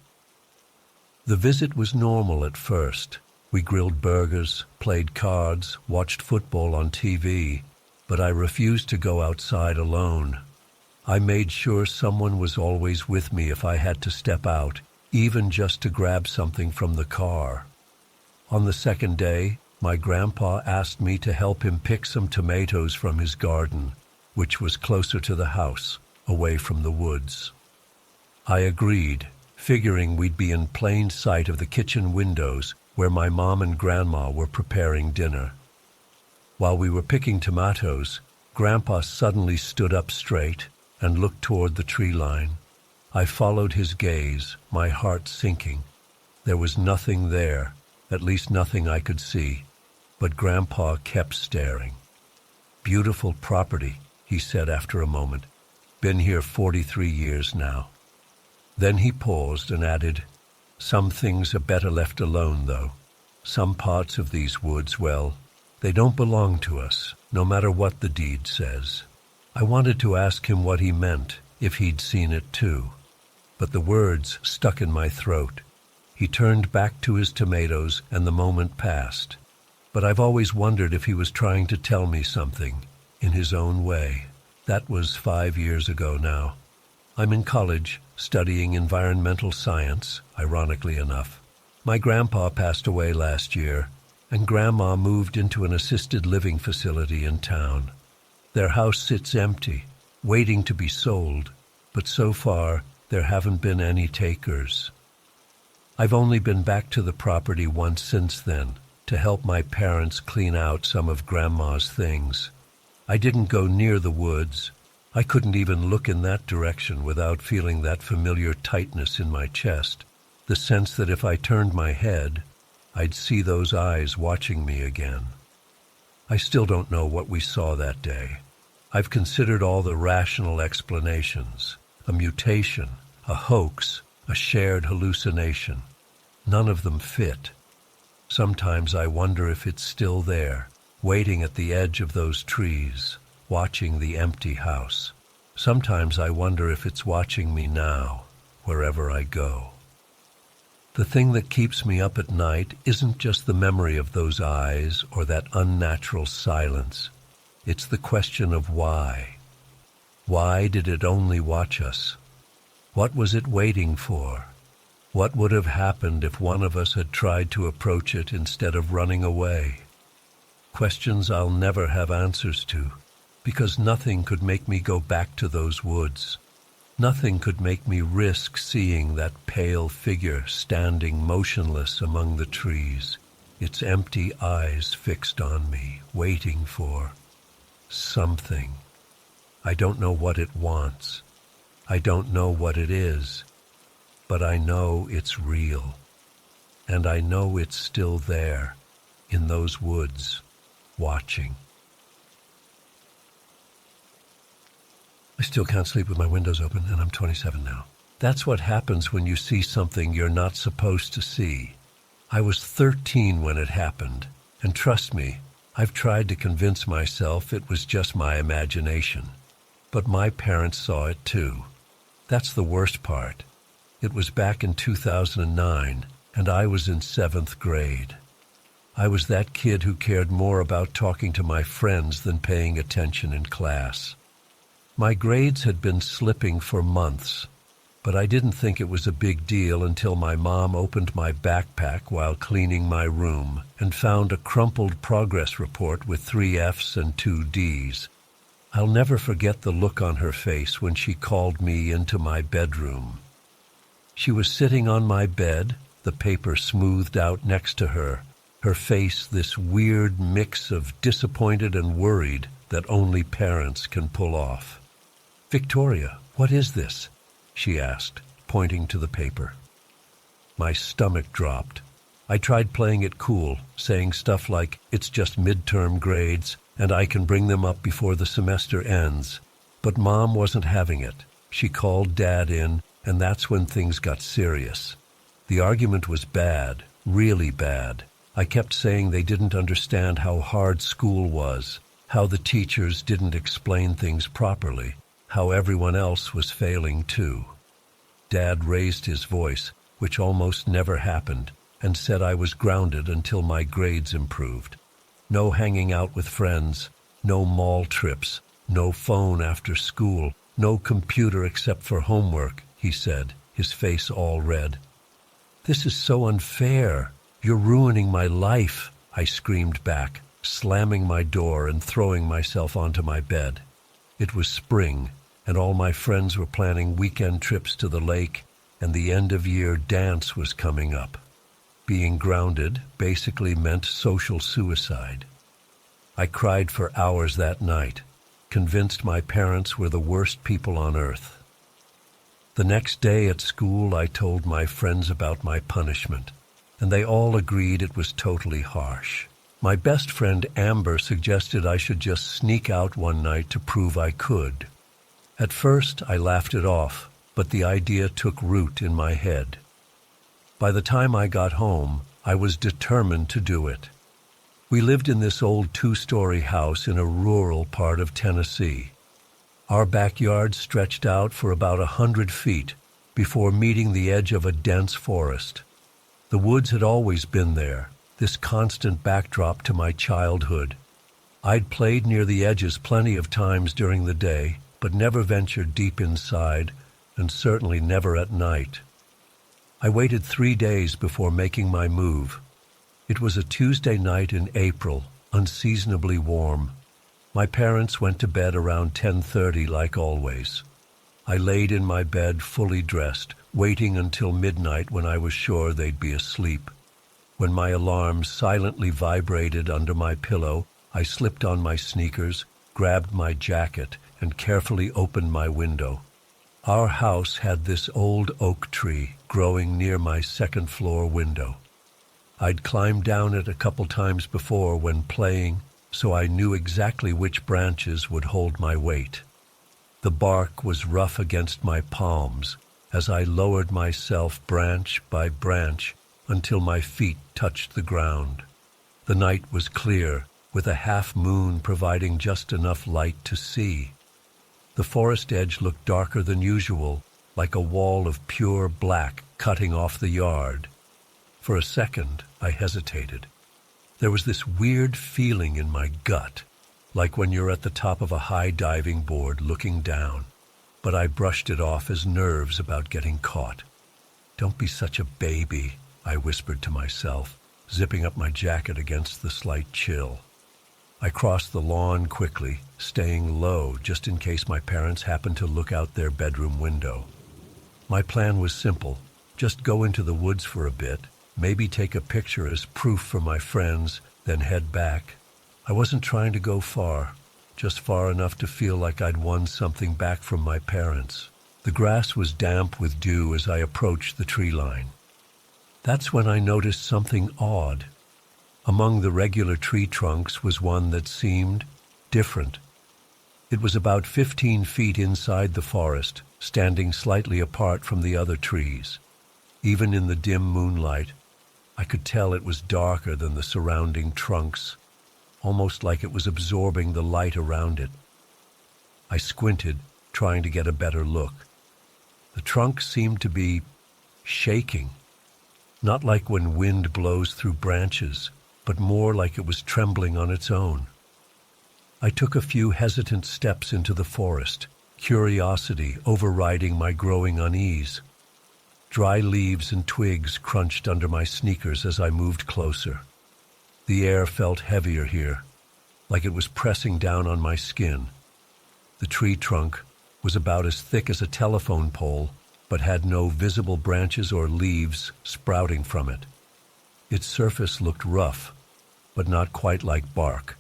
A: The visit was normal at first. We grilled burgers, played cards, watched football on TV, but I refused to go outside alone. I made sure someone was always with me if I had to step out, even just to grab something from the car. On the second day, my grandpa asked me to help him pick some tomatoes from his garden, which was closer to the house, away from the woods. I agreed, figuring we'd be in plain sight of the kitchen windows where my mom and grandma were preparing dinner. While we were picking tomatoes, Grandpa suddenly stood up straight and looked toward the tree line. I followed his gaze, my heart sinking. There was nothing there, at least nothing I could see, but Grandpa kept staring. "Beautiful property," he said after a moment. "Been here 43 years now." Then he paused and added, "Some things are better left alone, though. Some parts of these woods, well, they don't belong to us, no matter what the deed says." I wanted to ask him what he meant, if he'd seen it too, but the words stuck in my throat. He turned back to his tomatoes and the moment passed. But I've always wondered if he was trying to tell me something, in his own way. That was 5 years ago now. I'm in college, studying environmental science, ironically enough. My grandpa passed away last year, and Grandma moved into an assisted living facility in town. Their house sits empty, waiting to be sold, but so far there haven't been any takers. I've only been back to the property once since then, to help my parents clean out some of Grandma's things. I didn't go near the woods. I couldn't even look in that direction without feeling that familiar tightness in my chest, the sense that if I turned my head, I'd see those eyes watching me again. I still don't know what we saw that day. I've considered all the rational explanations, a mutation, a hoax, a shared hallucination. None of them fit. Sometimes I wonder if it's still there, waiting at the edge of those trees, watching the empty house. Sometimes I wonder if it's watching me now, wherever I go. The thing that keeps me up at night isn't just the memory of those eyes or that unnatural silence. It's the question of why. Why did it only watch us? What was it waiting for? What would have happened if one of us had tried to approach it instead of running away? Questions I'll never have answers to, because nothing could make me go back to those woods. Nothing could make me risk seeing that pale figure standing motionless among the trees, its empty eyes fixed on me, waiting for something. I don't know what it wants. I don't know what it is, but I know it's real. And I know it's still there, in those woods, watching. I still can't sleep with my windows open, and I'm 27 now. That's what happens when you see something you're not supposed to see. I was 13 when it happened, and trust me, I've tried to convince myself it was just my imagination. But my parents saw it too. That's the worst part. It was back in 2009, and I was in 7th grade. I was that kid who cared more about talking to my friends than paying attention in class. My grades had been slipping for months, but I didn't think it was a big deal until my mom opened my backpack while cleaning my room and found a crumpled progress report with 3 F's and 2 D's. I'll never forget the look on her face when she called me into my bedroom. She was sitting on my bed, the paper smoothed out next to her, her face this weird mix of disappointed and worried that only parents can pull off. "Victoria, what is this?" she asked, pointing to the paper. My stomach dropped. I tried playing it cool, saying stuff like, "It's just midterm grades, and I can bring them up before the semester ends." But Mom wasn't having it. She called Dad in, and that's when things got serious. The argument was bad, really bad. I kept saying they didn't understand how hard school was, how the teachers didn't explain things properly, how everyone else was failing too. Dad raised his voice, which almost never happened, and said I was grounded until my grades improved. No hanging out with friends, no mall trips, no phone after school, no computer except for homework, he said, his face all red. "This is so unfair. You're ruining my life," I screamed back, slamming my door and throwing myself onto my bed. It was spring, and all my friends were planning weekend trips to the lake, and the end-of-year dance was coming up. Being grounded basically meant social suicide. I cried for hours that night, convinced my parents were the worst people on earth. The next day at school, I told my friends about my punishment, and they all agreed it was totally harsh. My best friend Amber suggested I should just sneak out one night to prove I could. At first, I laughed it off, but the idea took root in my head. By the time I got home, I was determined to do it. We lived in this old 2-story house in a rural part of Tennessee. Our backyard stretched out for about 100 feet before meeting the edge of a dense forest. The woods had always been there, this constant backdrop to my childhood. I'd played near the edges plenty of times during the day, but never ventured deep inside, and certainly never at night. I waited 3 days before making my move. It was a Tuesday night in April, unseasonably warm. My parents went to bed around 10:30 like always. I laid in my bed fully dressed, waiting until midnight when I was sure they'd be asleep. When my alarm silently vibrated under my pillow, I slipped on my sneakers, grabbed my jacket, and carefully opened my window. Our house had this old oak tree growing near my second-floor window. I'd climbed down it a couple times before when playing, so I knew exactly which branches would hold my weight. The bark was rough against my palms as I lowered myself branch by branch until my feet touched the ground. The night was clear, with a half-moon providing just enough light to see. The forest edge looked darker than usual, like a wall of pure black cutting off the yard. For a second, I hesitated. There was this weird feeling in my gut, like when you're at the top of a high diving board looking down, but I brushed it off as nerves about getting caught. "Don't be such a baby," I whispered to myself, zipping up my jacket against the slight chill. I crossed the lawn quickly, staying low just in case my parents happened to look out their bedroom window. My plan was simple: just go into the woods for a bit, maybe take a picture as proof for my friends, then head back. I wasn't trying to go far, just far enough to feel like I'd won something back from my parents. The grass was damp with dew as I approached the tree line. That's when I noticed something odd. Among the regular tree trunks was one that seemed different. It was about 15 feet inside the forest, standing slightly apart from the other trees. Even in the dim moonlight, I could tell it was darker than the surrounding trunks, almost like it was absorbing the light around it. I squinted, trying to get a better look. The trunk seemed to be shaking, not like when wind blows through branches, but more like it was trembling on its own. I took a few hesitant steps into the forest, curiosity overriding my growing unease. Dry leaves and twigs crunched under my sneakers as I moved closer. The air felt heavier here, like it was pressing down on my skin. The tree trunk was about as thick as a telephone pole, but had no visible branches or leaves sprouting from it. Its surface looked rough, but not quite like bark,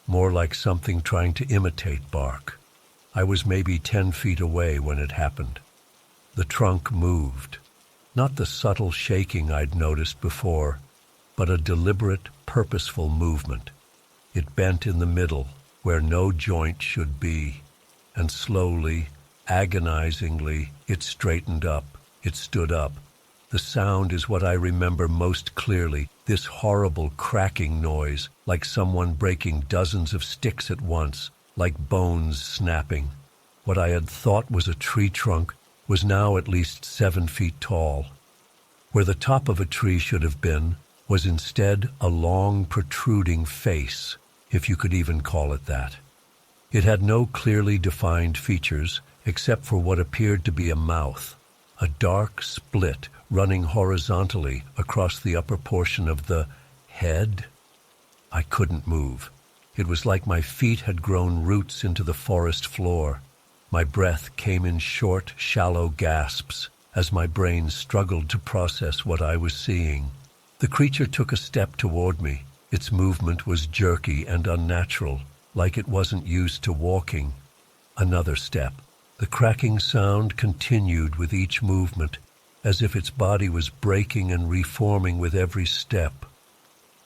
A: more like something trying to imitate bark. I was maybe 10 feet away when it happened. The trunk moved. Not the subtle shaking I'd noticed before, but a deliberate, purposeful movement. It bent in the middle, where no joint should be, and slowly, agonizingly, it straightened up. It stood up. The sound is what I remember most clearly, this horrible cracking noise, like someone breaking dozens of sticks at once, like bones snapping. What I had thought was a tree trunk was now at least 7 feet tall. Where the top of a tree should have been was instead a long, protruding face, if you could even call it that. It had no clearly defined features except for what appeared to be a mouth, a dark split running horizontally across the upper portion of the head. I couldn't move. It was like my feet had grown roots into the forest floor. My breath came in short, shallow gasps as my brain struggled to process what I was seeing. The creature took a step toward me. Its movement was jerky and unnatural, like it wasn't used to walking. Another step. The cracking sound continued with each movement, as if its body was breaking and reforming with every step.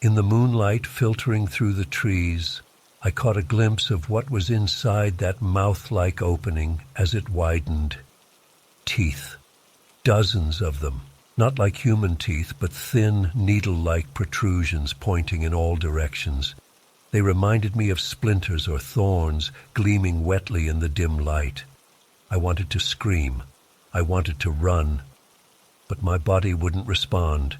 A: In the moonlight filtering through the trees, I caught a glimpse of what was inside that mouth-like opening as it widened. Teeth. Dozens of them. Not like human teeth, but thin, needle-like protrusions pointing in all directions. They reminded me of splinters or thorns gleaming wetly in the dim light. I wanted to scream. I wanted to run. But my body wouldn't respond.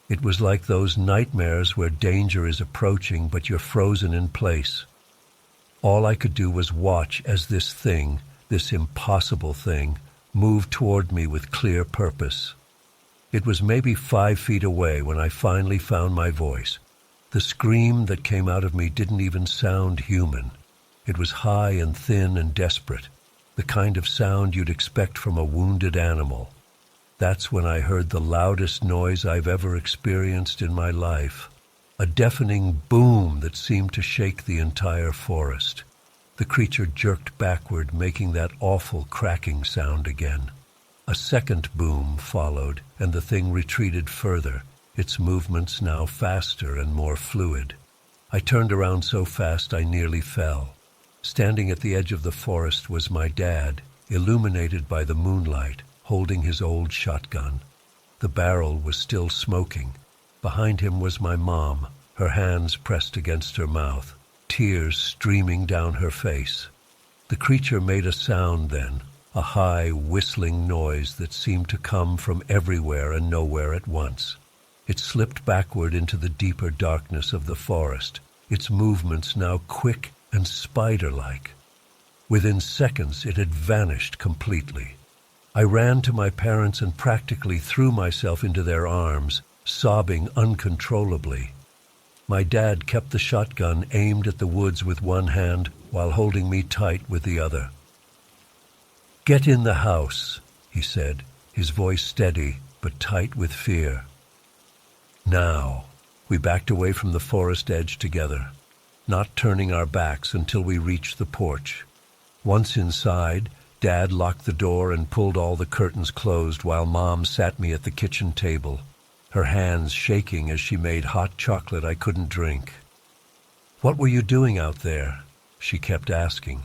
A: It was like those nightmares where danger is approaching, but you're frozen in place. All I could do was watch as this thing, this impossible thing, moved toward me with clear purpose. It was maybe 5 feet away when I finally found my voice. The scream that came out of me didn't even sound human. It was high and thin and desperate, the kind of sound you'd expect from a wounded animal. That's when I heard the loudest noise I've ever experienced in my life, a deafening boom that seemed to shake the entire forest. The creature jerked backward, making that awful cracking sound again. A second boom followed, and the thing retreated further, its movements now faster and more fluid. I turned around so fast I nearly fell. Standing at the edge of the forest was my dad, illuminated by the moonlight, holding his old shotgun. The barrel was still smoking. Behind him was my mom, her hands pressed against her mouth, tears streaming down her face. The creature made a sound then, a high, whistling noise that seemed to come from everywhere and nowhere at once. It slipped backward into the deeper darkness of the forest, its movements now quick and spider-like. Within seconds, it had vanished completely. I ran to my parents and practically threw myself into their arms, sobbing uncontrollably. My dad kept the shotgun aimed at the woods with one hand while holding me tight with the other. "Get in the house," he said, his voice steady but tight with fear. Now, we backed away from the forest edge together, not turning our backs until we reached the porch. Once inside, Dad locked the door and pulled all the curtains closed while Mom sat me at the kitchen table, her hands shaking as she made hot chocolate I couldn't drink. "What were you doing out there?" she kept asking,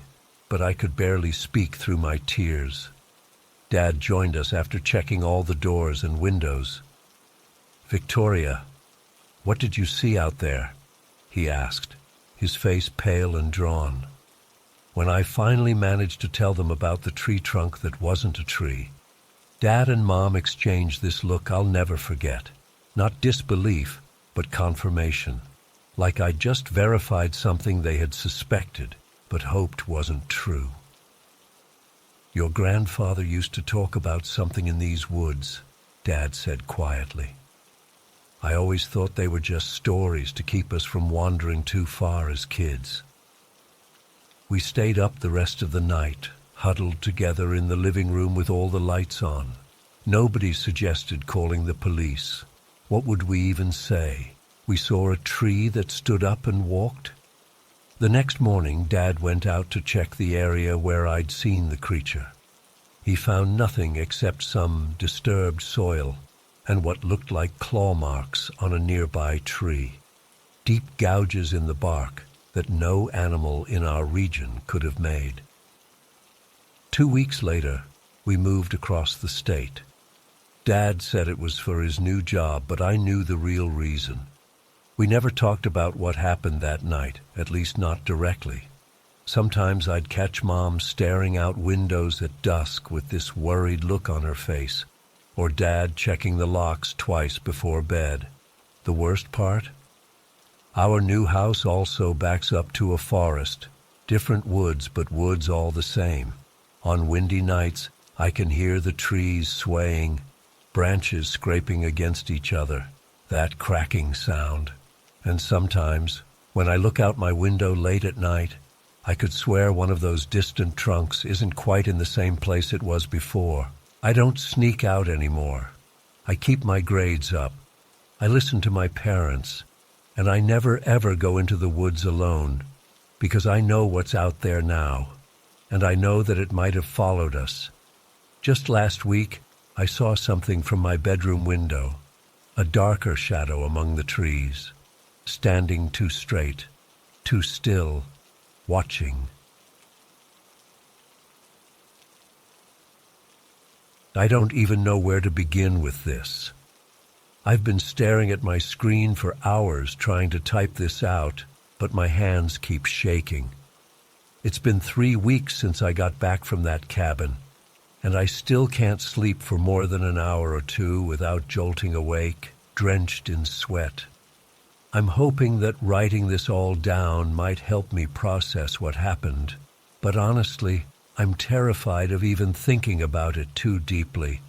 A: but I could barely speak through my tears. Dad joined us after checking all the doors and windows. "Victoria, what did you see out there?" he asked, his face pale and drawn. When I finally managed to tell them about the tree trunk that wasn't a tree, Dad and Mom exchanged this look I'll never forget. Not disbelief, but confirmation. Like I'd just verified something they had suspected, but hoped wasn't true. "Your grandfather used to talk about something in these woods," Dad said quietly. "I always thought they were just stories to keep us from wandering too far as kids." We stayed up the rest of the night, huddled together in the living room with all the lights on. Nobody suggested calling the police. What would we even say? We saw a tree that stood up and walked? The next morning, Dad went out to check the area where I'd seen the creature. He found nothing except some disturbed soil and what looked like claw marks on a nearby tree, deep gouges in the bark that no animal in our region could have made. 2 weeks later, we moved across the state. Dad said it was for his new job, but I knew the real reason. We never talked about what happened that night, at least not directly. Sometimes I'd catch Mom staring out windows at dusk with this worried look on her face, or Dad checking the locks twice before bed. The worst part? Our new house also backs up to a forest, different woods, but woods all the same. On windy nights, I can hear the trees swaying, branches scraping against each other, that cracking sound. And sometimes, when I look out my window late at night, I could swear one of those distant trunks isn't quite in the same place it was before. I don't sneak out anymore. I keep my grades up. I listen to my parents, and I never ever go into the woods alone, because I know what's out there now, and I know that it might have followed us. Just last week, I saw something from my bedroom window, a darker shadow among the trees, standing too straight, too still, watching. I don't even know where to begin with this. I've been staring at my screen for hours trying to type this out, but my hands keep shaking. It's been 3 weeks since I got back from that cabin, and I still can't sleep for more than an hour or two without jolting awake, drenched in sweat. I'm hoping that writing this all down might help me process what happened, but honestly, I'm terrified of even thinking about it too deeply.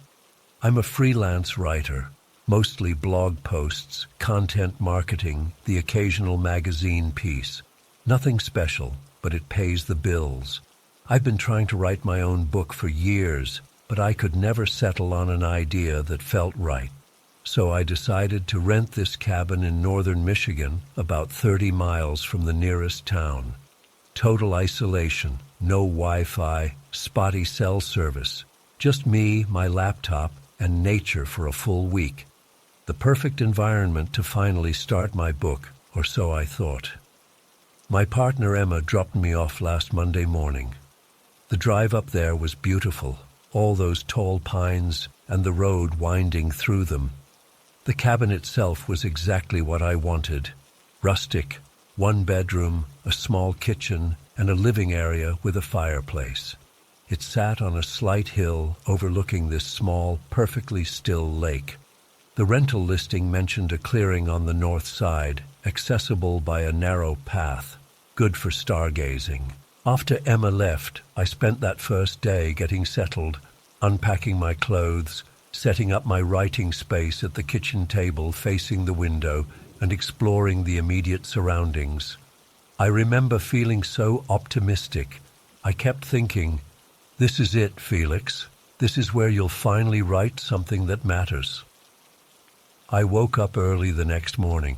A: I'm a freelance writer, mostly blog posts, content marketing, the occasional magazine piece. Nothing special, but it pays the bills. I've been trying to write my own book for years, but I could never settle on an idea that felt right. So I decided to rent this cabin in northern Michigan, about 30 miles from the nearest town. Total isolation, no Wi-Fi, spotty cell service. Just me, my laptop, and nature for a full week. The perfect environment to finally start my book, or so I thought. My partner Emma dropped me off last Monday morning. The drive up there was beautiful, all those tall pines and the road winding through them. The cabin itself was exactly what I wanted. Rustic, 1 bedroom, a small kitchen, and a living area with a fireplace. It sat on a slight hill overlooking this small, perfectly still lake. The rental listing mentioned a clearing on the north side, accessible by a narrow path, good for stargazing. After Emma left, I spent that first day getting settled, unpacking my clothes, setting up my writing space at the kitchen table facing the window, and exploring the immediate surroundings. I remember feeling so optimistic. I kept thinking, this is it, Felix. This is where you'll finally write something that matters. I woke up early the next morning.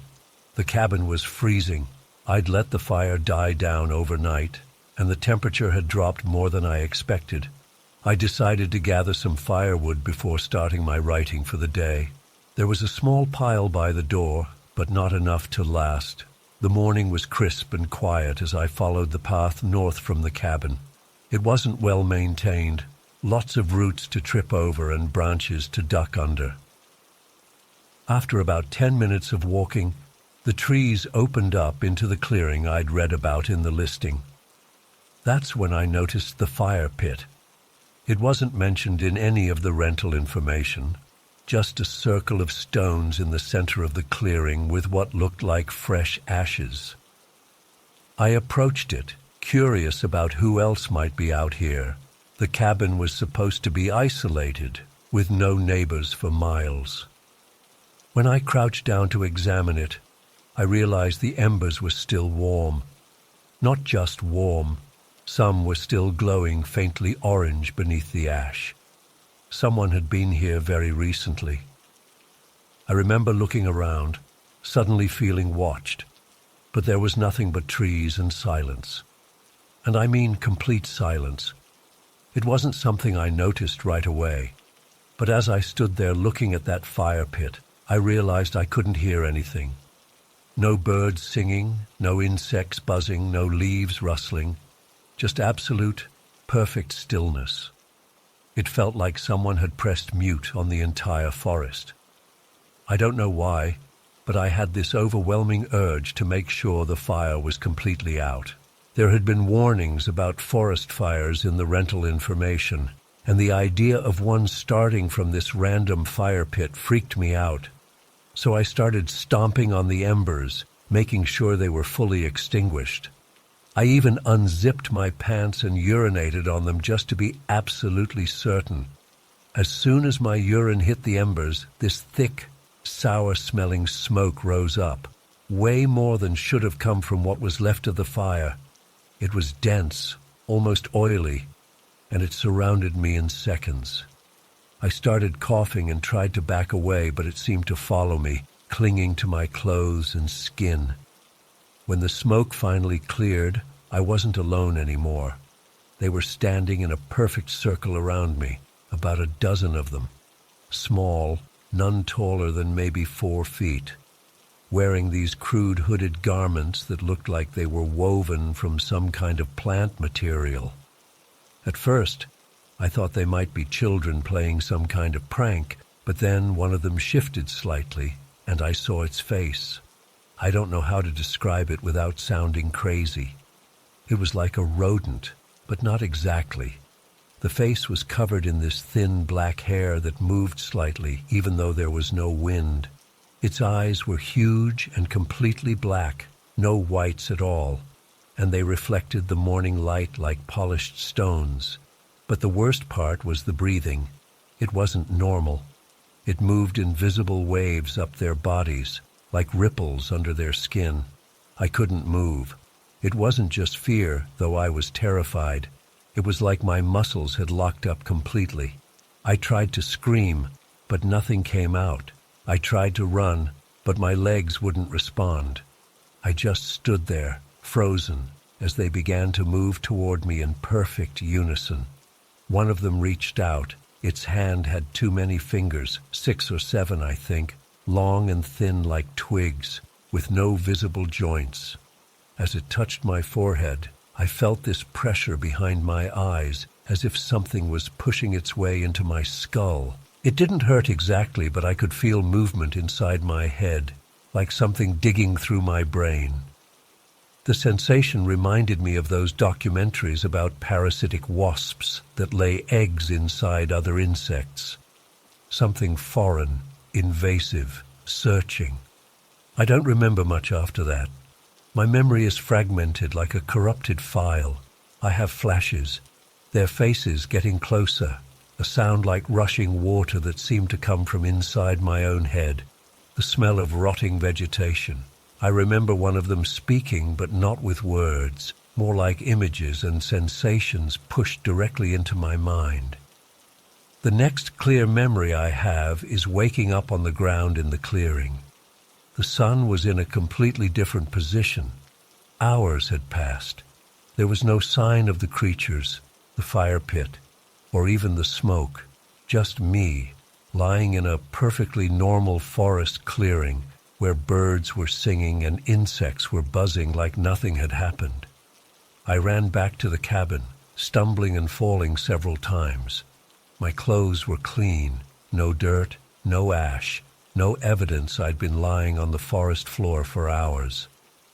A: The cabin was freezing. I'd let the fire die down overnight, and the temperature had dropped more than I expected. I decided to gather some firewood before starting my writing for the day. There was a small pile by the door, but not enough to last. The morning was crisp and quiet as I followed the path north from the cabin. It wasn't well maintained, lots of roots to trip over and branches to duck under. After about 10 minutes of walking, the trees opened up into the clearing I'd read about in the listing. That's when I noticed the fire pit. It wasn't mentioned in any of the rental information, just a circle of stones in the center of the clearing with what looked like fresh ashes. I approached it, curious about who else might be out here. The cabin was supposed to be isolated, with no neighbors for miles. When I crouched down to examine it, I realized the embers were still warm. Not just warm, some were still glowing faintly orange beneath the ash. Someone had been here very recently. I remember looking around, suddenly feeling watched. but there was nothing but trees and silence. And I mean complete silence. It wasn't something I noticed right away, but as I stood there looking at that fire pit, I realized I couldn't hear anything. No birds singing, no insects buzzing, no leaves rustling, just absolute, perfect stillness. It felt like someone had pressed mute on the entire forest. I don't know why, but I had this overwhelming urge to make sure the fire was completely out. There had been warnings about forest fires in the rental information, and the idea of one starting from this random fire pit freaked me out. So I started stomping on the embers, making sure they were fully extinguished. I even unzipped my pants and urinated on them just to be absolutely certain. As soon as my urine hit the embers, this thick, sour-smelling smoke rose up, way more than should have come from what was left of the fire. It was dense, almost oily, and it surrounded me in seconds. I started coughing and tried to back away, but it seemed to follow me, clinging to my clothes and skin. When the smoke finally cleared, I wasn't alone anymore. They were standing in a perfect circle around me, about a dozen of them, small, none taller than maybe 4 feet, wearing these crude hooded garments that looked like they were woven from some kind of plant material. At first, I thought they might be children playing some kind of prank, but then one of them shifted slightly, and I saw its face. I don't know how to describe it without sounding crazy. It was like a rodent, but not exactly. The face was covered in this thin black hair that moved slightly, even though there was no wind. Its eyes were huge and completely black, no whites at all, and they reflected the morning light like polished stones. But the worst part was the breathing. It wasn't normal. It moved in visible waves up their bodies, like ripples under their skin. I couldn't move. It wasn't just fear, though I was terrified. It was like my muscles had locked up completely. I tried to scream, but nothing came out. I tried to run, but my legs wouldn't respond. I just stood there, frozen, as they began to move toward me in perfect unison. One of them reached out. Its hand had too many fingers, 6 or 7, I think, long and thin like twigs, with no visible joints. As it touched my forehead, I felt this pressure behind my eyes, as if something was pushing its way into my skull. It didn't hurt exactly, but I could feel movement inside my head, like something digging through my brain. The sensation reminded me of those documentaries about parasitic wasps that lay eggs inside other insects. Something foreign, invasive, searching. I don't remember much after that. My memory is fragmented like a corrupted file. I have flashes, their faces getting closer, a sound like rushing water that seemed to come from inside my own head, the smell of rotting vegetation. I remember one of them speaking, but not with words, more like images and sensations pushed directly into my mind. The next clear memory I have is waking up on the ground in the clearing. The sun was in a completely different position. Hours had passed. There was no sign of the creatures, the fire pit, or even the smoke. Just me, lying in a perfectly normal forest clearing where birds were singing and insects were buzzing like nothing had happened. I ran back to the cabin, stumbling and falling several times. My clothes were clean, no dirt, no ash, no evidence I'd been lying on the forest floor for hours.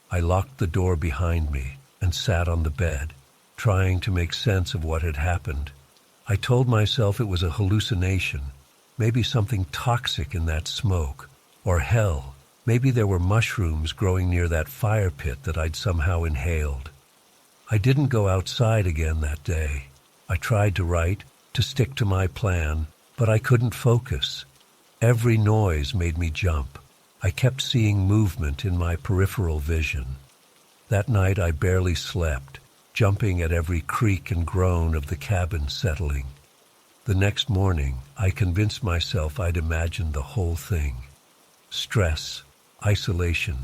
A: I locked the door behind me and sat on the bed, trying to make sense of what had happened. I told myself it was a hallucination, maybe something toxic in that smoke, or hell, maybe there were mushrooms growing near that fire pit that I'd somehow inhaled. I didn't go outside again that day. I tried to write, to stick to my plan, but I couldn't focus. Every noise made me jump. I kept seeing movement in my peripheral vision. That night I barely slept, jumping at every creak and groan of the cabin settling. The next morning, I convinced myself I'd imagined the whole thing. Stress, isolation,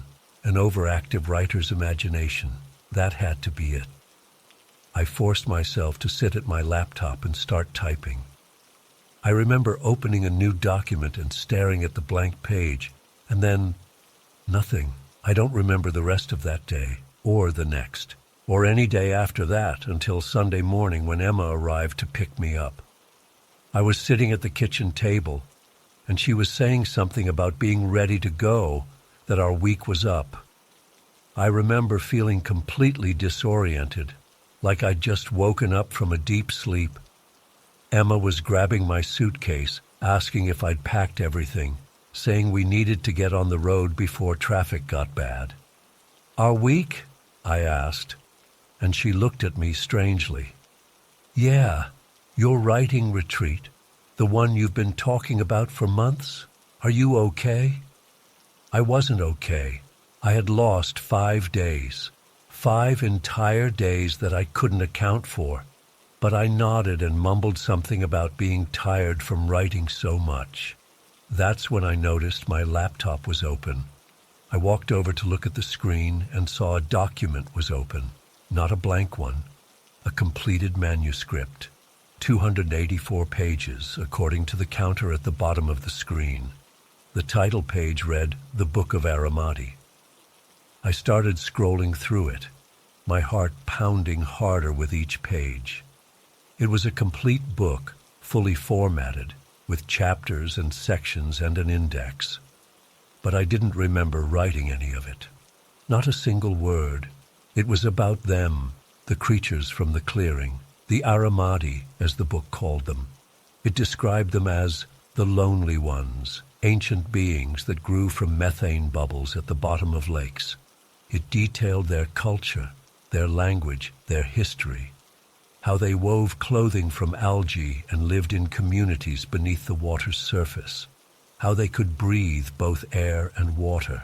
A: An overactive writer's imagination. That had to be it. I forced myself to sit at my laptop and start typing. I remember opening a new document and staring at the blank page, and then nothing. I don't remember the rest of that day, or the next, or any day after that until Sunday morning when Emma arrived to pick me up. I was sitting at the kitchen table, and she was saying something about being ready to go, that our week was up. I remember feeling completely disoriented, like I'd just woken up from a deep sleep. Emma was grabbing my suitcase, asking if I'd packed everything, saying we needed to get on the road before traffic got bad. "Our week?" I asked, and she looked at me strangely. "Yeah, your writing retreat, the one you've been talking about for months. Are you okay?" I wasn't okay. I had lost 5 days, 5 entire days that I couldn't account for, but I nodded and mumbled something about being tired from writing so much. That's when I noticed my laptop was open. I walked over to look at the screen and saw a document was open, not a blank one, a completed manuscript, 284 pages, according to the counter at the bottom of the screen. The title page read, "The Book of Aramati." I started scrolling through it, my heart pounding harder with each page. It was a complete book, fully formatted, with chapters and sections and an index. But I didn't remember writing any of it. Not a single word. It was about them, the creatures from the clearing, the Aramati, as the book called them. It described them as the lonely ones, ancient beings that grew from methane bubbles at the bottom of lakes. It detailed their culture, their language, their history, how they wove clothing from algae and lived in communities beneath the water's surface, how they could breathe both air and water,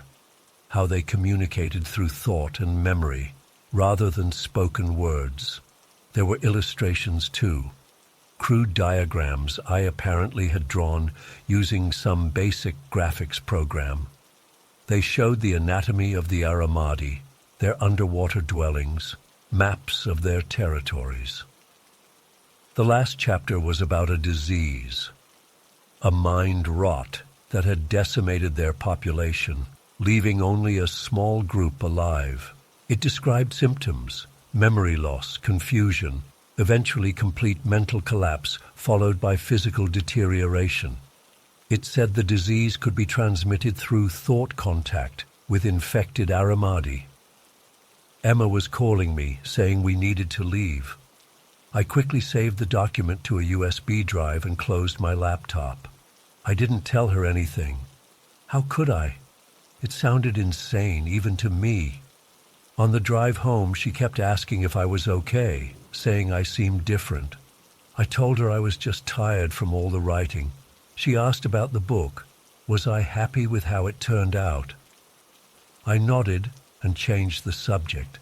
A: how they communicated through thought and memory rather than spoken words. There were illustrations too, crude diagrams I apparently had drawn using some basic graphics program. They showed the anatomy of the Aramati, their underwater dwellings, maps of their territories. The last chapter was about a disease, a mind rot that had decimated their population, leaving only a small group alive. It described symptoms, memory loss, confusion, eventually complete mental collapse followed by physical deterioration. It said the disease could be transmitted through thought contact with infected Aramati. Emma was calling me, saying we needed to leave. I quickly saved the document to a USB drive and closed my laptop. I didn't tell her anything. How could I? It sounded insane, even to me. On the drive home, she kept asking if I was okay, saying I seemed different. I told her I was just tired from all the writing. She asked about the book. Was I happy with how it turned out? I nodded and changed the subject.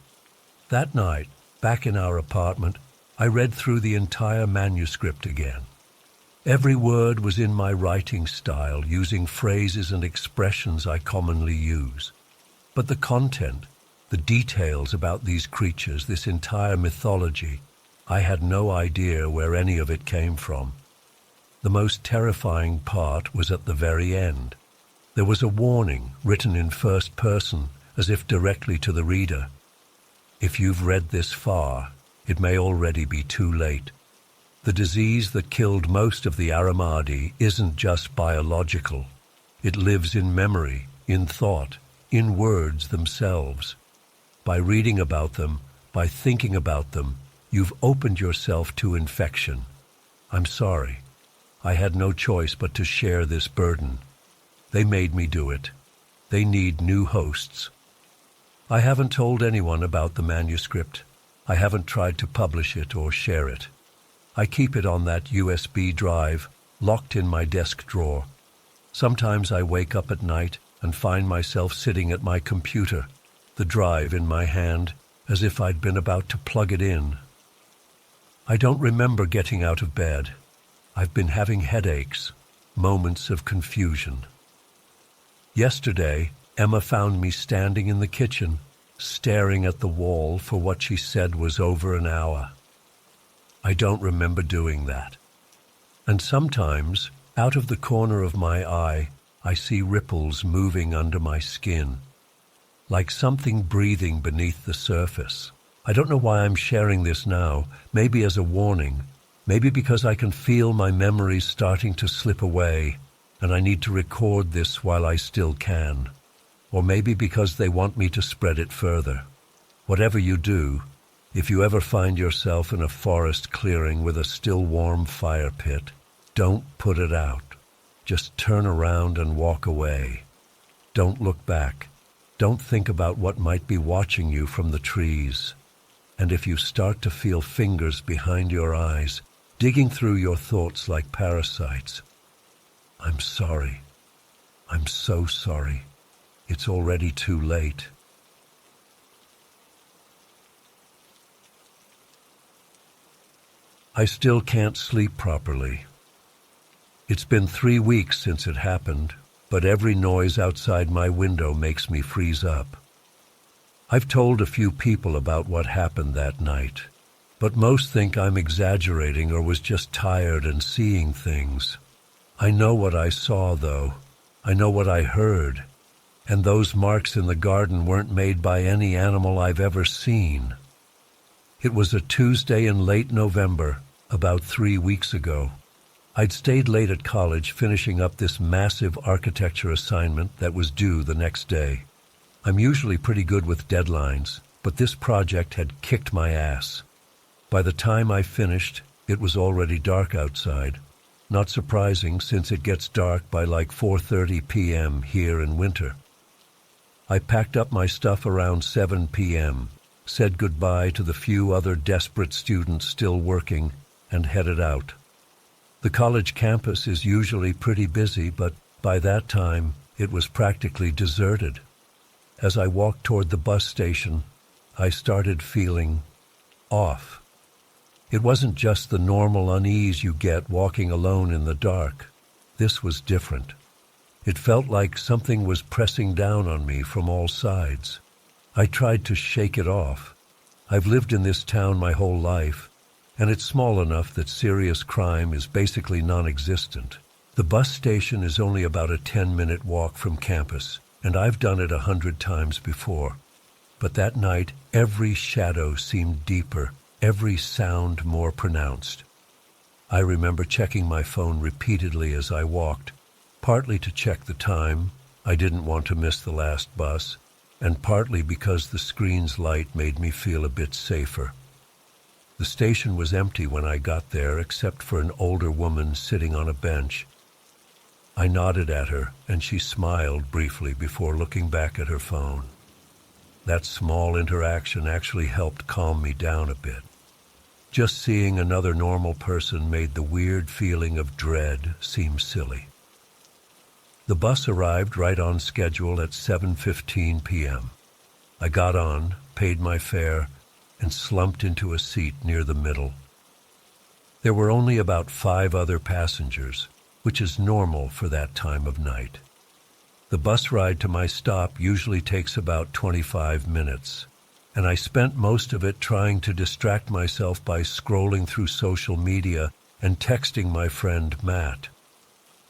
A: That night, back in our apartment, I read through the entire manuscript again. Every word was in my writing style, using phrases and expressions I commonly use. But the content, the details about these creatures, this entire mythology, I had no idea where any of it came from. The most terrifying part was at the very end. There was a warning written in first person, as if directly to the reader. If you've read this far, it may already be too late. The disease that killed most of the Aramati isn't just biological. It lives in memory, in thought, in words themselves. By reading about them, by thinking about them, you've opened yourself to infection. I'm sorry. I had no choice but to share this burden. They made me do it. They need new hosts. I haven't told anyone about the manuscript. I haven't tried to publish it or share it. I keep it on that USB drive, locked in my desk drawer. Sometimes I wake up at night and find myself sitting at my computer, the drive in my hand, as if I'd been about to plug it in. I don't remember getting out of bed. I've been having headaches, moments of confusion. Yesterday, Emma found me standing in the kitchen, staring at the wall for what she said was over an hour. I don't remember doing that. And sometimes, out of the corner of my eye, I see ripples moving under my skin, like something breathing beneath the surface. I don't know why I'm sharing this now, maybe as a warning, maybe because I can feel my memories starting to slip away, and I need to record this while I still can. Or maybe because they want me to spread it further. Whatever you do, if you ever find yourself in a forest clearing with a still warm fire pit, don't put it out. Just turn around and walk away. Don't look back. Don't think about what might be watching you from the trees. And if you start to feel fingers behind your eyes, digging through your thoughts like parasites, I'm sorry. I'm so sorry. It's already too late. I still can't sleep properly. It's been 3 weeks since it happened, but every noise outside my window makes me freeze up. I've told a few people about what happened that night, but most think I'm exaggerating or was just tired and seeing things. I know what I saw, though. I know what I heard. And those marks in the garden weren't made by any animal I've ever seen. It was a Tuesday in late November, about 3 weeks ago. I'd stayed late at college finishing up this massive architecture assignment that was due the next day. I'm usually pretty good with deadlines, but this project had kicked my ass. By the time I finished, it was already dark outside. Not surprising, since it gets dark by like 4:30 p.m. here in winter. I packed up my stuff around 7 p.m., said goodbye to the few other desperate students still working, and headed out. The college campus is usually pretty busy, but by that time, it was practically deserted. As I walked toward the bus station, I started feeling off. It wasn't just the normal unease you get walking alone in the dark. This was different. It felt like something was pressing down on me from all sides. I tried to shake it off. I've lived in this town my whole life, and it's small enough that serious crime is basically non-existent. The bus station is only about a 10-minute walk from campus, and I've done it 100 times before. But that night, every shadow seemed deeper, every sound more pronounced. I remember checking my phone repeatedly as I walked, partly to check the time, I didn't want to miss the last bus, and partly because the screen's light made me feel a bit safer. The station was empty when I got there, except for an older woman sitting on a bench. I nodded at her, and she smiled briefly before looking back at her phone. That small interaction actually helped calm me down a bit. Just seeing another normal person made the weird feeling of dread seem silly. The bus arrived right on schedule at 7:15 p.m. I got on, paid my fare, and slumped into a seat near the middle. There were only about 5 other passengers, which is normal for that time of night. The bus ride to my stop usually takes about 25 minutes, and I spent most of it trying to distract myself by scrolling through social media and texting my friend Matt.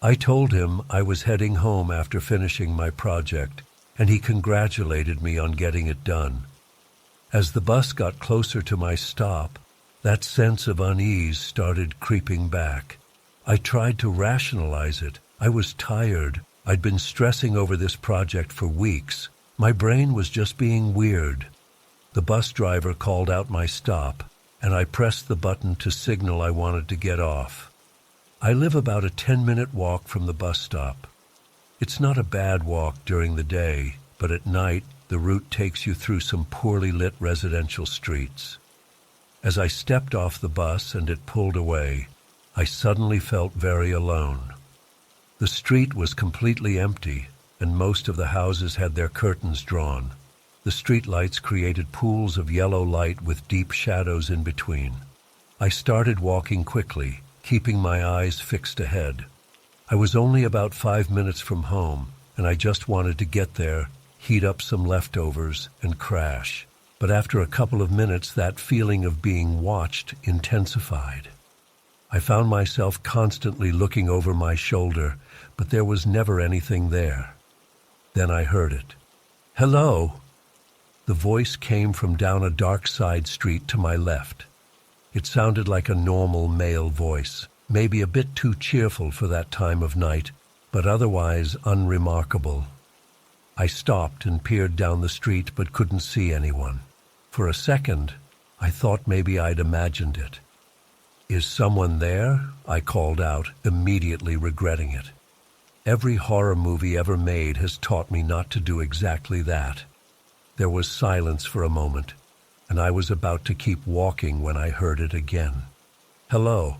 A: I told him I was heading home after finishing my project, and he congratulated me on getting it done. As the bus got closer to my stop, that sense of unease started creeping back. I tried to rationalize it. I was tired. I'd been stressing over this project for weeks. My brain was just being weird. The bus driver called out my stop, and I pressed the button to signal I wanted to get off. I live about a 10-minute walk from the bus stop. It's not a bad walk during the day, but at night, the route takes you through some poorly lit residential streets. As I stepped off the bus and it pulled away, I suddenly felt very alone. The street was completely empty, and most of the houses had their curtains drawn. The streetlights created pools of yellow light with deep shadows in between. I started walking quickly, keeping my eyes fixed ahead. I was only about 5 minutes from home, and I just wanted to get there, heat up some leftovers, and crash. But after a couple of minutes, that feeling of being watched intensified. I found myself constantly looking over my shoulder, but there was never anything there. Then I heard it. "Hello?" The voice came from down a dark side street to my left. It sounded like a normal male voice, maybe a bit too cheerful for that time of night, but otherwise unremarkable. I stopped and peered down the street but couldn't see anyone. For a second, I thought maybe I'd imagined it. "Is someone there?" I called out, immediately regretting it. Every horror movie ever made has taught me not to do exactly that. There was silence for a moment, and I was about to keep walking when I heard it again. "Hello."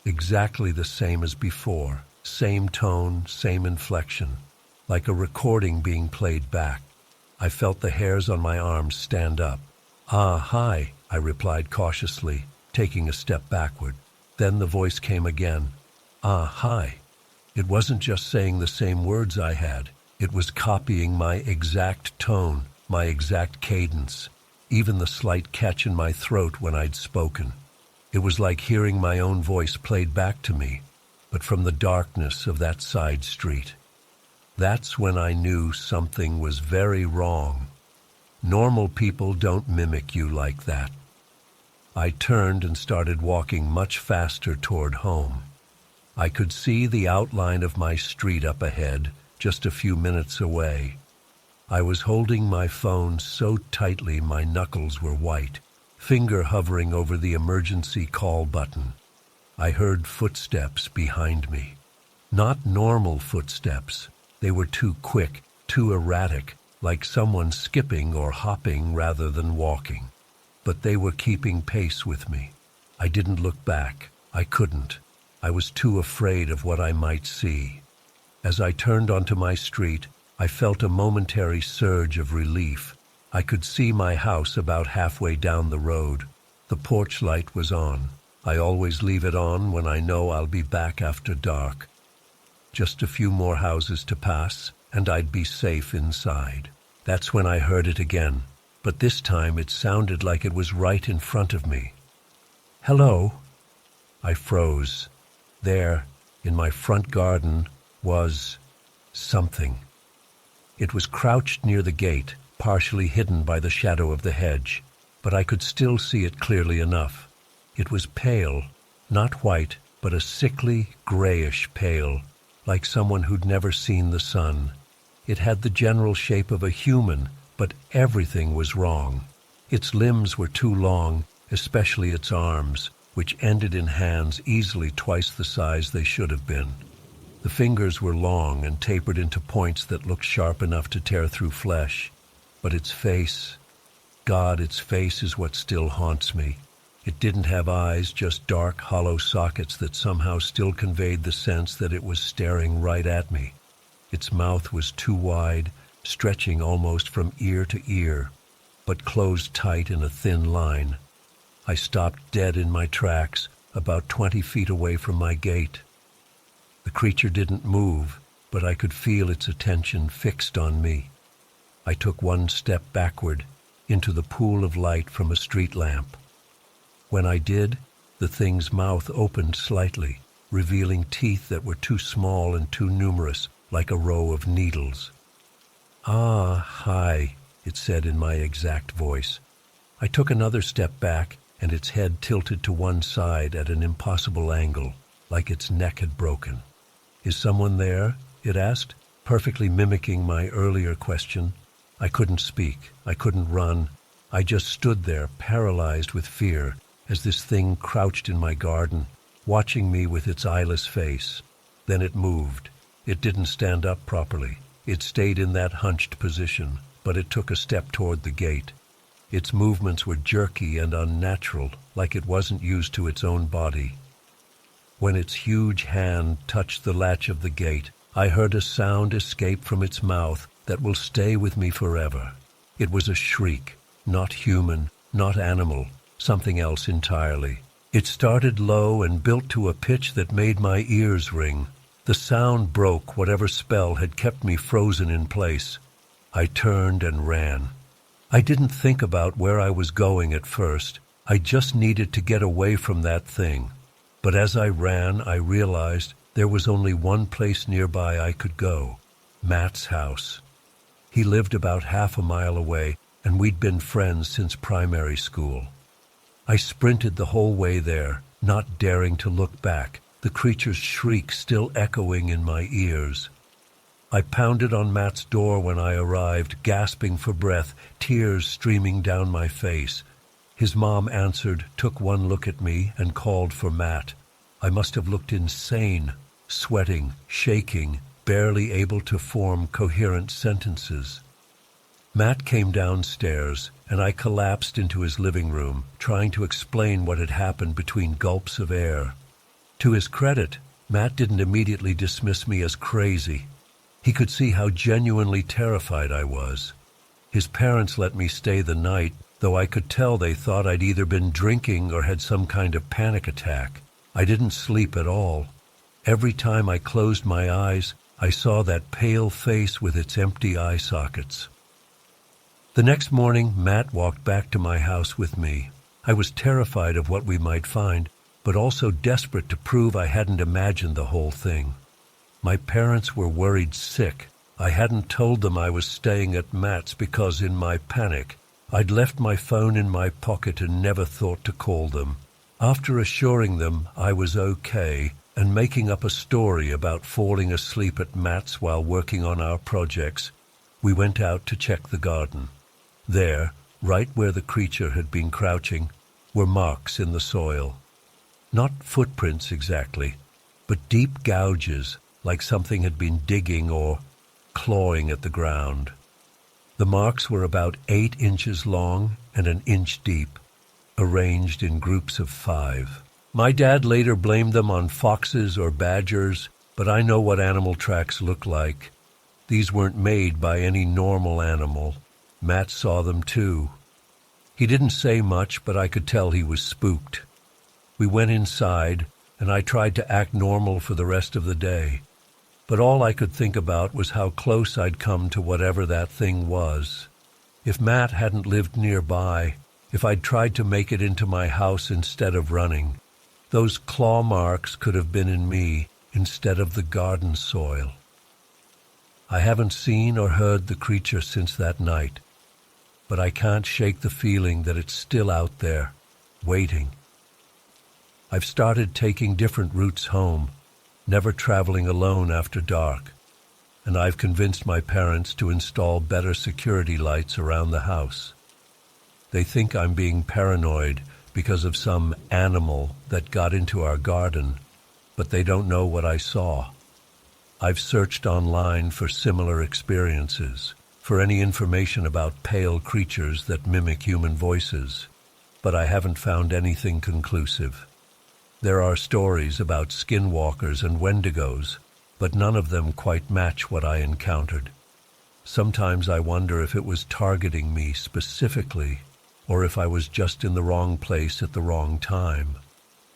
A: Exactly the same as before, same tone, same inflection, like a recording being played back. I felt the hairs on my arms stand up. "Ah, hi," I replied cautiously, taking a step backward. Then the voice came again. "Ah, hi." It wasn't just saying the same words I had. It was copying my exact tone, my exact cadence, even the slight catch in my throat when I'd spoken. It was like hearing my own voice played back to me, but from the darkness of that side street. That's when I knew something was very wrong. Normal people don't mimic you like that. I turned and started walking much faster toward home. I could see the outline of my street up ahead, just a few minutes away. I was holding my phone so tightly my knuckles were white, finger hovering over the emergency call button. I heard footsteps behind me. Not normal footsteps. They were too quick, too erratic, like someone skipping or hopping rather than walking. But they were keeping pace with me. I didn't look back. I couldn't. I was too afraid of what I might see. As I turned onto my street, I felt a momentary surge of relief. I could see my house about halfway down the road. The porch light was on. I always leave it on when I know I'll be back after dark. Just a few more houses to pass, and I'd be safe inside. That's when I heard it again, but this time it sounded like it was right in front of me. "Hello?" I froze. There, in my front garden, was something. It was crouched near the gate, partially hidden by the shadow of the hedge, but I could still see it clearly enough. It was pale, not white, but a sickly, grayish pale, like someone who'd never seen the sun. It had the general shape of a human, but everything was wrong. Its limbs were too long, especially its arms, which ended in hands easily twice the size they should have been. The fingers were long and tapered into points that looked sharp enough to tear through flesh. But its face, God, its face is what still haunts me. It didn't have eyes, just dark, hollow sockets that somehow still conveyed the sense that it was staring right at me. Its mouth was too wide, stretching almost from ear to ear, but closed tight in a thin line. I stopped dead in my tracks, about 20 feet away from my gate. The creature didn't move, but I could feel its attention fixed on me. I took one step backward, into the pool of light from a street lamp. When I did, the thing's mouth opened slightly, revealing teeth that were too small and too numerous, like a row of needles. "Ah, hi," it said in my exact voice. I took another step back, and its head tilted to one side at an impossible angle, like its neck had broken. "Is someone there?" it asked, perfectly mimicking my earlier question. I couldn't speak. I couldn't run. I just stood there, paralyzed with fear, as this thing crouched in my garden, watching me with its eyeless face. Then it moved. It didn't stand up properly. It stayed in that hunched position, but it took a step toward the gate. Its movements were jerky and unnatural, like it wasn't used to its own body. When its huge hand touched the latch of the gate, I heard a sound escape from its mouth that will stay with me forever. It was a shriek, not human, not animal, something else entirely. It started low and built to a pitch that made my ears ring. The The sound broke whatever spell had kept me frozen in place. I turned and ran. I didn't think about where I was going at first. I just needed to get away from that thing. But as I ran, I realized there was only one place nearby I could go: Matt's house. He lived about half a mile away, and we'd been friends since primary school. I sprinted the whole way there, not daring to look back, the creature's shriek still echoing in my ears. I pounded on Matt's door when I arrived, gasping for breath, tears streaming down my face. His mom answered, took one look at me, and called for Matt. I must have looked insane, sweating, shaking, barely able to form coherent sentences. Matt came downstairs, and I collapsed into his living room, trying to explain what had happened between gulps of air. To his credit, Matt didn't immediately dismiss me as crazy. He could see how genuinely terrified I was. His parents let me stay the night, though I could tell they thought I'd either been drinking or had some kind of panic attack. I didn't sleep at all. Every time I closed my eyes, I saw that pale face with its empty eye sockets. The next morning, Matt walked back to my house with me. I was terrified of what we might find, but also desperate to prove I hadn't imagined the whole thing. My parents were worried sick. I hadn't told them I was staying at Matt's because in my panic, I'd left my phone in my pocket and never thought to call them. After assuring them I was okay and making up a story about falling asleep at Matt's while working on our projects, we went out to check the garden. There, right where the creature had been crouching, were marks in the soil. Not footprints exactly, but deep gouges, like something had been digging or clawing at the ground. The marks were about 8 inches long and an inch deep, arranged in groups of 5. My dad later blamed them on foxes or badgers, but I know what animal tracks look like. These weren't made by any normal animal. Matt saw them too. He didn't say much, but I could tell he was spooked. We went inside, and I tried to act normal for the rest of the day. But all I could think about was how close I'd come to whatever that thing was. If Matt hadn't lived nearby, if I'd tried to make it into my house instead of running, those claw marks could have been in me instead of the garden soil. I haven't seen or heard the creature since that night, but I can't shake the feeling that it's still out there, waiting. I've started taking different routes home, never traveling alone after dark, and I've convinced my parents to install better security lights around the house. They think I'm being paranoid because of some animal that got into our garden, but they don't know what I saw. I've searched online for similar experiences, for any information about pale creatures that mimic human voices, but I haven't found anything conclusive. There are stories about skinwalkers and wendigos, but none of them quite match what I encountered. Sometimes I wonder if it was targeting me specifically, or if I was just in the wrong place at the wrong time.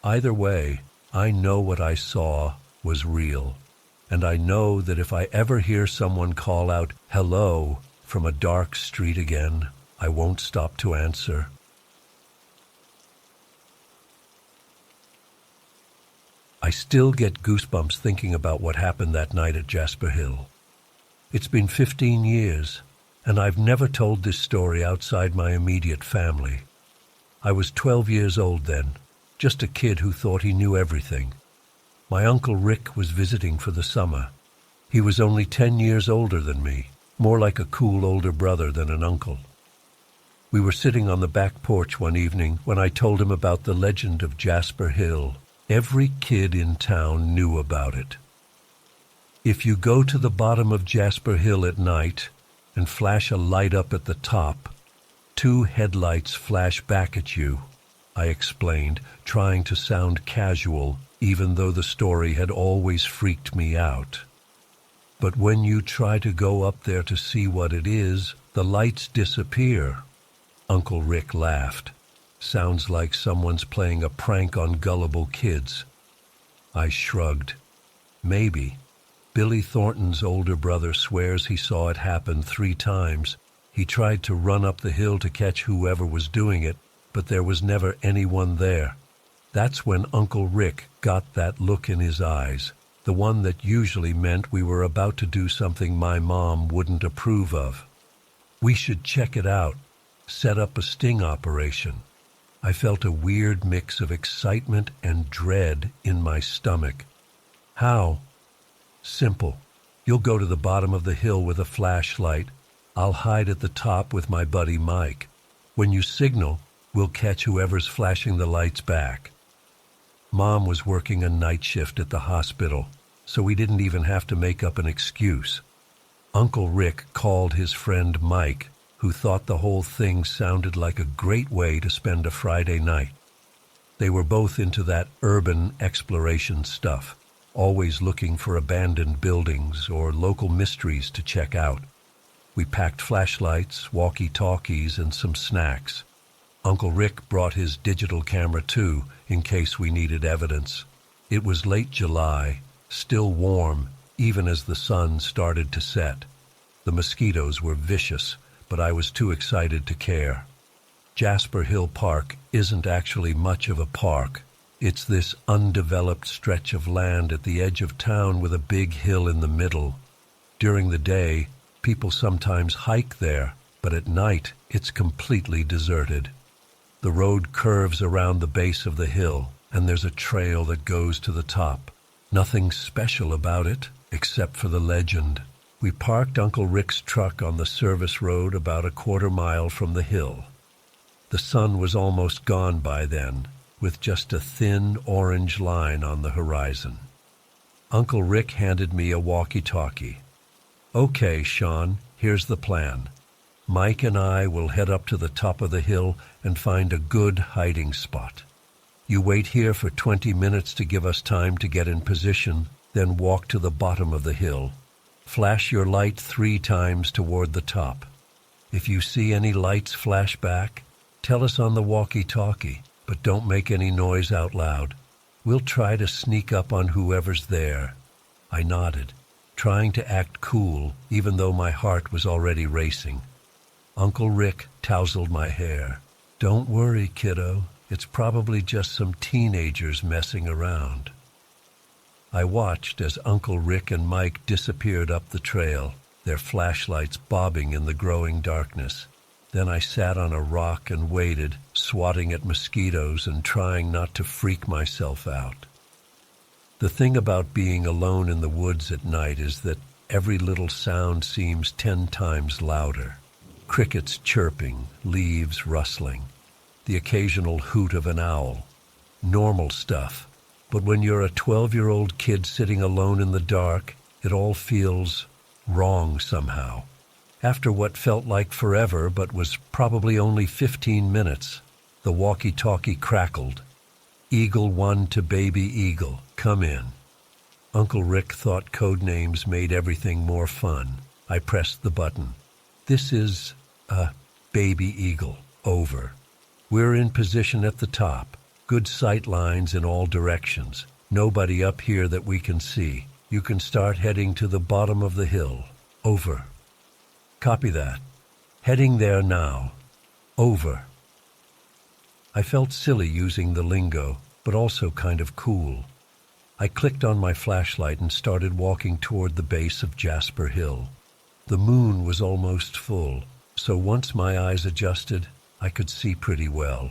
A: Either way, I know what I saw was real, and I know that if I ever hear someone call out, "Hello," from a dark street again, I won't stop to answer. I still get goosebumps thinking about what happened that night at Jasper Hill. It's been 15 years, and I've never told this story outside my immediate family. I was 12 years old then, just a kid who thought he knew everything. My Uncle Rick was visiting for the summer. He was only 10 years older than me, more like a cool older brother than an uncle. We were sitting on the back porch one evening when I told him about the legend of Jasper Hill. Every kid in town knew about it. If you go to the bottom of Jasper Hill at night and flash a light up at the top, 2 headlights flash back at you, I explained, trying to sound casual, even though the story had always freaked me out. But when you try to go up there to see what it is, the lights disappear. Uncle Rick laughed. Sounds like someone's playing a prank on gullible kids. I shrugged. Maybe, Billy Thornton's older brother swears he saw it happen 3 times. He tried to run up the hill to catch whoever was doing it, but there was never anyone there. That's when Uncle Rick got that look in his eyes, the one that usually meant we were about to do something my mom wouldn't approve of. We should check it out, set up a sting operation. I felt a weird mix of excitement and dread in my stomach. How? Simple. You'll go to the bottom of the hill with a flashlight. I'll hide at the top with my buddy Mike. When you signal, we'll catch whoever's flashing the lights back. Mom was working a night shift at the hospital, so we didn't even have to make up an excuse. Uncle Rick called his friend Mike, who thought the whole thing sounded like a great way to spend a Friday night. They were both into that urban exploration stuff, always looking for abandoned buildings or local mysteries to check out. We packed flashlights, walkie-talkies, and some snacks. Uncle Rick brought his digital camera too, in case we needed evidence. It was late July, still warm, even as the sun started to set. The mosquitoes were vicious, but I was too excited to care. Jasper Hill Park isn't actually much of a park. It's this undeveloped stretch of land at the edge of town with a big hill in the middle. During the day, people sometimes hike there, but at night it's completely deserted. The road curves around the base of the hill, and there's a trail that goes to the top. Nothing special about it, except for the legend. We parked Uncle Rick's truck on the service road about a 1/4 mile from the hill. The sun was almost gone by then, with just a thin orange line on the horizon. Uncle Rick handed me a walkie-talkie. "Okay, Sean, here's the plan. Mike and I will head up to the top of the hill and find a good hiding spot. You wait here for 20 minutes to give us time to get in position, then walk to the bottom of the hill. Flash your light 3 times toward the top. If you see any lights flash back, tell us on the walkie-talkie, but don't make any noise out loud. We'll try to sneak up on whoever's there." I nodded, trying to act cool, even though my heart was already racing. Uncle Rick tousled my hair. "Don't worry, kiddo. It's probably just some teenagers messing around." I watched as Uncle Rick and Mike disappeared up the trail, their flashlights bobbing in the growing darkness. Then I sat on a rock and waited, swatting at mosquitoes and trying not to freak myself out. The thing about being alone in the woods at night is that every little sound seems 10 times louder. Crickets chirping, leaves rustling, the occasional hoot of an owl. Normal stuff. But when you're a 12-year-old kid sitting alone in the dark, it all feels wrong somehow. After what felt like forever but was probably only 15 minutes, the walkie-talkie crackled. "Eagle 1 to Baby Eagle, come in." Uncle Rick thought code names made everything more fun. I pressed the button. "This is, Baby Eagle, over. We're in position at the top. Good sight lines in all directions. Nobody up here that we can see. You can start heading to the bottom of the hill. Over." "Copy that. Heading there now. Over." I felt silly using the lingo, but also kind of cool. I clicked on my flashlight and started walking toward the base of Jasper Hill. The moon was almost full, so once my eyes adjusted, I could see pretty well.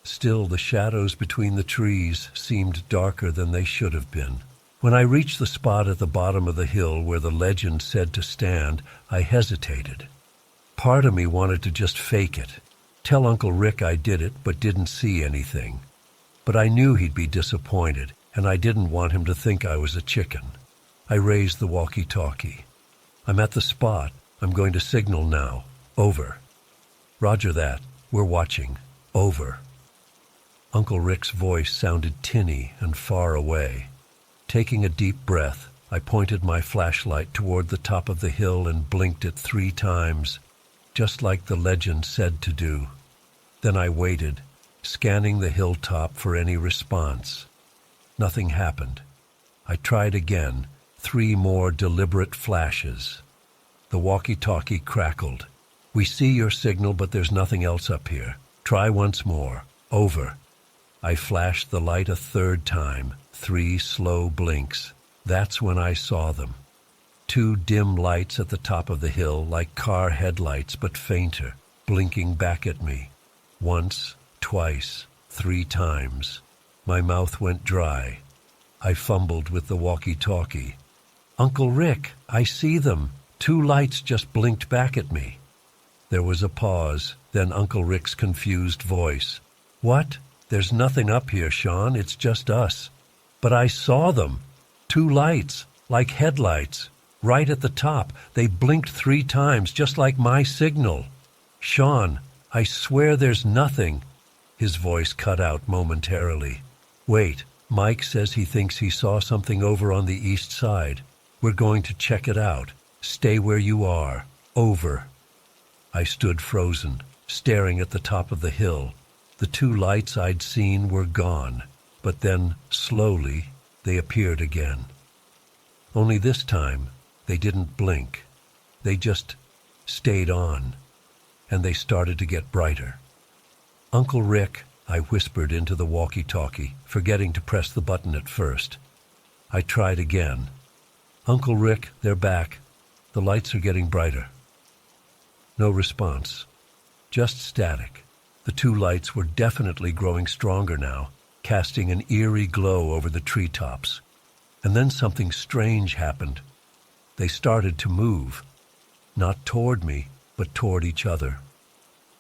A: Still, the shadows between the trees seemed darker than they should have been. When I reached the spot at the bottom of the hill where the legend said to stand, I hesitated. Part of me wanted to just fake it, tell Uncle Rick I did it but didn't see anything. But I knew he'd be disappointed, and I didn't want him to think I was a chicken. I raised the walkie-talkie. "I'm at the spot. I'm going to signal now. Over." "Roger that. We're watching. Over." Uncle Rick's voice sounded tinny and far away. Taking a deep breath, I pointed my flashlight toward the top of the hill and blinked it 3 times, just like the legend said to do. Then I waited, scanning the hilltop for any response. Nothing happened. I tried again, 3 more deliberate flashes. The walkie-talkie crackled. "We see your signal, but there's nothing else up here. Try once more. Over." I flashed the light a third time, 3 slow blinks. That's when I saw them. 2 dim lights at the top of the hill, like car headlights but fainter, blinking back at me. Once, twice, 3 times. My mouth went dry. I fumbled with the walkie-talkie. "Uncle Rick, I see them. 2 lights just blinked back at me." There was a pause, then Uncle Rick's confused voice. "What? There's nothing up here, Sean. It's just us." "But I saw them. 2 lights, like headlights, right at the top. They blinked 3 times, just like my signal." "Sean, I swear there's nothing." His voice cut out momentarily. "Wait, Mike says he thinks he saw something over on the east side. We're going to check it out. Stay where you are. Over." I stood frozen, staring at the top of the hill. The 2 lights I'd seen were gone, but then, slowly, they appeared again. Only this time, they didn't blink. They just stayed on, and they started to get brighter. "Uncle Rick," I whispered into the walkie-talkie, forgetting to press the button at first. I tried again. "Uncle Rick, they're back. The lights are getting brighter." No response. Just static. The 2 lights were definitely growing stronger now, casting an eerie glow over the treetops. And then something strange happened. They started to move. Not toward me, but toward each other.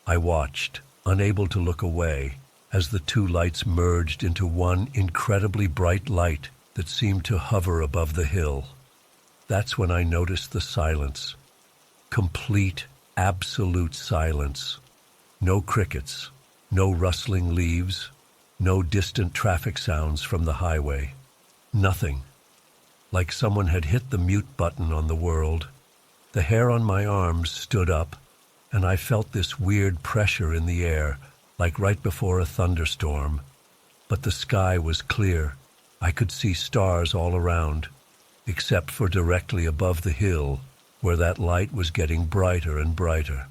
A: I watched, unable to look away, as the 2 lights merged into one incredibly bright light that seemed to hover above the hill. That's when I noticed the silence. Complete, absolute silence. No crickets, no rustling leaves, no distant traffic sounds from the highway. Nothing. Like someone had hit the mute button on the world. The hair on my arms stood up, and I felt this weird pressure in the air, like right before a thunderstorm. But the sky was clear. I could see stars all around, except for directly above the hill, where that light was getting brighter and brighter.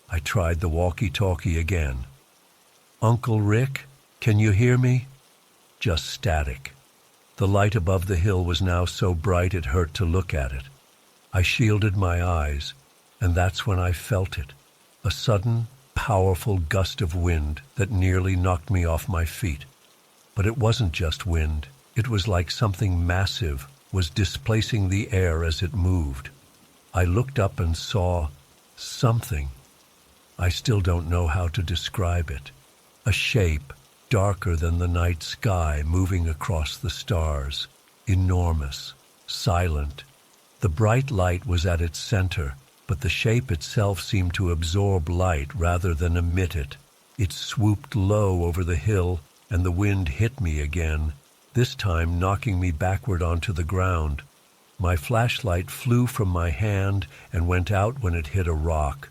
A: I tried the walkie-talkie again. "Uncle Rick, can you hear me?" Just static. The light above the hill was now so bright it hurt to look at it. I shielded my eyes, and that's when I felt it. A sudden, powerful gust of wind that nearly knocked me off my feet. But it wasn't just wind. It was like something massive was displacing the air as it moved. I looked up and saw something. I still don't know how to describe it. A shape, darker than the night sky, moving across the stars. Enormous, silent. The bright light was at its center, but the shape itself seemed to absorb light rather than emit it. It swooped low over the hill, and the wind hit me again, this time knocking me backward onto the ground. My flashlight flew from my hand and went out when it hit a rock.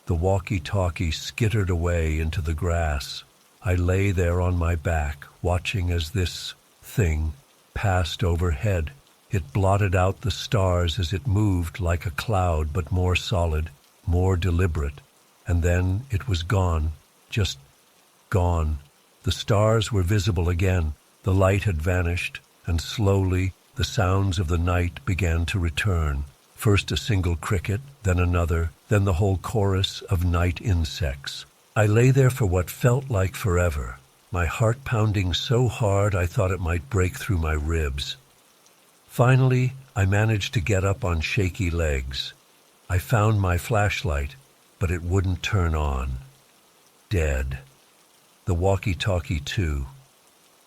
A: The walkie-talkie skittered away into the grass. I lay there on my back, watching as this thing passed overhead. It blotted out the stars as it moved like a cloud, but more solid, more deliberate. And then it was gone, just gone. The stars were visible again. The light had vanished, and slowly the sounds of the night began to return. First a single cricket, then another, then the whole chorus of night insects. I lay there for what felt like forever, my heart pounding so hard I thought it might break through my ribs. Finally, I managed to get up on shaky legs. I found my flashlight, but it wouldn't turn on. Dead. The walkie-talkie too.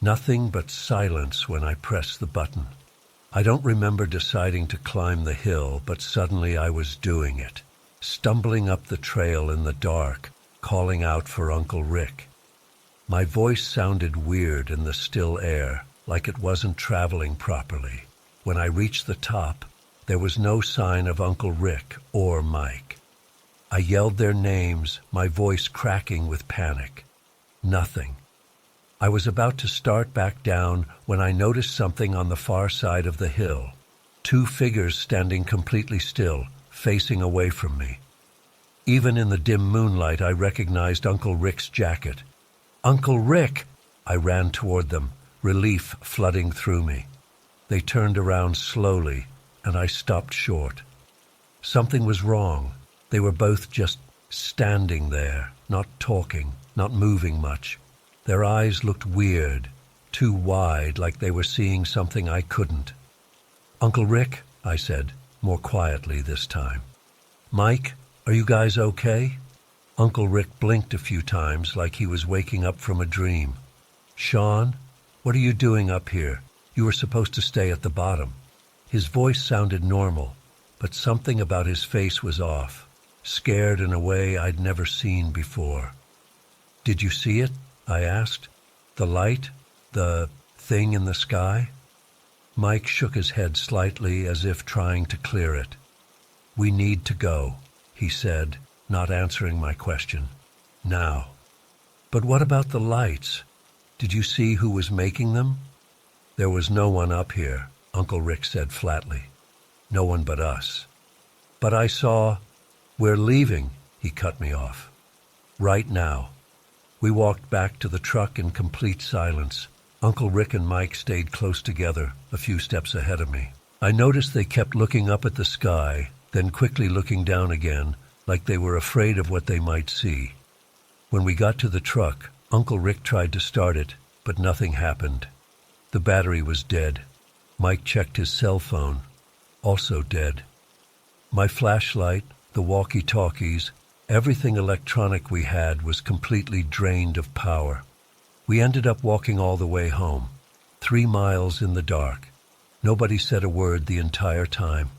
A: Nothing but silence when I pressed the button. I don't remember deciding to climb the hill, but suddenly I was doing it, stumbling up the trail in the dark, calling out for Uncle Rick. My voice sounded weird in the still air, like it wasn't traveling properly. When I reached the top, there was no sign of Uncle Rick or Mike. I yelled their names, my voice cracking with panic. Nothing. I was about to start back down when I noticed something on the far side of the hill. 2 figures standing completely still, facing away from me. Even in the dim moonlight, I recognized Uncle Rick's jacket. "Uncle Rick!" I ran toward them, relief flooding through me. They turned around slowly, and I stopped short. Something was wrong. They were both just standing there, not talking, not moving much. Their eyes looked weird, too wide, like they were seeing something I couldn't. "Uncle Rick," I said, more quietly this time. "Mike, are you guys okay?" Uncle Rick blinked a few times like he was waking up from a dream. "Sean, what are you doing up here? You were supposed to stay at the bottom." His voice sounded normal, but something about his face was off, scared in a way I'd never seen before. "Did you see it?" I asked. "The light? The thing in the sky?" Mike shook his head slightly as if trying to clear it. "We need to go," he said, not answering my question. "Now." "But what about the lights? Did you see who was making them?" "There was no one up here," Uncle Rick said flatly. "No one but us." "But I saw—" "We're leaving," he cut me off. "Right now." We walked back to the truck in complete silence. Uncle Rick and Mike stayed close together, a few steps ahead of me. I noticed they kept looking up at the sky, then quickly looking down again, like they were afraid of what they might see. When we got to the truck, Uncle Rick tried to start it, but nothing happened. The battery was dead. Mike checked his cell phone, also dead. My flashlight, the walkie-talkies, everything electronic we had was completely drained of power. We ended up walking all the way home, 3 miles in the dark. Nobody said a word the entire time.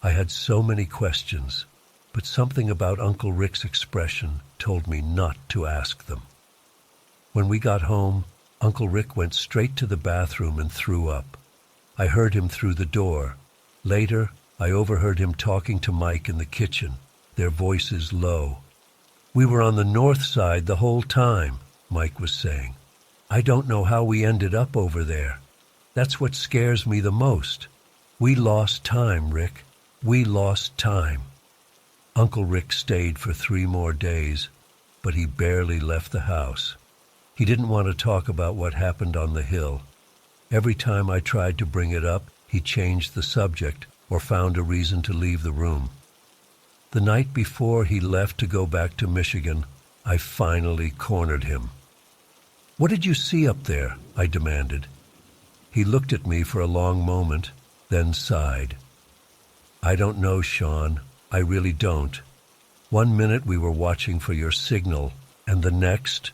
A: I had so many questions, but something about Uncle Rick's expression told me not to ask them. When we got home, Uncle Rick went straight to the bathroom and threw up. I heard him through the door. Later, I overheard him talking to Mike in the kitchen, their voices low. "We were on the north side the whole time," Mike was saying. "I don't know how we ended up over there. That's what scares me the most. We lost time, Rick. We lost time." Uncle Rick stayed for 3 more days, but he barely left the house. He didn't want to talk about what happened on the hill. Every time I tried to bring it up, he changed the subject or found a reason to leave the room. The night before he left to go back to Michigan, I finally cornered him. "What did you see up there?" I demanded. He looked at me for a long moment, then sighed. "I don't know, Sean. I really don't. One minute we were watching for your signal, and the next,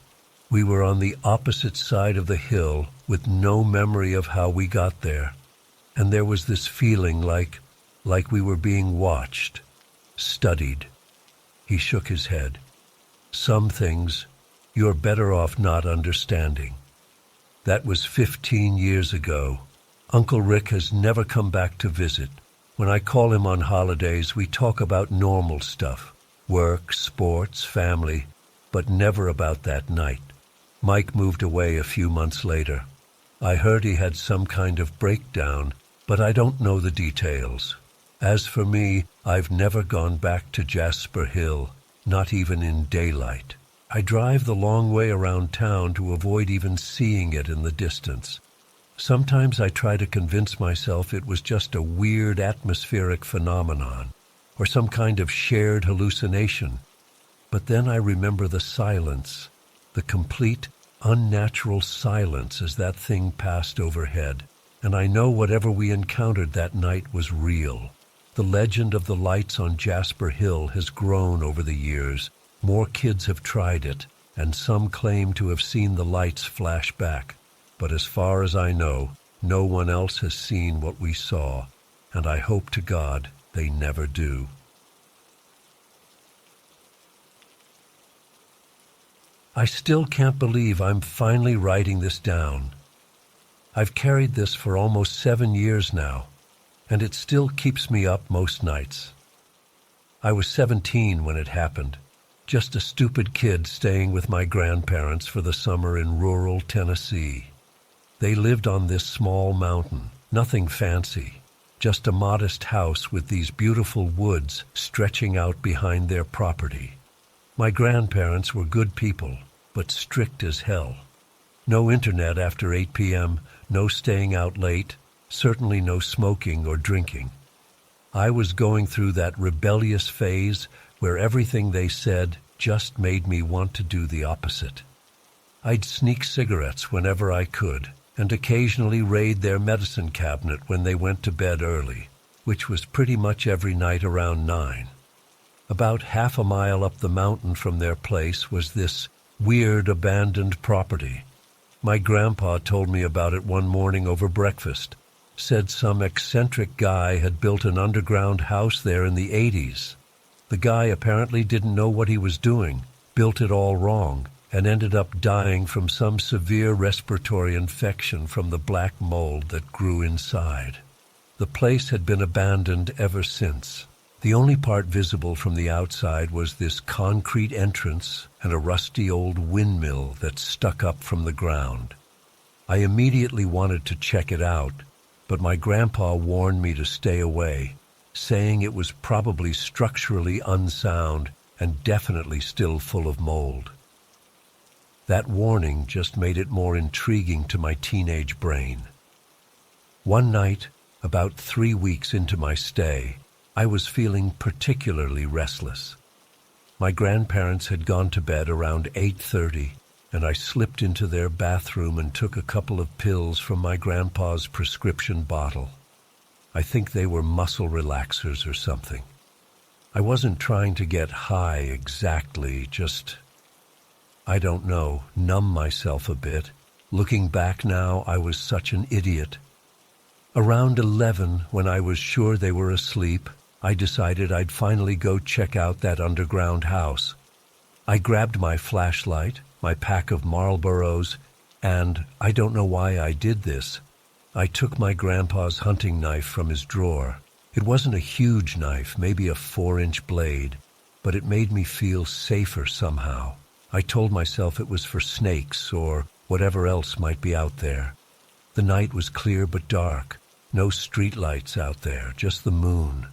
A: we were on the opposite side of the hill with no memory of how we got there. And there was this feeling like we were being watched, studied." He shook his head. "Some things you're better off not understanding." That was 15 years ago. Uncle Rick has never come back to visit. When I call him on holidays, we talk about normal stuff, work, sports, family, but never about that night. Mike moved away a few months later. I heard he had some kind of breakdown, but I don't know the details. As for me, I've never gone back to Jasper Hill, not even in daylight. I drive the long way around town to avoid even seeing it in the distance. Sometimes I try to convince myself it was just a weird atmospheric phenomenon, or some kind of shared hallucination. But then I remember the silence, the complete, unnatural silence as that thing passed overhead, and I know whatever we encountered that night was real. The legend of the lights on Jasper Hill has grown over the years. More kids have tried it, and some claim to have seen the lights flash back. But as far as I know, no one else has seen what we saw, and I hope to God they never do. I still can't believe I'm finally writing this down. I've carried this for almost 7 years now, and it still keeps me up most nights. I was 17 when it happened, just a stupid kid staying with my grandparents for the summer in rural Tennessee. They lived on this small mountain, nothing fancy, just a modest house with these beautiful woods stretching out behind their property. My grandparents were good people, but strict as hell. No internet after 8 p.m., no staying out late, certainly no smoking or drinking. I was going through that rebellious phase where everything they said just made me want to do the opposite. I'd sneak cigarettes whenever I could, and occasionally raid their medicine cabinet when they went to bed early, which was pretty much every night around 9. About half a mile up the mountain from their place was this weird abandoned property. My grandpa told me about it one morning over breakfast, said some eccentric guy had built an underground house there in the 80s. The guy apparently didn't know what he was doing, built it all wrong, and ended up dying from some severe respiratory infection from the black mold that grew inside. The place had been abandoned ever since. The only part visible from the outside was this concrete entrance and a rusty old windmill that stuck up from the ground. I immediately wanted to check it out, but my grandpa warned me to stay away, saying it was probably structurally unsound and definitely still full of mold. That warning just made it more intriguing to my teenage brain. One night, about 3 weeks into my stay, I was feeling particularly restless. My grandparents had gone to bed around 8:30, and I slipped into their bathroom and took a couple of pills from my grandpa's prescription bottle. I think they were muscle relaxers or something. I wasn't trying to get high exactly, just, I don't know, numb myself a bit. Looking back now, I was such an idiot. Around 11, when I was sure they were asleep, I decided I'd finally go check out that underground house. I grabbed my flashlight, my pack of Marlboros, and I don't know why I did this. I took my grandpa's hunting knife from his drawer. It wasn't a huge knife, maybe a 4-inch blade, but it made me feel safer somehow. I told myself it was for snakes or whatever else might be out there. The night was clear but dark. No streetlights out there, just the moon.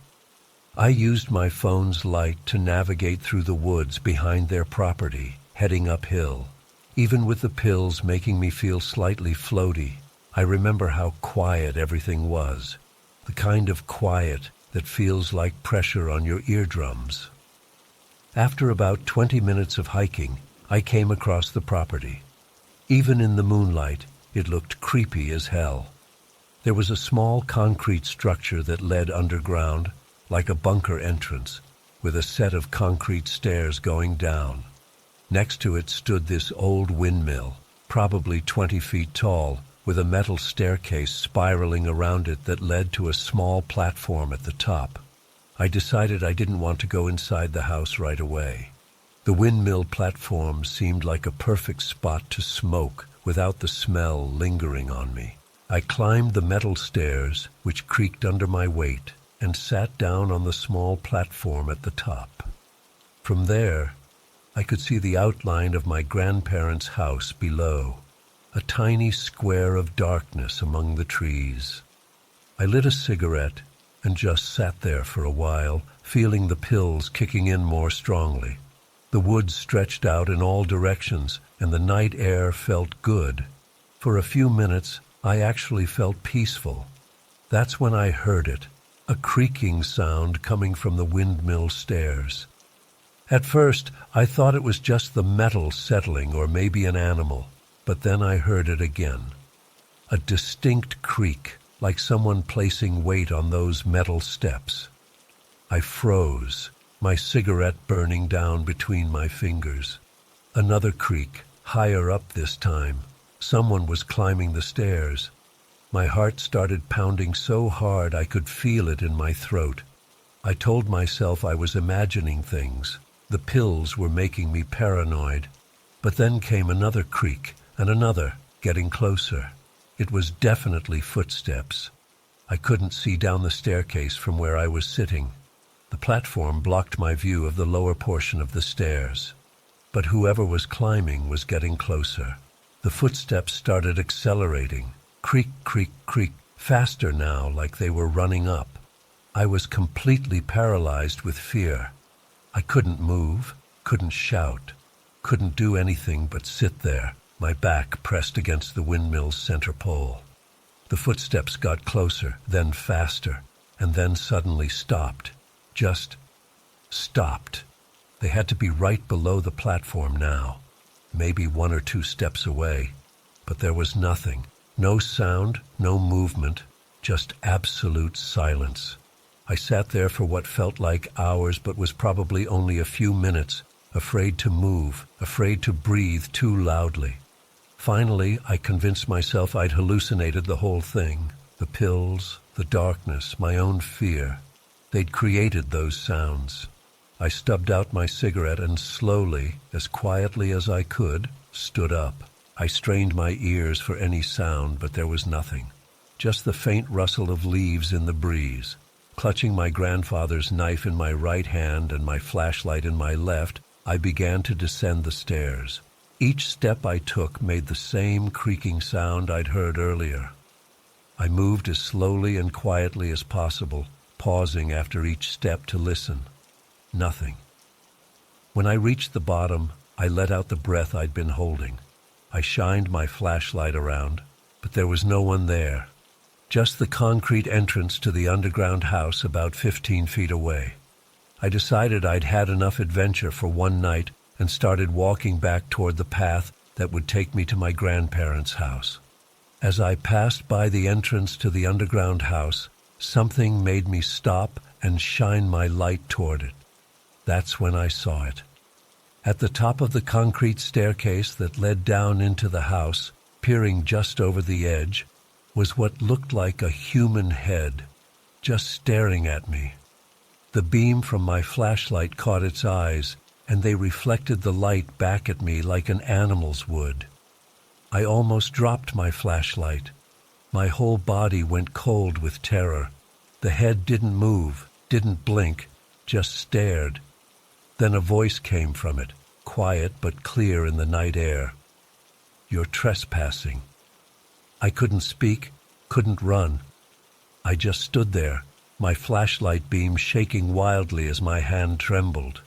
A: I used my phone's light to navigate through the woods behind their property, heading uphill. Even with the pills making me feel slightly floaty, I remember how quiet everything was. The kind of quiet that feels like pressure on your eardrums. After about 20 minutes of hiking, I came across the property. Even in the moonlight, it looked creepy as hell. There was a small concrete structure that led underground, like a bunker entrance, with a set of concrete stairs going down. Next to it stood this old windmill, probably 20 feet tall, with a metal staircase spiraling around it that led to a small platform at the top. I decided I didn't want to go inside the house right away. The windmill platform seemed like a perfect spot to smoke without the smell lingering on me. I climbed the metal stairs, which creaked under my weight, and sat down on the small platform at the top. From there, I could see the outline of my grandparents' house below, a tiny square of darkness among the trees. I lit a cigarette and just sat there for a while, feeling the pills kicking in more strongly. The woods stretched out in all directions, and the night air felt good. For a few minutes, I actually felt peaceful. That's when I heard it, a creaking sound coming from the windmill stairs. At first, I thought it was just the metal settling or maybe an animal, but then I heard it again. A distinct creak, like someone placing weight on those metal steps. I froze, my cigarette burning down between my fingers. Another creak, higher up this time. Someone was climbing the stairs. My heart started pounding so hard I could feel it in my throat. I told myself I was imagining things. The pills were making me paranoid. But then came another creak, and another, getting closer. It was definitely footsteps. I couldn't see down the staircase from where I was sitting. The platform blocked my view of the lower portion of the stairs. But whoever was climbing was getting closer. The footsteps started accelerating. Creak, creak, creak, faster now, like they were running up. I was completely paralyzed with fear. I couldn't move, couldn't shout, couldn't do anything but sit there, my back pressed against the windmill's center pole. The footsteps got closer, then faster, and then suddenly stopped. Just stopped. They had to be right below the platform now, maybe 1 or 2 steps away. But there was nothing, no sound, no movement, just absolute silence. I sat there for what felt like hours but was probably only a few minutes, afraid to move, afraid to breathe too loudly. Finally, I convinced myself I'd hallucinated the whole thing. The pills, the darkness, my own fear. They'd created those sounds. I stubbed out my cigarette and slowly, as quietly as I could, stood up. I strained my ears for any sound, but there was nothing. Just the faint rustle of leaves in the breeze. Clutching my grandfather's knife in my right hand and my flashlight in my left, I began to descend the stairs. Each step I took made the same creaking sound I'd heard earlier. I moved as slowly and quietly as possible, pausing after each step to listen. Nothing. When I reached the bottom, I let out the breath I'd been holding. I shined my flashlight around, but there was no one there. Just the concrete entrance to the underground house about 15 feet away. I decided I'd had enough adventure for one night and started walking back toward the path that would take me to my grandparents' house. As I passed by the entrance to the underground house, something made me stop and shine my light toward it. That's when I saw it. At the top of the concrete staircase that led down into the house, peering just over the edge, was what looked like a human head, just staring at me. The beam from my flashlight caught its eyes, and they reflected the light back at me like an animal's would. I almost dropped my flashlight. My whole body went cold with terror. The head didn't move, didn't blink, just stared. Then a voice came from it, quiet but clear in the night air. "You're trespassing." I couldn't speak, couldn't run. I just stood there, my flashlight beam shaking wildly as my hand trembled.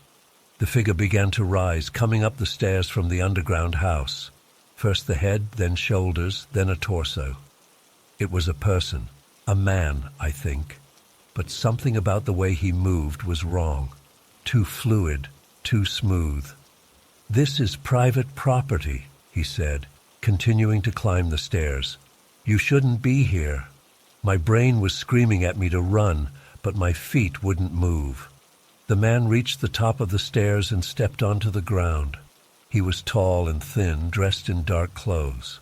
A: The figure began to rise, coming up the stairs from the underground house. First the head, then shoulders, then a torso. It was a person, a man, I think. But something about the way he moved was wrong. Too fluid, too smooth. "This is private property," he said, continuing to climb the stairs. "You shouldn't be here." My brain was screaming at me to run, but my feet wouldn't move. The man reached the top of the stairs and stepped onto the ground. He was tall and thin, dressed in dark clothes.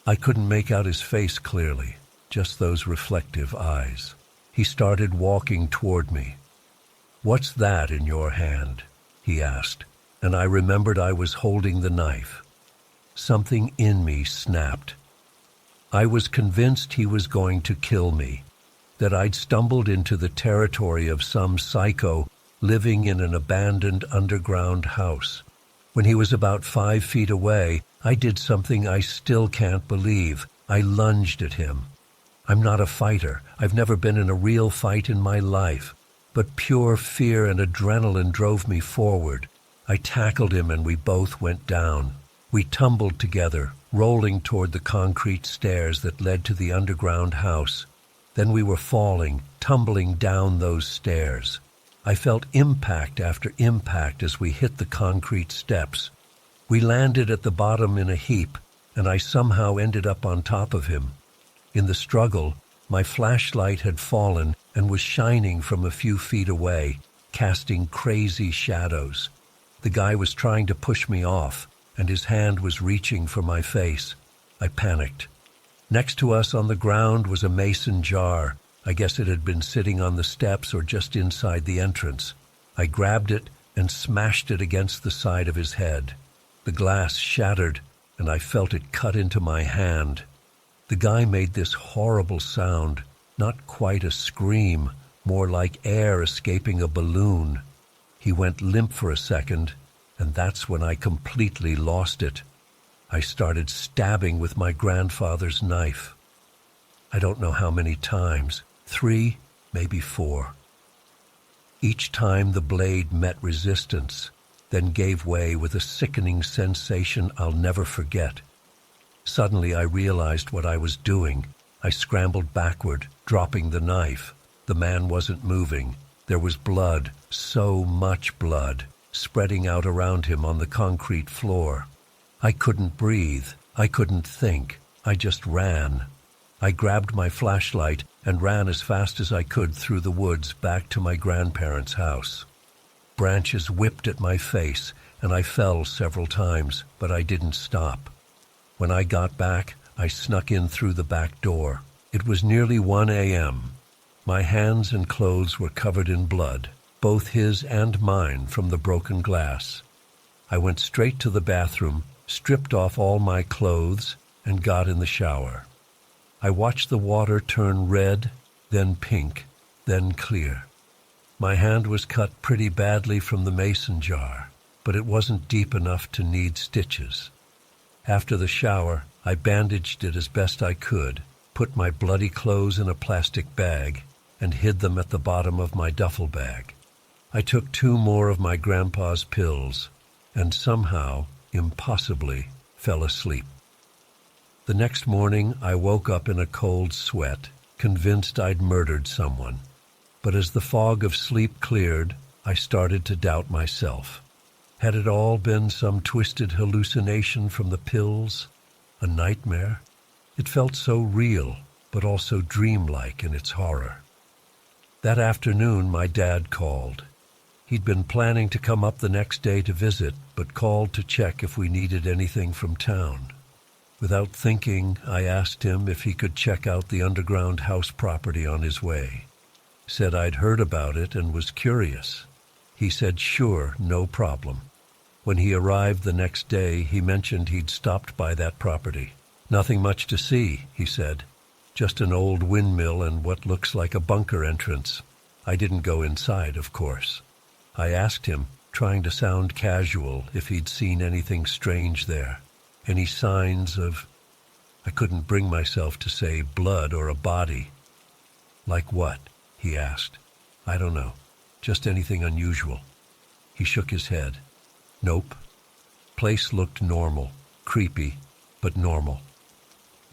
A: I couldn't make out his face clearly, just those reflective eyes. He started walking toward me. "What's that in your hand?" he asked, and I remembered I was holding the knife. Something in me snapped. I was convinced he was going to kill me, that I'd stumbled into the territory of some psycho living in an abandoned underground house. When he was about 5 feet away, I did something I still can't believe. I lunged at him. I'm not a fighter. I've never been in a real fight in my life. But pure fear and adrenaline drove me forward. I tackled him and we both went down. We tumbled together, rolling toward the concrete stairs that led to the underground house. Then we were falling, tumbling down those stairs. I felt impact after impact as we hit the concrete steps. We landed at the bottom in a heap, and I somehow ended up on top of him. In the struggle, my flashlight had fallen and was shining from a few feet away, casting crazy shadows. The guy was trying to push me off, and his hand was reaching for my face. I panicked. Next to us on the ground was a mason jar. I guess it had been sitting on the steps or just inside the entrance. I grabbed it and smashed it against the side of his head. The glass shattered, and I felt it cut into my hand. The guy made this horrible sound, not quite a scream, more like air escaping a balloon. He went limp for a second, and that's when I completely lost it. I started stabbing with my grandfather's knife. I don't know how many times, 3, maybe 4. Each time the blade met resistance, then gave way with a sickening sensation I'll never forget. Suddenly I realized what I was doing. I scrambled backward, dropping the knife. The man wasn't moving. There was blood, so much blood, spreading out around him on the concrete floor. I couldn't breathe. I couldn't think. I just ran. I grabbed my flashlight and ran as fast as I could through the woods back to my grandparents' house. Branches whipped at my face, and I fell several times, but I didn't stop. When I got back, I snuck in through the back door. It was nearly 1 a.m. My hands and clothes were covered in blood, both his and mine from the broken glass. I went straight to the bathroom, stripped off all my clothes, and got in the shower. I watched the water turn red, then pink, then clear. My hand was cut pretty badly from the mason jar, but it wasn't deep enough to need stitches. After the shower, I bandaged it as best I could, put my bloody clothes in a plastic bag, and hid them at the bottom of my duffel bag. I took 2 more of my grandpa's pills, and somehow, impossibly, fell asleep. The next morning, I woke up in a cold sweat, convinced I'd murdered someone. But as the fog of sleep cleared, I started to doubt myself. Had it all been some twisted hallucination from the pills? A nightmare? It felt so real, but also dreamlike in its horror. That afternoon, my dad called. He'd been planning to come up the next day to visit, but called to check if we needed anything from town. Without thinking, I asked him if he could check out the underground house property on his way. Said I'd heard about it and was curious. He said sure, no problem. When he arrived the next day, he mentioned he'd stopped by that property. Nothing much to see, he said. Just an old windmill and what looks like a bunker entrance. I didn't go inside, of course. I asked him, trying to sound casual, if he'd seen anything strange there. Any signs of... I couldn't bring myself to say blood or a body. Like what? He asked. I don't know. Just anything unusual. He shook his head. Nope. Place looked normal. Creepy, but normal.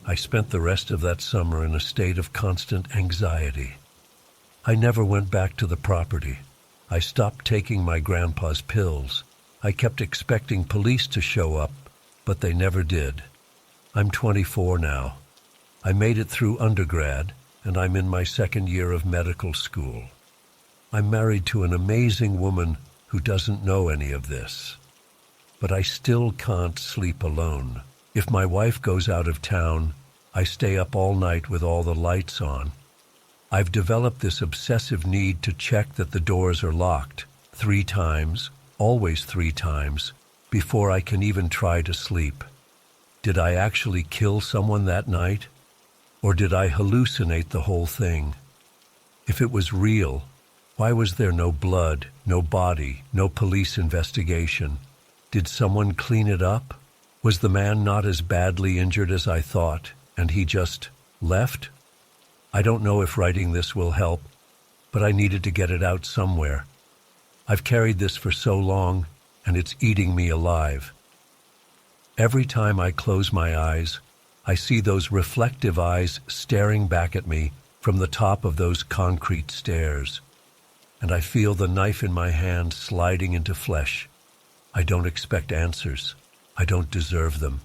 A: I spent the rest of that summer in a state of constant anxiety. I never went back to the property. I stopped taking my grandpa's pills. I kept expecting police to show up, but they never did. I'm 24 now. I made it through undergrad, and I'm in my 2nd year of medical school. I'm married to an amazing woman who doesn't know any of this. But I still can't sleep alone. If my wife goes out of town, I stay up all night with all the lights on. I've developed this obsessive need to check that the doors are locked 3 times, always 3 times, before I can even try to sleep. Did I actually kill someone that night? Or did I hallucinate the whole thing? If it was real, why was there no blood, no body, no police investigation? Did someone clean it up? Was the man not as badly injured as I thought, and he just left? I don't know if writing this will help, but I needed to get it out somewhere. I've carried this for so long, and it's eating me alive. Every time I close my eyes, I see those reflective eyes staring back at me from the top of those concrete stairs, and I feel the knife in my hand sliding into flesh. I don't expect answers. I don't deserve them.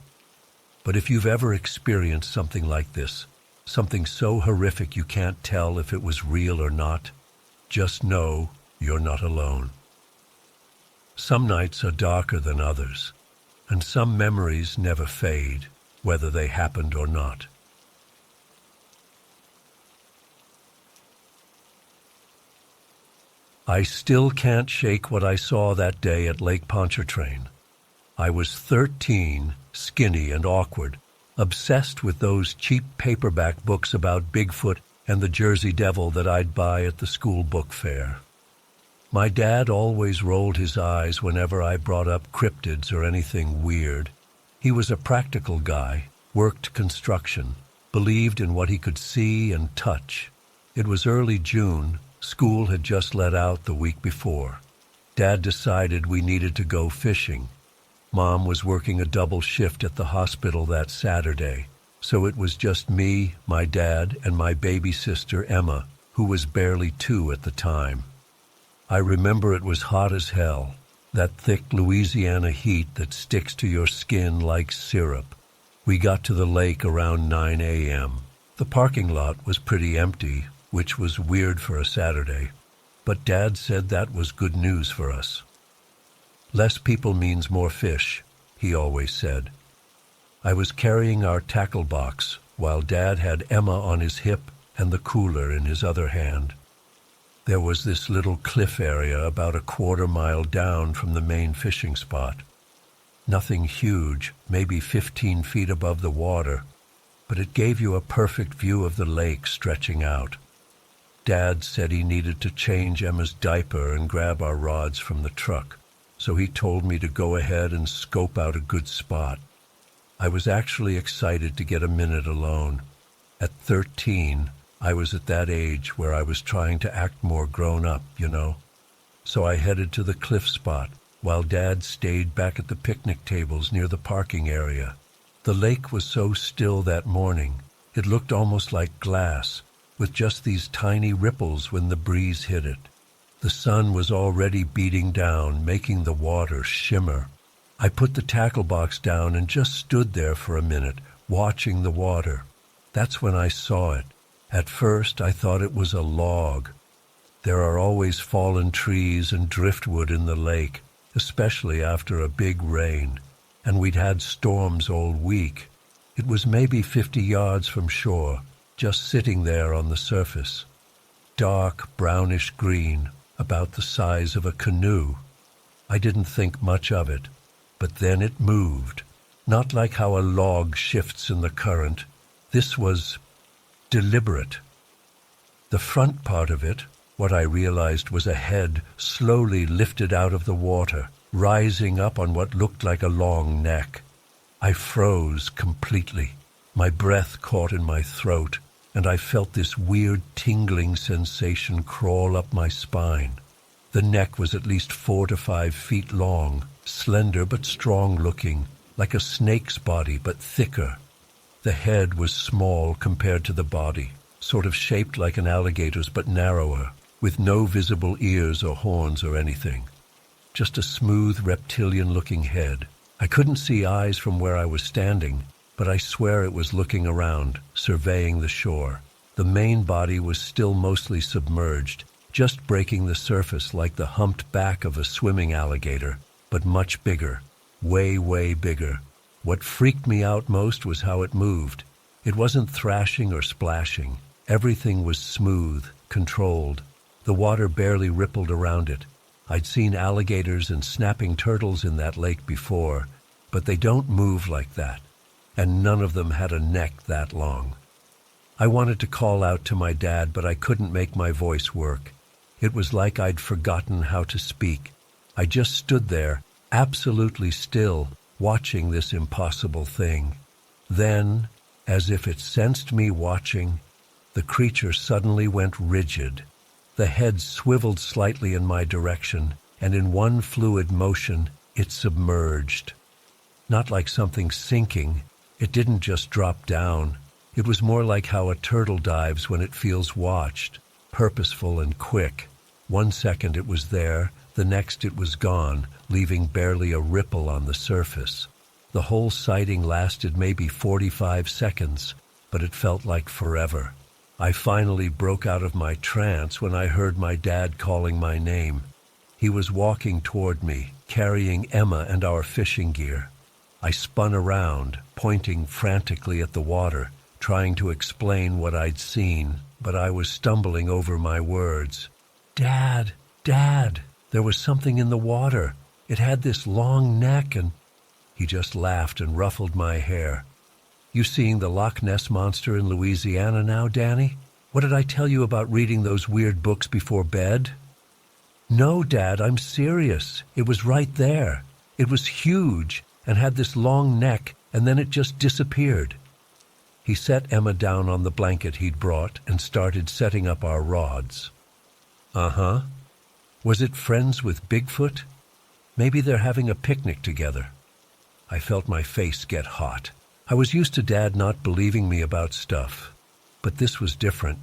A: But if you've ever experienced something like this, something so horrific you can't tell if it was real or not, just know you're not alone. Some nights are darker than others, and some memories never fade, whether they happened or not. I still can't shake what I saw that day at Lake Pontchartrain. I was 13, skinny and awkward, obsessed with those cheap paperback books about Bigfoot and the Jersey Devil that I'd buy at the school book fair. My dad always rolled his eyes whenever I brought up cryptids or anything weird. He was a practical guy, worked construction. believed in what he could see and touch. It was early June. School had just let out the week before. Dad decided we needed to go fishing. Mom was working a double shift at the hospital that Saturday, so it was just me, my dad, and my baby sister Emma, who was barely 2 at the time. I remember it was hot as hell, that thick Louisiana heat that sticks to your skin like syrup. We got to the lake around 9 a.m. The parking lot was pretty empty, which was weird for a Saturday, but Dad said that was good news for us. Less people means more fish, he always said. I was carrying our tackle box, while Dad had Emma on his hip and the cooler in his other hand. There was this little cliff area about a quarter-mile down from the main fishing spot. Nothing huge, maybe 15 feet above the water, but it gave you a perfect view of the lake stretching out. Dad said he needed to change Emma's diaper and grab our rods from the truck, so he told me to go ahead and scope out a good spot. I was actually excited to get a minute alone. At 13, I was at that age where I was trying to act more grown up, you know. So I headed to the cliff spot, while Dad stayed back at the picnic tables near the parking area. The lake was so still that morning, it looked almost like glass, with just these tiny ripples when the breeze hit it. The sun was already beating down, making the water shimmer. I put the tackle box down and just stood there for a minute, watching the water. That's when I saw it. At first, I thought it was a log. There are always fallen trees and driftwood in the lake, especially after a big rain, and we'd had storms all week. It was maybe 50 yards from shore, just sitting there on the surface. Dark, brownish green, about the size of a canoe. I didn't think much of it, but then it moved. Not like how a log shifts in the current. This was deliberate. The front part of it, what I realized was a head slowly lifted out of the water, rising up on what looked like a long neck. I froze completely. My breath caught in my throat, and I felt this weird tingling sensation crawl up my spine. The neck was at least 4 to 5 feet long, slender but strong-looking, like a snake's body but thicker. The head was small compared to the body, sort of shaped like an alligator's but narrower, with no visible ears or horns or anything. Just a smooth reptilian-looking head. I couldn't see eyes from where I was standing, but I swear it was looking around, surveying the shore. The main body was still mostly submerged, just breaking the surface like the humped back of a swimming alligator, but much bigger, way, way bigger. What freaked me out most was how it moved. It wasn't thrashing or splashing. Everything was smooth, controlled. The water barely rippled around it. I'd seen alligators and snapping turtles in that lake before, but they don't move like that, and none of them had a neck that long. I wanted to call out to my dad, but I couldn't make my voice work. It was like I'd forgotten how to speak. I just stood there, absolutely still, watching this impossible thing. Then, as if it sensed me watching, the creature suddenly went rigid. The head swiveled slightly in my direction, and in one fluid motion, it submerged. Not like something sinking. It didn't just drop down. It was more like how a turtle dives when it feels watched, purposeful and quick. 1 second it was there, the next it was gone, leaving barely a ripple on the surface. The whole sighting lasted maybe 45 seconds, but it felt like forever. I finally broke out of my trance when I heard my dad calling my name. He was walking toward me, carrying Emma and our fishing gear. I spun around, pointing frantically at the water, trying to explain what I'd seen, but I was stumbling over my words. "Dad, Dad, there was something in the water. It had this long neck and—" He just laughed and ruffled my hair. "You seeing the Loch Ness Monster in Louisiana now, Danny? What did I tell you about reading those weird books before bed?" "No, Dad, I'm serious. It was right there. It was huge and had this long neck, and then it just disappeared." He set Emma down on the blanket he'd brought and started setting up our rods. Uh-huh. Was it friends with Bigfoot? Maybe they're having a picnic together. I felt my face get hot. I was used to Dad not believing me about stuff, but this was different.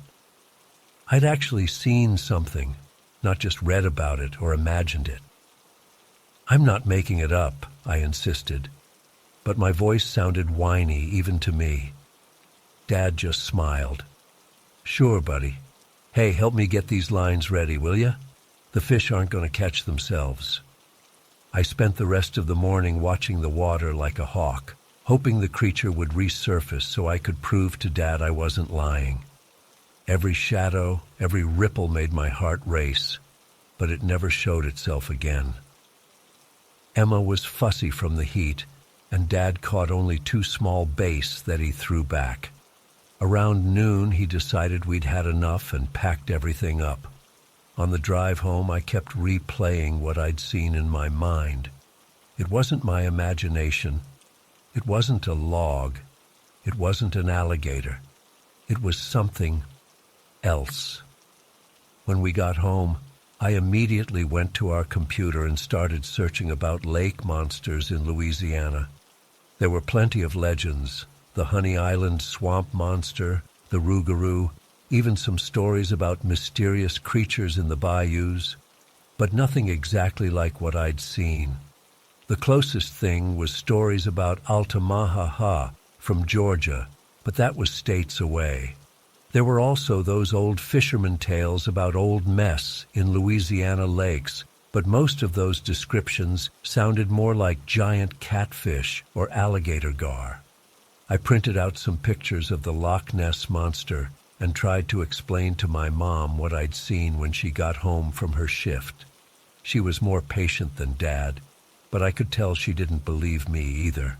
A: I'd actually seen something, not just read about it or imagined it. I'm not making it up, I insisted, but my voice sounded whiny even to me. Dad just smiled. Sure, buddy. Hey, help me get these lines ready, will ya? The fish aren't going to catch themselves. I spent the rest of the morning watching the water like a hawk, hoping the creature would resurface so I could prove to Dad I wasn't lying. Every shadow, every ripple made my heart race, but it never showed itself again. Emma was fussy from the heat, and Dad caught only 2 small bass that he threw back. Around noon, he decided we'd had enough and packed everything up. On the drive home, I kept replaying what I'd seen in my mind. It wasn't my imagination. It wasn't a log. It wasn't an alligator. It was something else. When we got home, I immediately went to our computer and started searching about lake monsters in Louisiana. There were plenty of legends: the Honey Island swamp monster, the rougarou, even some stories about mysterious creatures in the bayous, but nothing exactly like what I'd seen. The closest thing was stories about Altamaha from Georgia, but that was states away. There were also those old fisherman tales about Old Mess in Louisiana lakes, but most of those descriptions sounded more like giant catfish or alligator gar. I printed out some pictures of the Loch Ness Monster and tried to explain to my mom what I'd seen when she got home from her shift. She was more patient than Dad, but I could tell she didn't believe me either.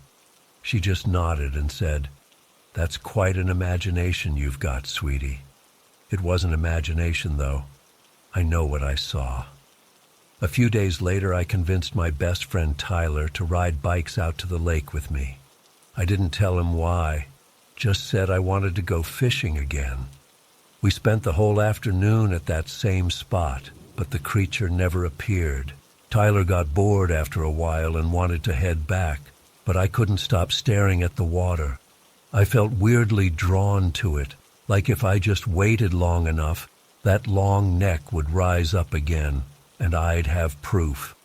A: She just nodded and said, "That's quite an imagination you've got, sweetie." It wasn't imagination, though. I know what I saw. A few days later, I convinced my best friend Tyler to ride bikes out to the lake with me. I didn't tell him why, just said I wanted to go fishing again. We spent the whole afternoon at that same spot, but the creature never appeared. Tyler got bored after a while and wanted to head back, but I couldn't stop staring at the water. I felt weirdly drawn to it, like if I just waited long enough, that long neck would rise up again, and I'd have proof.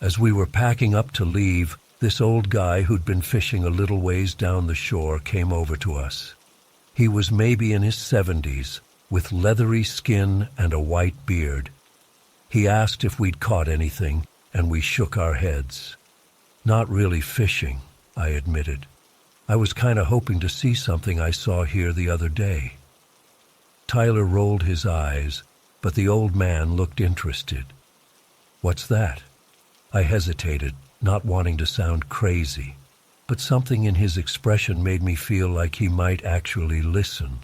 A: As we were packing up to leave, this old guy who'd been fishing a little ways down the shore came over to us. He was maybe in his 70s, with leathery skin and a white beard. He asked if we'd caught anything, and we shook our heads. "Not really fishing," I admitted. "I was kind of hoping to see something I saw here the other day." Tyler rolled his eyes, but the old man looked interested. "What's that?" I hesitated, not wanting to sound crazy, but something in his expression made me feel like he might actually listen.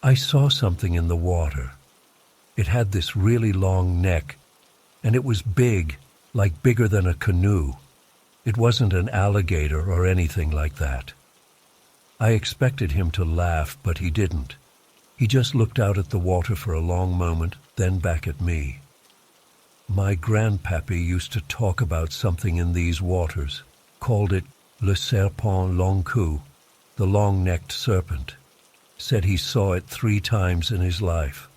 A: "I saw something in the water. It had this really long neck, and it was big, like bigger than a canoe. It wasn't an alligator or anything like that." I expected him to laugh, but he didn't. He just looked out at the water for a long moment, then back at me. "My grandpappy used to talk about something in these waters, called it le serpent long-cou, the long-necked serpent. Said he saw it 3 times in his life.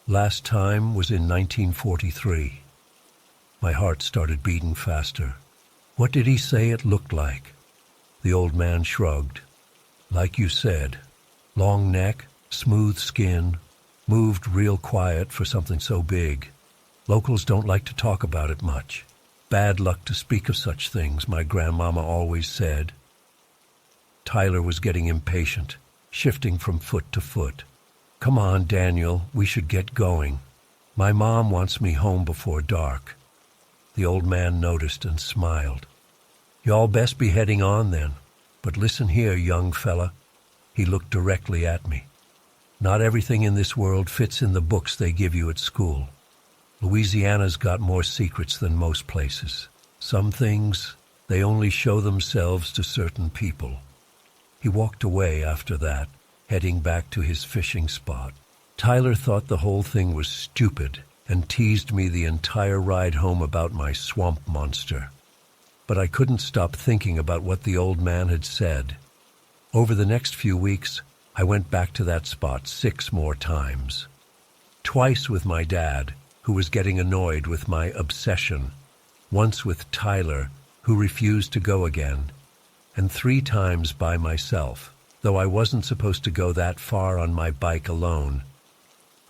A: Last time was in 1943. My heart started beating faster. "What did he say it looked like?" The old man shrugged. "Like you said, long neck, smooth skin, moved real quiet for something so big. Locals don't like to talk about it much. Bad luck to speak of such things, my grandmama always said." Tyler was getting impatient, shifting from foot to foot. "Come on, Daniel, we should get going. My mom wants me home before dark." The old man noticed and smiled. "Y'all best be heading on then. But listen here, young fella." He looked directly at me. "Not everything in this world fits in the books they give you at school. Louisiana's got more secrets than most places. Some things, they only show themselves to certain people. He walked away after that, heading back to his fishing spot. Tyler thought the whole thing was stupid and teased me the entire ride home about my swamp monster. But I couldn't stop thinking about what the old man had said. Over the next few weeks, I went back to that spot 6 more times. Twice with my dad, who was getting annoyed with my obsession. Once with Tyler, who refused to go again. And 3 times by myself, though I wasn't supposed to go that far on my bike alone.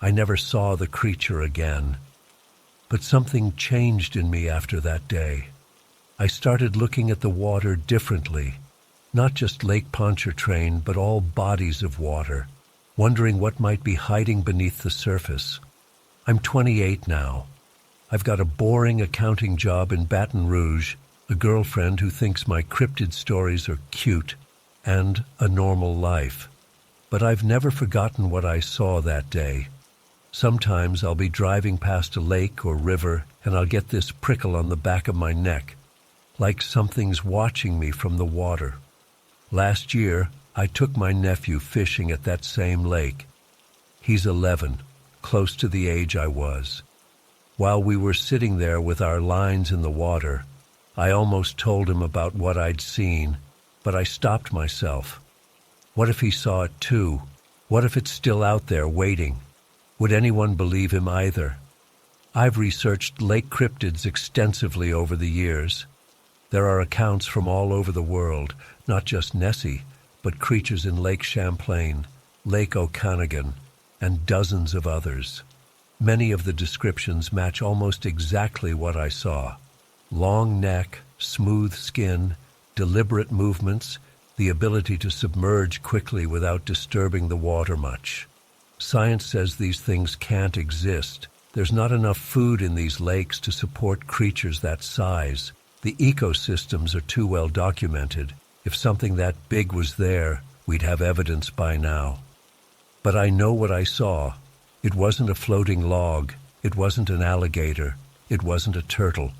A: I never saw the creature again. But something changed in me after that day. I started looking at the water differently, not just Lake Pontchartrain, but all bodies of water, wondering what might be hiding beneath the surface. I'm 28 now. I've got a boring accounting job in Baton Rouge, a girlfriend who thinks my cryptid stories are cute, and a normal life. But I've never forgotten what I saw that day. Sometimes I'll be driving past a lake or river and I'll get this prickle on the back of my neck, like something's watching me from the water. Last year, I took my nephew fishing at that same lake. He's 11, close to the age I was. While we were sitting there with our lines in the water, I almost told him about what I'd seen, but I stopped myself. What if he saw it too? What if it's still out there waiting? Would anyone believe him either? I've researched lake cryptids extensively over the years. There are accounts from all over the world, not just Nessie, but creatures in Lake Champlain, Lake Okanagan, and dozens of others. Many of the descriptions match almost exactly what I saw. Long neck, smooth skin, deliberate movements, the ability to submerge quickly without disturbing the water much. Science says these things can't exist. There's not enough food in these lakes to support creatures that size. The ecosystems are too well documented. If something that big was there, we'd have evidence by now. But I know what I saw. It wasn't a floating log. It wasn't an alligator. It wasn't a turtle.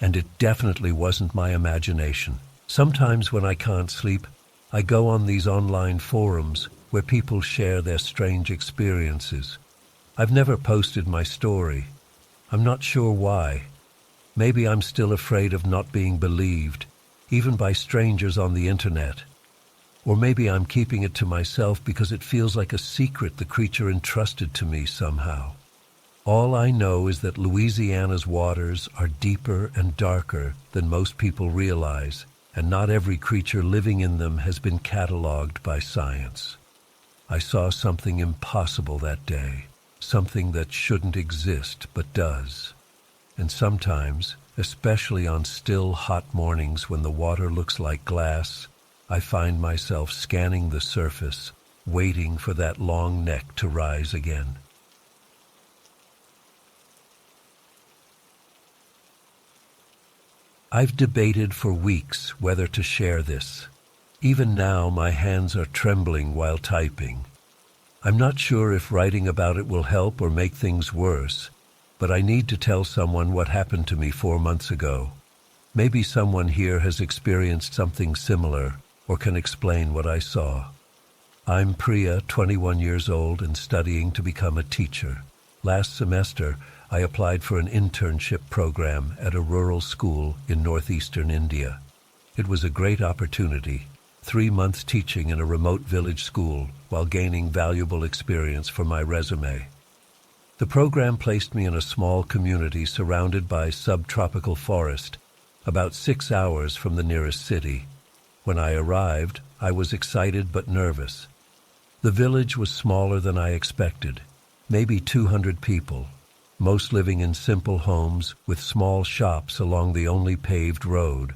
A: And it definitely wasn't my imagination. Sometimes when I can't sleep, I go on these online forums where people share their strange experiences. I've never posted my story. I'm not sure why. Maybe I'm still afraid of not being believed, even by strangers on the internet. Or maybe I'm keeping it to myself because it feels like a secret the creature entrusted to me somehow. All I know is that Louisiana's waters are deeper and darker than most people realize, and not every creature living in them has been cataloged by science. I saw something impossible that day, something that shouldn't exist but does. And sometimes, especially on still, hot mornings when the water looks like glass, I find myself scanning the surface, waiting for that long neck to rise again. I've debated for weeks whether to share this. Even now, my hands are trembling while typing. I'm not sure if writing about it will help or make things worse, but I need to tell someone what happened to me 4 months ago. Maybe someone here has experienced something similar or can explain what I saw. I'm Priya, 21 years old and studying to become a teacher. Last semester, I applied for an internship program at a rural school in northeastern India. It was a great opportunity, 3 months teaching in a remote village school while gaining valuable experience for my resume. The program placed me in a small community surrounded by subtropical forest, about 6 hours from the nearest city. When I arrived, I was excited but nervous. The village was smaller than I expected, maybe 200 people, most living in simple homes with small shops along the only paved road.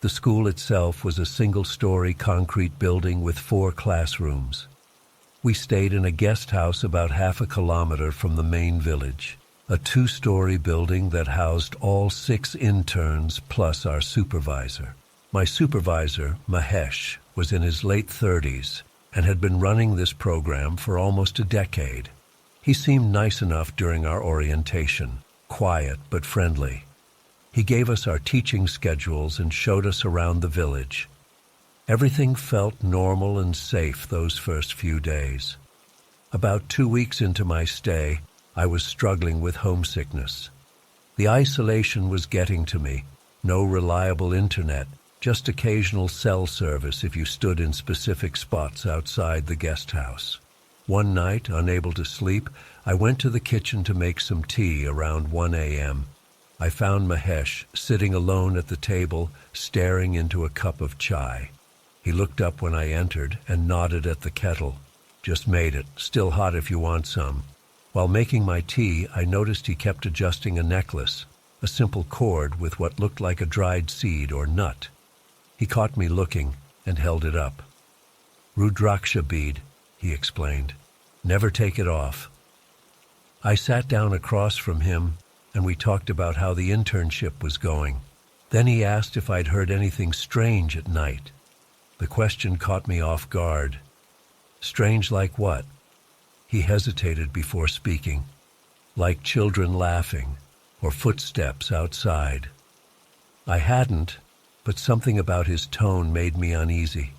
A: The school itself was a single-story concrete building with 4 classrooms. We stayed in a guest house about half a kilometer from the main village, a 2-story building that housed all 6 interns plus our supervisor. My supervisor, Mahesh, was in his late 30s and had been running this program for almost a decade. He seemed nice enough during our orientation, quiet but friendly. He gave us our teaching schedules and showed us around the village. Everything felt normal and safe those first few days. About 2 weeks into my stay, I was struggling with homesickness. The isolation was getting to me. No reliable internet, just occasional cell service if you stood in specific spots outside the guest house. One night, unable to sleep, I went to the kitchen to make some tea around 1 a.m. I found Mahesh sitting alone at the table, staring into a cup of chai. He looked up when I entered and nodded at the kettle. "Just made it. Still hot if you want some." While making my tea, I noticed he kept adjusting a necklace, a simple cord with what looked like a dried seed or nut. He caught me looking and held it up. "Rudraksha bead," he explained. "Never take it off." I sat down across from him and we talked about how the internship was going. Then he asked if I'd heard anything strange at night. The question caught me off guard. Strange like what? He hesitated before speaking. Like children laughing or footsteps outside. I hadn't, but something about his tone made me uneasy.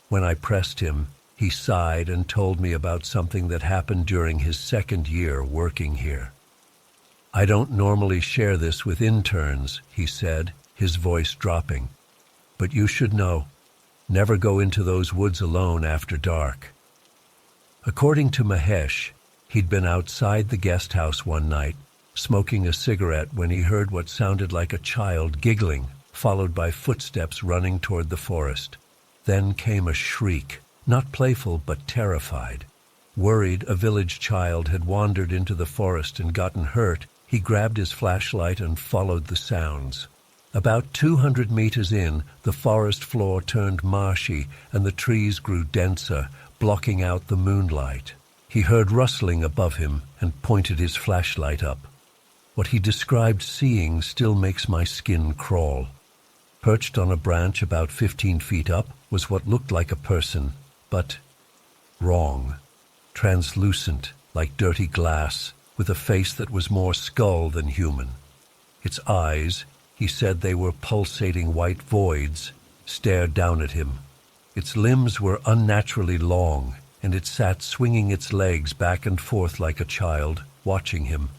A: When I pressed him, he sighed and told me about something that happened during his second year working here. "I don't normally share this with interns," he said, his voice dropping. "But you should know. Never go into those woods alone after dark." According to Mahesh, he'd been outside the guest house one night, smoking a cigarette when he heard what sounded like a child giggling, followed by footsteps running toward the forest. Then came a shriek, not playful but terrified. Worried a village child had wandered into the forest and gotten hurt, he grabbed his flashlight and followed the sounds. About 200 meters in, the forest floor turned marshy and the trees grew denser, blocking out the moonlight. He heard rustling above him and pointed his flashlight up. What he described seeing still makes my skin crawl. Perched on a branch about 15 feet up was what looked like a person, but wrong. Translucent, like dirty glass, with a face that was more skull than human. Its eyes, he said they were pulsating white voids, stared down at him. Its limbs were unnaturally long, and it sat swinging its legs back and forth like a child, watching him.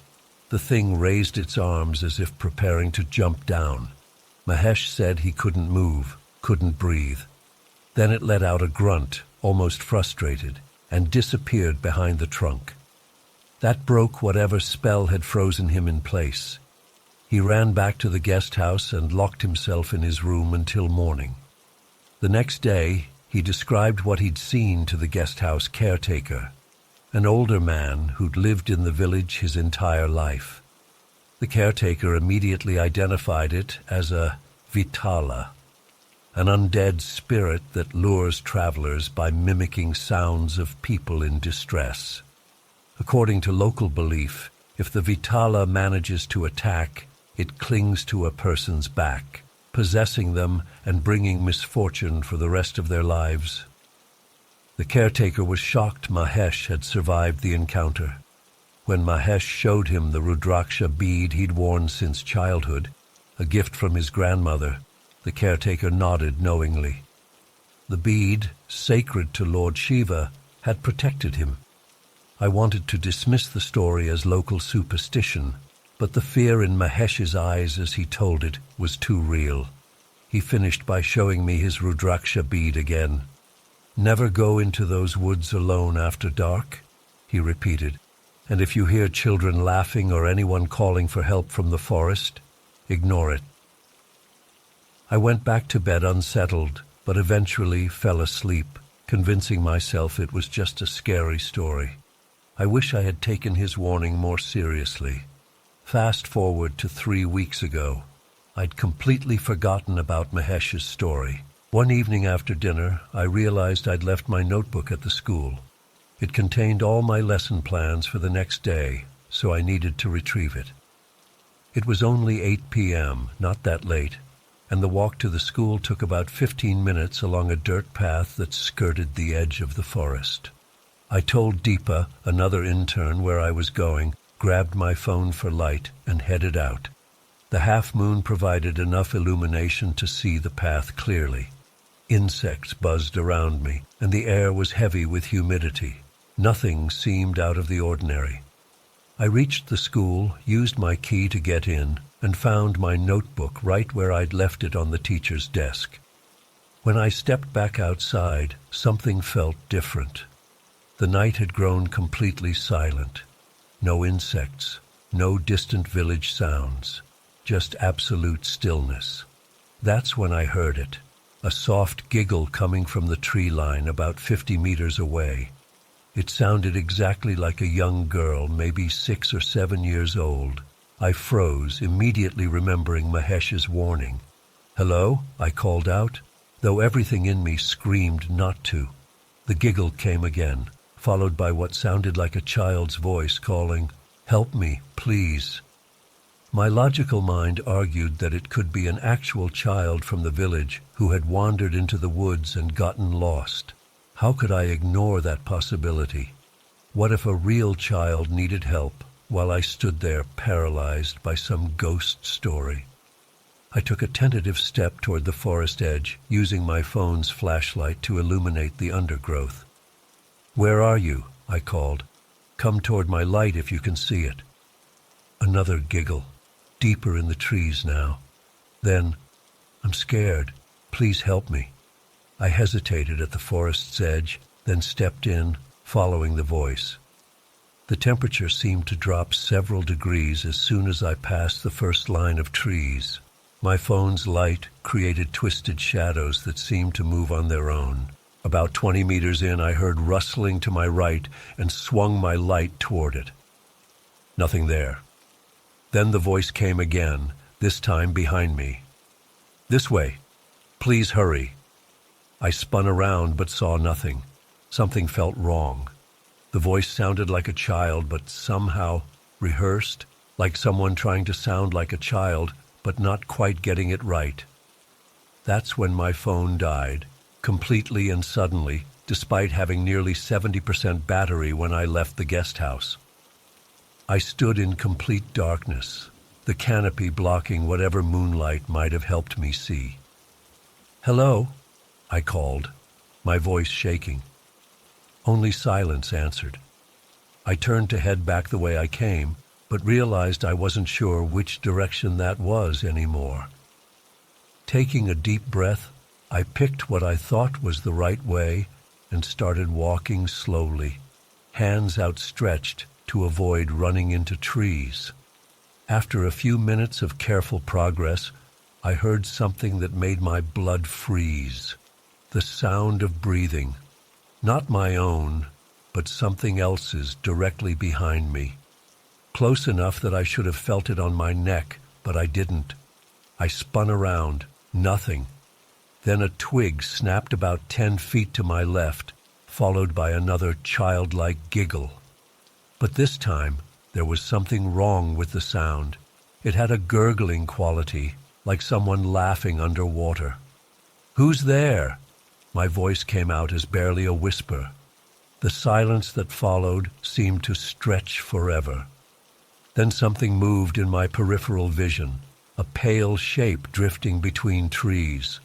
A: The thing raised its arms as if preparing to jump down. Mahesh said he couldn't move, couldn't breathe. Then it let out a grunt, almost frustrated, and disappeared behind the trunk. That broke whatever spell had frozen him in place. He ran back to the guest house and locked himself in his room until morning. The next day, he described what he'd seen to the guest house caretaker, an older man who'd lived in the village his entire life. The caretaker immediately identified it as a vitala, an undead spirit that lures travelers by mimicking sounds of people in distress. According to local belief, if the vitala manages to attack, it clings to a person's back, possessing them and bringing misfortune for the rest of their lives. The caretaker was shocked Mahesh had survived the encounter. When Mahesh showed him the Rudraksha bead he'd worn since childhood, a gift from his grandmother, the caretaker nodded knowingly. The bead, sacred to Lord Shiva, had protected him. I wanted to dismiss the story as local superstition, but the fear in Mahesh's eyes as he told it was too real. He finished by showing me his Rudraksha bead again. "Never go into those woods alone after dark," he repeated. "And if you hear children laughing or anyone calling for help from the forest, ignore it." I went back to bed unsettled, but eventually fell asleep, convincing myself it was just a scary story. I wish I had taken his warning more seriously. Fast forward to 3 weeks ago. I'd completely forgotten about Mahesh's story. One evening after dinner, I realized I'd left my notebook at the school. It contained all my lesson plans for the next day, so I needed to retrieve it. It was only 8 p.m., not that late, and the walk to the school took about 15 minutes along a dirt path that skirted the edge of the forest. I told Deepa, another intern, where I was going, grabbed my phone for light, and headed out. The half-moon provided enough illumination to see the path clearly. Insects buzzed around me, and the air was heavy with humidity. Nothing seemed out of the ordinary. I reached the school, used my key to get in, and found my notebook right where I'd left it on the teacher's desk. When I stepped back outside, something felt different. The night had grown completely silent. No insects, no distant village sounds, just absolute stillness. That's when I heard it, a soft giggle coming from the tree line about 50 meters away. It sounded exactly like a young girl, maybe 6 or 7 years old. I froze, immediately remembering Mahesh's warning. "Hello?" I called out, though everything in me screamed not to. The giggle came again, followed by what sounded like a child's voice calling, "Help me, please." My logical mind argued that it could be an actual child from the village who had wandered into the woods and gotten lost. How could I ignore that possibility? What if a real child needed help while I stood there paralyzed by some ghost story? I took a tentative step toward the forest edge, using my phone's flashlight to illuminate the undergrowth. "Where are you?" I called. "Come toward my light if you can see it." Another giggle, deeper in the trees now. Then, "I'm scared. Please help me." I hesitated at the forest's edge, then stepped in, following the voice. The temperature seemed to drop several degrees as soon as I passed the first line of trees. My phone's light created twisted shadows that seemed to move on their own. About 20 meters in, I heard rustling to my right and swung my light toward it. Nothing there. Then the voice came again, this time behind me. "This way. Please hurry." I spun around but saw nothing. Something felt wrong. The voice sounded like a child, but somehow rehearsed, like someone trying to sound like a child, but not quite getting it right. That's when my phone died, completely and suddenly, despite having nearly 70% battery when I left the guest house. I stood in complete darkness, the canopy blocking whatever moonlight might have helped me see. "Hello?" I called, my voice shaking. Only silence answered. I turned to head back the way I came, but realized I wasn't sure which direction that was anymore. Taking a deep breath, I picked what I thought was the right way and started walking slowly, hands outstretched to avoid running into trees. After a few minutes of careful progress, I heard something that made my blood freeze. The sound of breathing. Not my own, but something else's directly behind me. Close enough that I should have felt it on my neck, but I didn't. I spun around. Nothing. Then a twig snapped about 10 feet to my left, followed by another childlike giggle. But this time, there was something wrong with the sound. It had a gurgling quality, like someone laughing underwater. "Who's there?" My voice came out as barely a whisper. The silence that followed seemed to stretch forever. Then something moved in my peripheral vision, a pale shape drifting between trees.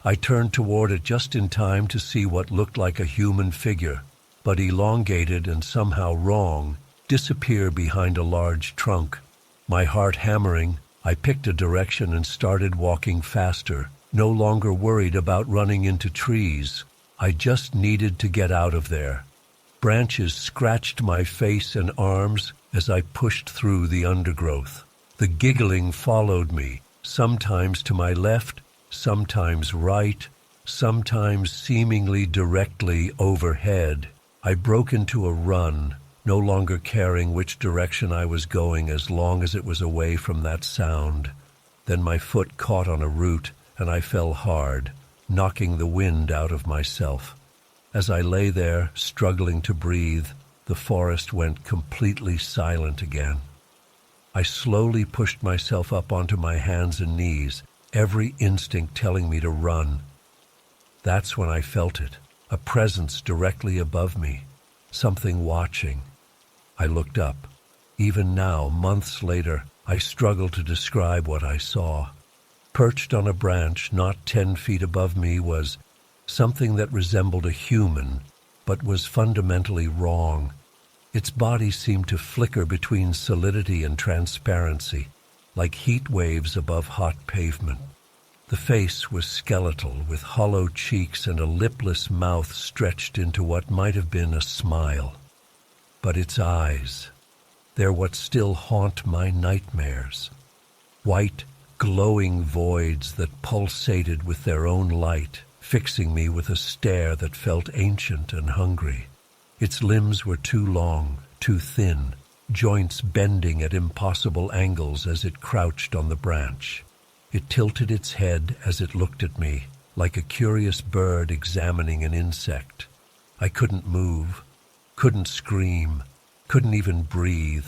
A: I turned toward it just in time to see what looked like a human figure, but elongated and somehow wrong, disappear behind a large trunk. My heart hammering, I picked a direction and started walking faster, no longer worried about running into trees. I just needed to get out of there. Branches scratched my face and arms as I pushed through the undergrowth. The giggling followed me, sometimes to my left, sometimes right, sometimes seemingly directly overhead. I broke into a run, no longer caring which direction I was going as long as it was away from that sound. Then my foot caught on a root, and I fell hard, knocking the wind out of myself. As I lay there, struggling to breathe, the forest went completely silent again. I slowly pushed myself up onto my hands and knees, every instinct telling me to run. That's when I felt it, a presence directly above me, something watching. I looked up. Even now, months later, I struggle to describe what I saw. Perched on a branch not 10 feet above me was something that resembled a human, but was fundamentally wrong. Its body seemed to flicker between solidity and transparency, like heat waves above hot pavement. The face was skeletal, with hollow cheeks and a lipless mouth stretched into what might have been a smile. But its eyes, they're what still haunt my nightmares. White, glowing voids that pulsated with their own light, fixing me with a stare that felt ancient and hungry. Its limbs were too long, too thin, joints bending at impossible angles as it crouched on the branch. It tilted its head as it looked at me, like a curious bird examining an insect. I couldn't move, couldn't scream, couldn't even breathe.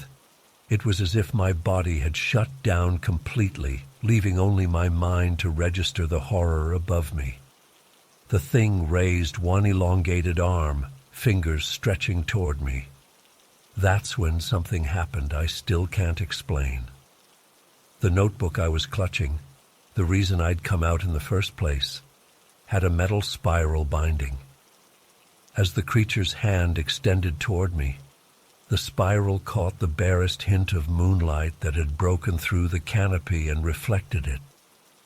A: It was as if my body had shut down completely, leaving only my mind to register the horror above me. The thing raised one elongated arm, fingers stretching toward me. That's when something happened I still can't explain. The notebook I was clutching, the reason I'd come out in the first place, had a metal spiral binding. As the creature's hand extended toward me, the spiral caught the barest hint of moonlight that had broken through the canopy and reflected it.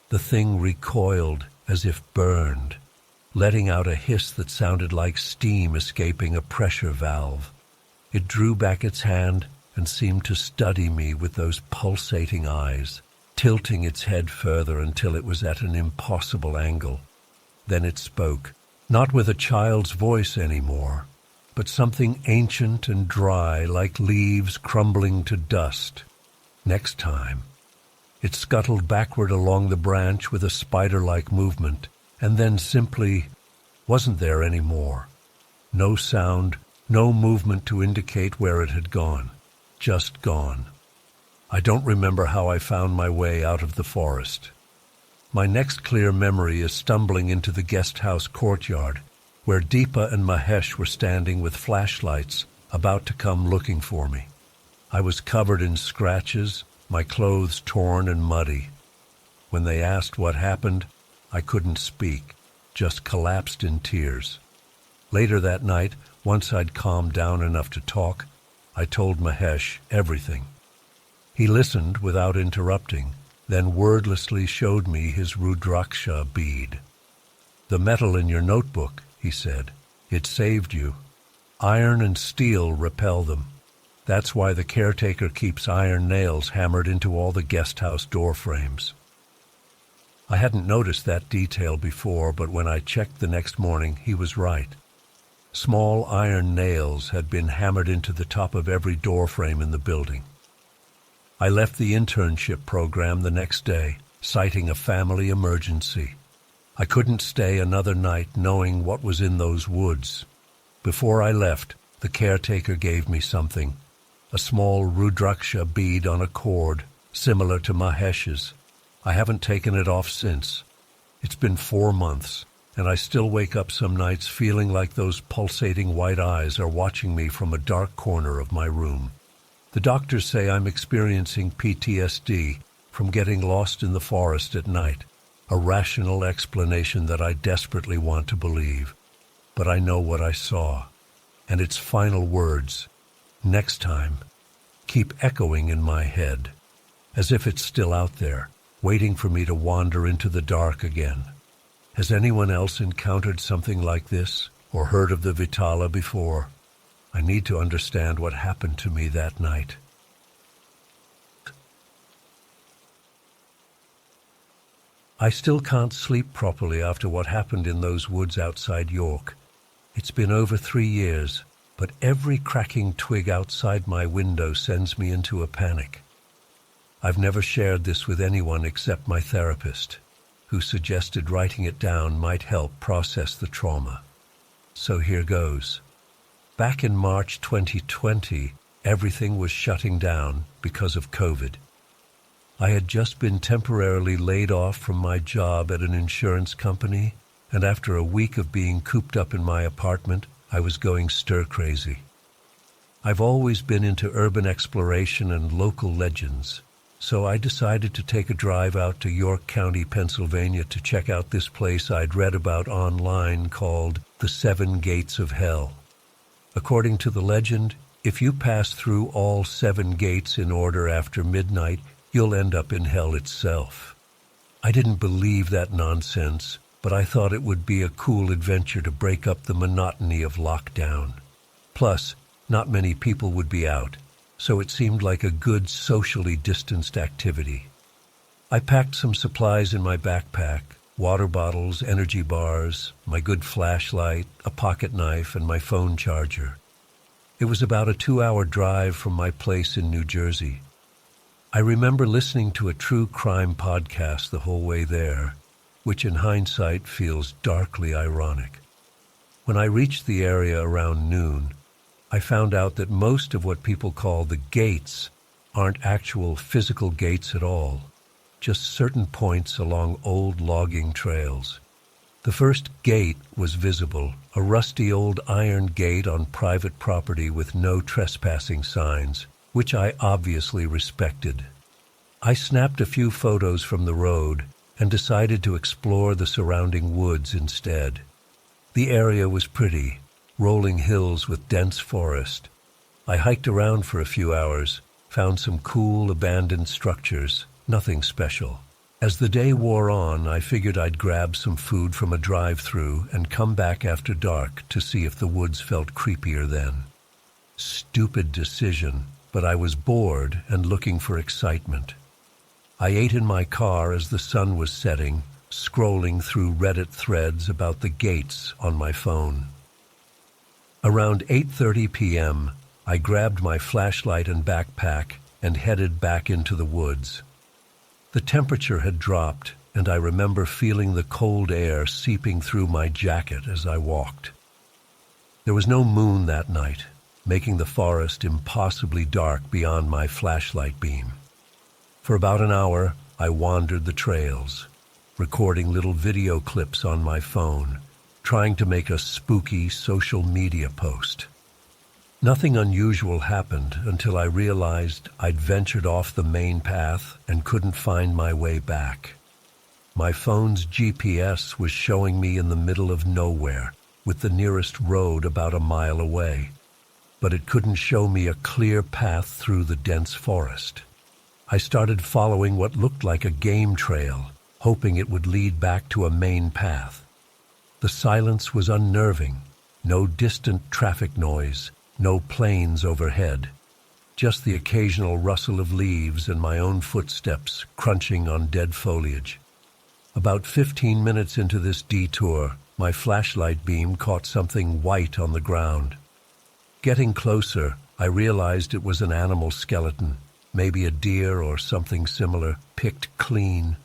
A: The thing recoiled as if burned, letting out a hiss that sounded like steam escaping a pressure valve. It drew back its hand and seemed to study me with those pulsating eyes, tilting its head further until it was at an impossible angle. Then it spoke, not with a child's voice anymore, but something ancient and dry like leaves crumbling to dust. Next time, it scuttled backward along the branch with a spider-like movement, and then simply wasn't there anymore. No sound, no movement to indicate where it had gone. Just gone. I don't remember how I found my way out of the forest. My next clear memory is stumbling into the guest house courtyard, where Deepa and Mahesh were standing with flashlights, about to come looking for me. I was covered in scratches, my clothes torn and muddy. When they asked what happened, I couldn't speak, just collapsed in tears. Later that night, once I'd calmed down enough to talk, I told Mahesh everything. He listened without interrupting, then wordlessly showed me his Rudraksha bead. "The metal in your notebook," he said. "It saved you. Iron and steel repel them. That's why the caretaker keeps iron nails hammered into all the guest house door frames." I hadn't noticed that detail before, but when I checked the next morning, he was right. Small iron nails had been hammered into the top of every door frame in the building. I left the internship program the next day, citing a family emergency. I couldn't stay another night knowing what was in those woods. Before I left, the caretaker gave me something, a small Rudraksha bead on a cord, similar to Mahesh's. I haven't taken it off since. It's been 4 months, and I still wake up some nights feeling like those pulsating white eyes are watching me from a dark corner of my room. The doctors say I'm experiencing PTSD from getting lost in the forest at night, a rational explanation that I desperately want to believe. But I know what I saw, and its final words, "next time," keep echoing in my head, as if it's still out there, waiting for me to wander into the dark again. Has anyone else encountered something like this, or heard of the Vitala before? I need to understand what happened to me that night. I still can't sleep properly after what happened in those woods outside York. It's been over 3 years, but every cracking twig outside my window sends me into a panic. I've never shared this with anyone except my therapist, who suggested writing it down might help process the trauma. So here goes. Back in March 2020, everything was shutting down because of COVID. I had just been temporarily laid off from my job at an insurance company, and after a week of being cooped up in my apartment, I was going stir-crazy. I've always been into urban exploration and local legends, so I decided to take a drive out to York County, Pennsylvania to check out this place I'd read about online called the Seven Gates of Hell. According to the legend, if you pass through all 7 gates in order after midnight, you'll end up in hell itself. I didn't believe that nonsense, but I thought it would be a cool adventure to break up the monotony of lockdown. Plus, not many people would be out, so it seemed like a good socially distanced activity. I packed some supplies in my backpack, water bottles, energy bars, my good flashlight, a pocket knife, and my phone charger. It was about a 2-hour drive from my place in New Jersey. I remember listening to a true crime podcast the whole way there, which in hindsight feels darkly ironic. When I reached the area around noon, I found out that most of what people call the gates aren't actual physical gates at all, just certain points along old logging trails. The first gate was visible, a rusty old iron gate on private property with no trespassing signs, which I obviously respected. I snapped a few photos from the road and decided to explore the surrounding woods instead. The area was pretty, rolling hills with dense forest. I hiked around for a few hours, found some cool abandoned structures, nothing special. As the day wore on, I figured I'd grab some food from a drive-thru and come back after dark to see if the woods felt creepier then. Stupid decision, but I was bored and looking for excitement. I ate in my car as the sun was setting, scrolling through Reddit threads about the gates on my phone. Around 8:30 p.m., I grabbed my flashlight and backpack and headed back into the woods. The temperature had dropped, and I remember feeling the cold air seeping through my jacket as I walked. There was no moon that night, making the forest impossibly dark beyond my flashlight beam. For about an hour, I wandered the trails, recording little video clips on my phone, trying to make a spooky social media post. Nothing unusual happened until I realized I'd ventured off the main path and couldn't find my way back. My phone's GPS was showing me in the middle of nowhere, with the nearest road about a mile away, but it couldn't show me a clear path through the dense forest. I started following what looked like a game trail, hoping it would lead back to a main path. The silence was unnerving, no distant traffic noise, no planes overhead, just the occasional rustle of leaves and my own footsteps crunching on dead foliage. About 15 minutes into this detour, my flashlight beam caught something white on the ground. Getting closer, I realized it was an animal skeleton, maybe a deer or something similar, picked clean.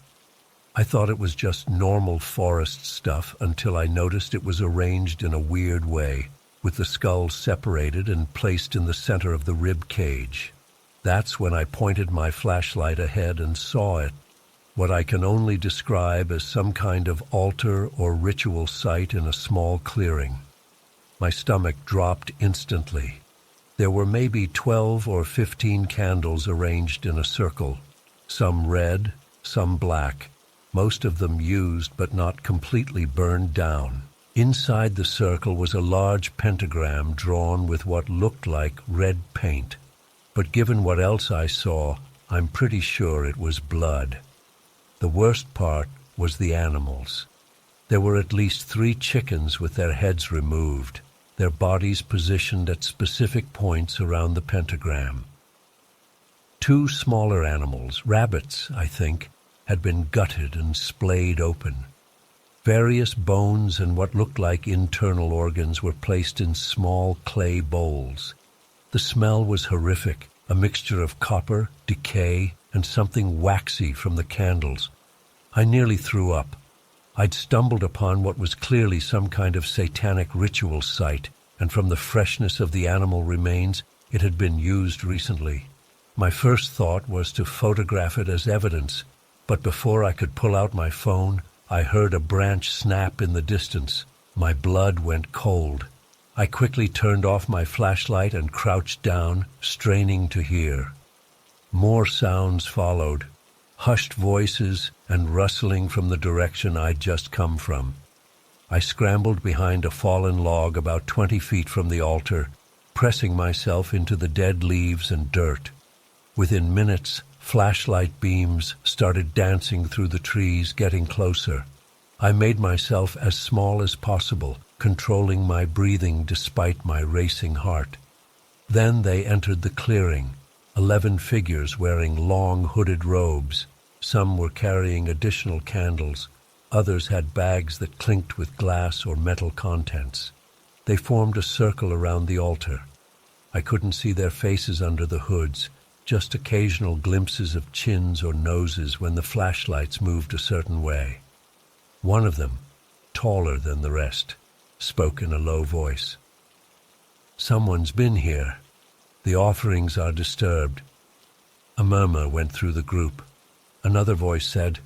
A: I thought it was just normal forest stuff until I noticed it was arranged in a weird way, with the skull separated and placed in the center of the rib cage. That's when I pointed my flashlight ahead and saw it, what I can only describe as some kind of altar or ritual site in a small clearing. My stomach dropped instantly. There were maybe 12 or 15 candles arranged in a circle, some red, some black, most of them used but not completely burned down. Inside the circle was a large pentagram drawn with what looked like red paint, but given what else I saw, I'm pretty sure it was blood. The worst part was the animals. There were at least 3 chickens with their heads removed, their bodies positioned at specific points around the pentagram. 2 smaller animals, rabbits, I think, had been gutted and splayed open. Various bones and what looked like internal organs were placed in small clay bowls. The smell was horrific, a mixture of copper, decay, and something waxy from the candles. I nearly threw up. I'd stumbled upon what was clearly some kind of satanic ritual site, and from the freshness of the animal remains, it had been used recently. My first thought was to photograph it as evidence, but before I could pull out my phone, I heard a branch snap in the distance. My blood went cold. I quickly turned off my flashlight and crouched down, straining to hear. More sounds followed, hushed voices and rustling from the direction I'd just come from. I scrambled behind a fallen log about 20 feet from the altar, pressing myself into the dead leaves and dirt. Within minutes, flashlight beams started dancing through the trees, getting closer. I made myself as small as possible, controlling my breathing despite my racing heart. Then they entered the clearing, 11 figures wearing long hooded robes. Some were carrying additional candles. Others had bags that clinked with glass or metal contents. They formed a circle around the altar. I couldn't see their faces under the hoods, just occasional glimpses of chins or noses when the flashlights moved a certain way. One of them, taller than the rest, spoke in a low voice. "Someone's been here. The offerings are disturbed." A murmur went through the group. Another voice said,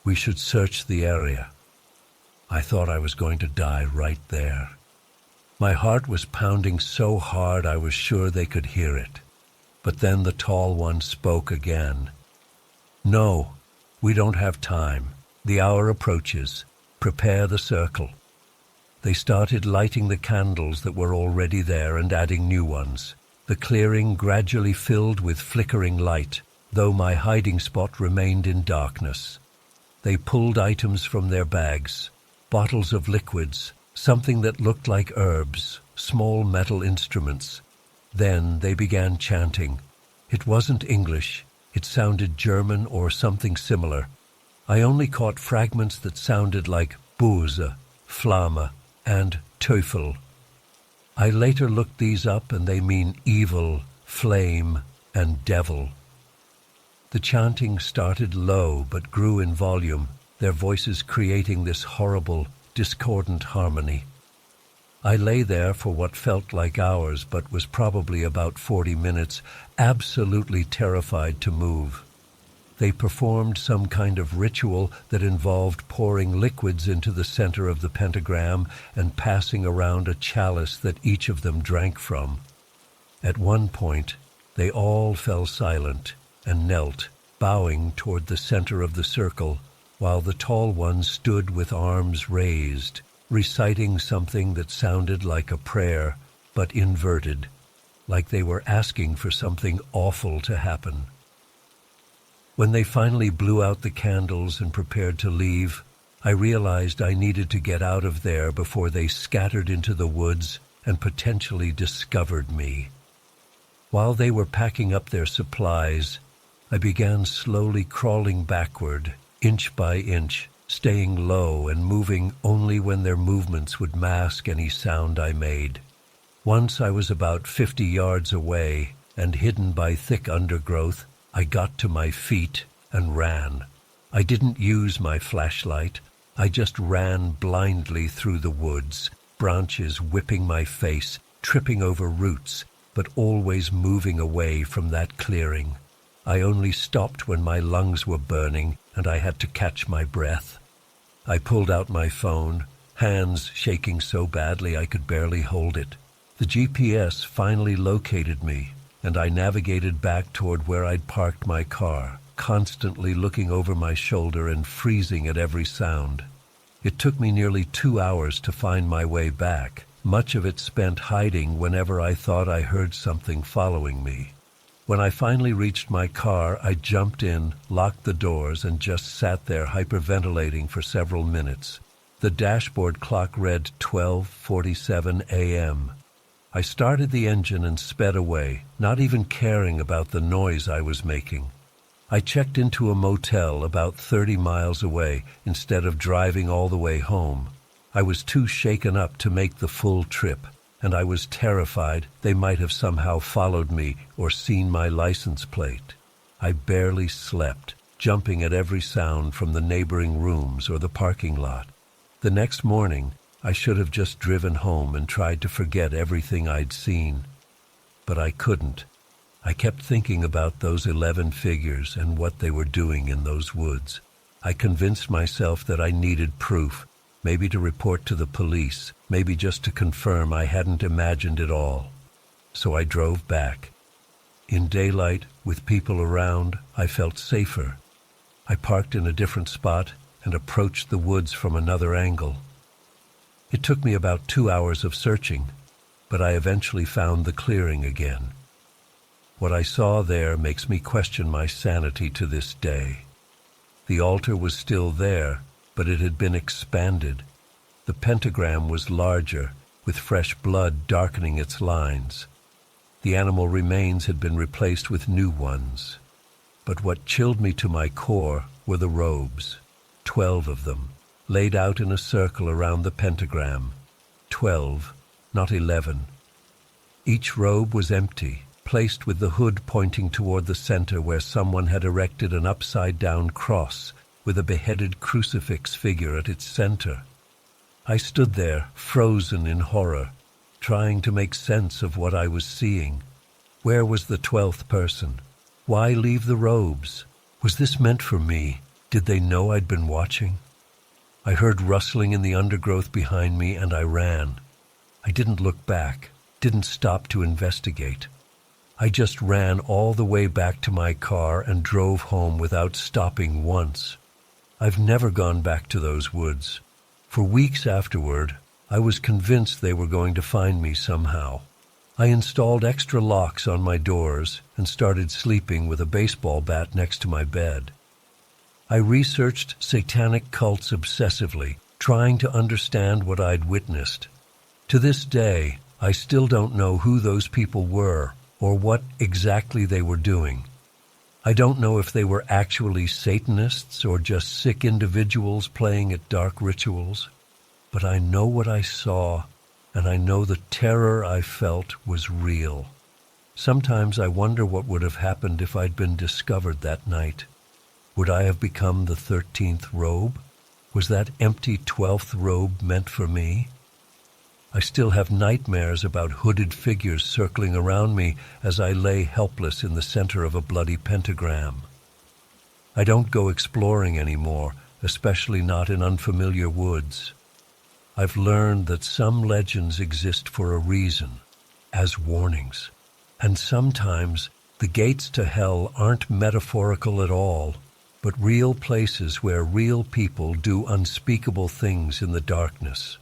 A: "We should search the area." I thought I was going to die right there. My heart was pounding so hard I was sure they could hear it. But then the tall one spoke again. "No, we don't have time. The hour approaches. Prepare the circle." They started lighting the candles that were already there and adding new ones. The clearing gradually filled with flickering light, though my hiding spot remained in darkness. They pulled items from their bags, bottles of liquids, something that looked like herbs, small metal instruments. Then they began chanting. It wasn't English. It sounded German or something similar. I only caught fragments that sounded like Böse, Flamme, and Teufel. I later looked these up and they mean evil, flame, and devil. The chanting started low but grew in volume, their voices creating this horrible, discordant harmony. I lay there for what felt like hours but was probably about 40 minutes, absolutely terrified to move. They performed some kind of ritual that involved pouring liquids into the center of the pentagram and passing around a chalice that each of them drank from. At one point, they all fell silent and knelt, bowing toward the center of the circle, while the tall one stood with arms raised, reciting something that sounded like a prayer, but inverted, like they were asking for something awful to happen. When they finally blew out the candles and prepared to leave, I realized I needed to get out of there before they scattered into the woods and potentially discovered me. While they were packing up their supplies, I began slowly crawling backward, inch by inch, staying low and moving only when their movements would mask any sound I made. Once I was about 50 yards away and hidden by thick undergrowth, I got to my feet and ran. I didn't use my flashlight. I just ran blindly through the woods, branches whipping my face, tripping over roots, but always moving away from that clearing. I only stopped when my lungs were burning and I had to catch my breath. I pulled out my phone, hands shaking so badly I could barely hold it. The GPS finally located me, and I navigated back toward where I'd parked my car, constantly looking over my shoulder and freezing at every sound. It took me nearly 2 hours to find my way back, much of it spent hiding whenever I thought I heard something following me. When I finally reached my car, I jumped in, locked the doors, and just sat there hyperventilating for several minutes. The dashboard clock read 12:47 a.m. I started the engine and sped away, not even caring about the noise I was making. I checked into a motel about 30 miles away instead of driving all the way home. I was too shaken up to make the full trip, and I was terrified they might have somehow followed me or seen my license plate. I barely slept, jumping at every sound from the neighboring rooms or the parking lot. The next morning, I should have just driven home and tried to forget everything I'd seen. But I couldn't. I kept thinking about those 11 figures and what they were doing in those woods. I convinced myself that I needed proof, maybe to report to the police, maybe just to confirm I hadn't imagined it all. So I drove back. In daylight, with people around, I felt safer. I parked in a different spot and approached the woods from another angle. It took me about 2 hours of searching, but I eventually found the clearing again. What I saw there makes me question my sanity to this day. The altar was still there, but it had been expanded. The pentagram was larger, with fresh blood darkening its lines. The animal remains had been replaced with new ones. But what chilled me to my core were the robes, 12 of them, laid out in a circle around the pentagram. 12, not 11. Each robe was empty, placed with the hood pointing toward the center where someone had erected an upside-down cross with a beheaded crucifix figure at its center. I stood there, frozen in horror, trying to make sense of what I was seeing. Where was the 12th person? Why leave the robes? Was this meant for me? Did they know I'd been watching? I heard rustling in the undergrowth behind me and I ran. I didn't look back, didn't stop to investigate. I just ran all the way back to my car and drove home without stopping once. I've never gone back to those woods. For weeks afterward, I was convinced they were going to find me somehow. I installed extra locks on my doors and started sleeping with a baseball bat next to my bed. I researched satanic cults obsessively, trying to understand what I'd witnessed. To this day, I still don't know who those people were or what exactly they were doing. I don't know if they were actually Satanists or just sick individuals playing at dark rituals, but I know what I saw, and I know the terror I felt was real. Sometimes I wonder what would have happened if I'd been discovered that night. Would I have become the 13th robe? Was that empty 12th robe meant for me? I still have nightmares about hooded figures circling around me as I lay helpless in the center of a bloody pentagram. I don't go exploring anymore, especially not in unfamiliar woods. I've learned that some legends exist for a reason, as warnings. And sometimes the gates to hell aren't metaphorical at all, but real places where real people do unspeakable things in the darkness.